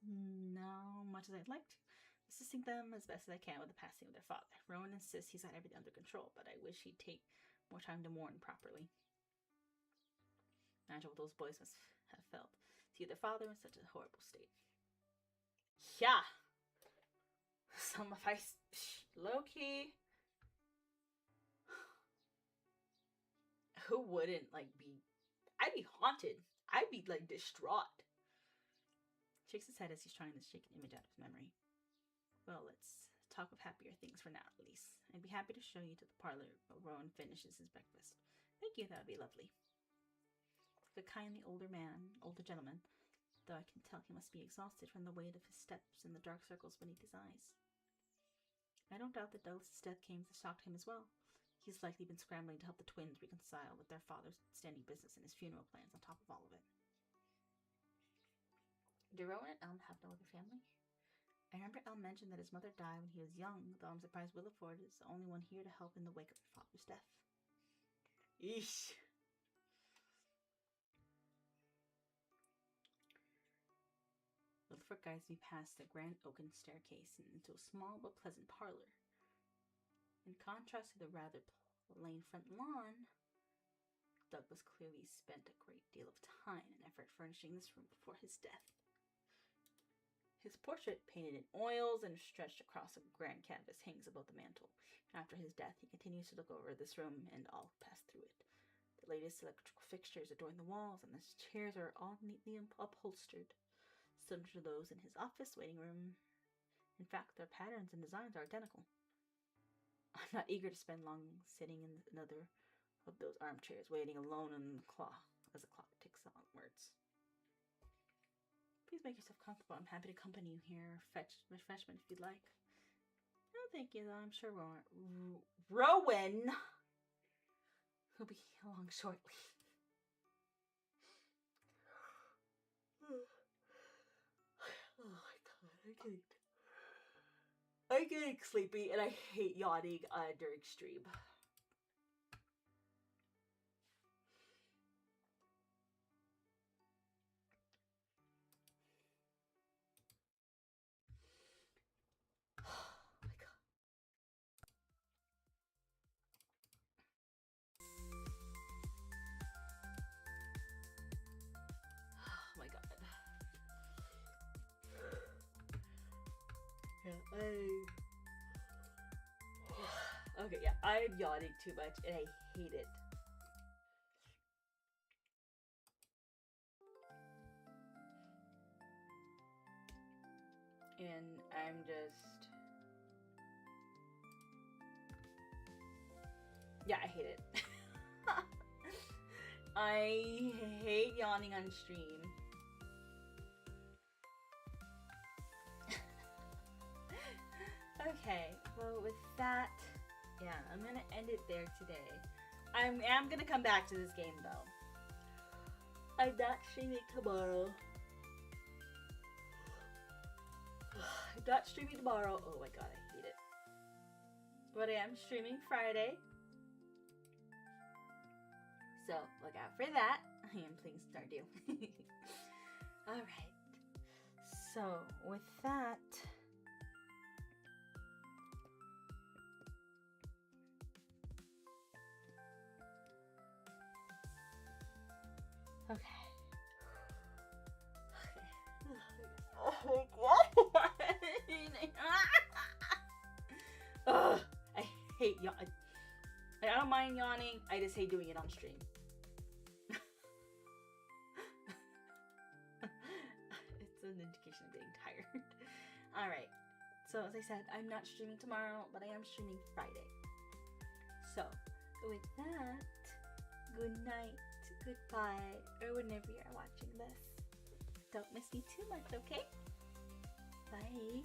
No, much as I'd like to. Assisting them as best as I can with the passing of their father. Rowan insists he's got everything under control, but I wish he'd take more time to mourn properly. Imagine what those boys must have felt to see their father in such a horrible state. Yeah. Some of us low-key. Who wouldn't be? I'd be haunted. I'd be distraught. Shakes his head as he's trying to shake an image out of his memory. Well, let's talk of happier things for now, at least. I'd be happy to show you to the parlor where Rowan finishes his breakfast. Thank you, that would be lovely. The kindly older gentleman, though I can tell he must be exhausted from the weight of his steps and the dark circles beneath his eyes. I don't doubt that Douglas's death came as a shock to him as well. He's likely been scrambling to help the twins reconcile with their father's standing business and his funeral plans on top of all of it. Do Rowan and Elm have no other family? I remember Elm mentioned that his mother died when he was young, though I'm surprised Williford is the only one here to help in the wake of her father's death. Eesh. Williford guides me past the grand oaken staircase and into a small but pleasant parlor. In contrast to the rather plain front lawn, Douglas clearly spent a great deal of time and effort furnishing this room before his death. His portrait, painted in oils and stretched across a grand canvas, hangs above the mantel. After his death, he continues to look over this room and all who pass through it. The latest electrical fixtures adorn the walls, and the chairs are all neatly upholstered, similar to those in his office waiting room. In fact, their patterns and designs are identical. I'm not eager to spend long sitting in another of those armchairs, waiting alone on the clock as the clock ticks onwards. Please make yourself comfortable. I'm happy to accompany you here. Fetch refreshment if you'd like. No, thank you, though. I'm sure Rowan will be along shortly. Oh my god, I'm getting sleepy, and I hate yawning during stream. Okay, yeah, I'm yawning too much and I hate it. And I'm just... yeah, I hate it. I hate yawning on stream. Okay, well with that, yeah, I'm gonna end it there today. I am gonna come back to this game though. I'm not streaming tomorrow. I'm not streaming tomorrow. Oh my god, I hate it. But I am streaming Friday. So look out for that. I am playing Stardew. Alright. So with that, okay. Oh my god. Ugh, I hate yawning. I don't mind yawning, I just hate doing it on stream. It's an indication of being tired. Alright, so as I said, I'm not streaming tomorrow, but I am streaming Friday. So, with that, good night, goodbye, or whenever you're watching this. Don't miss me too much, okay? Bye.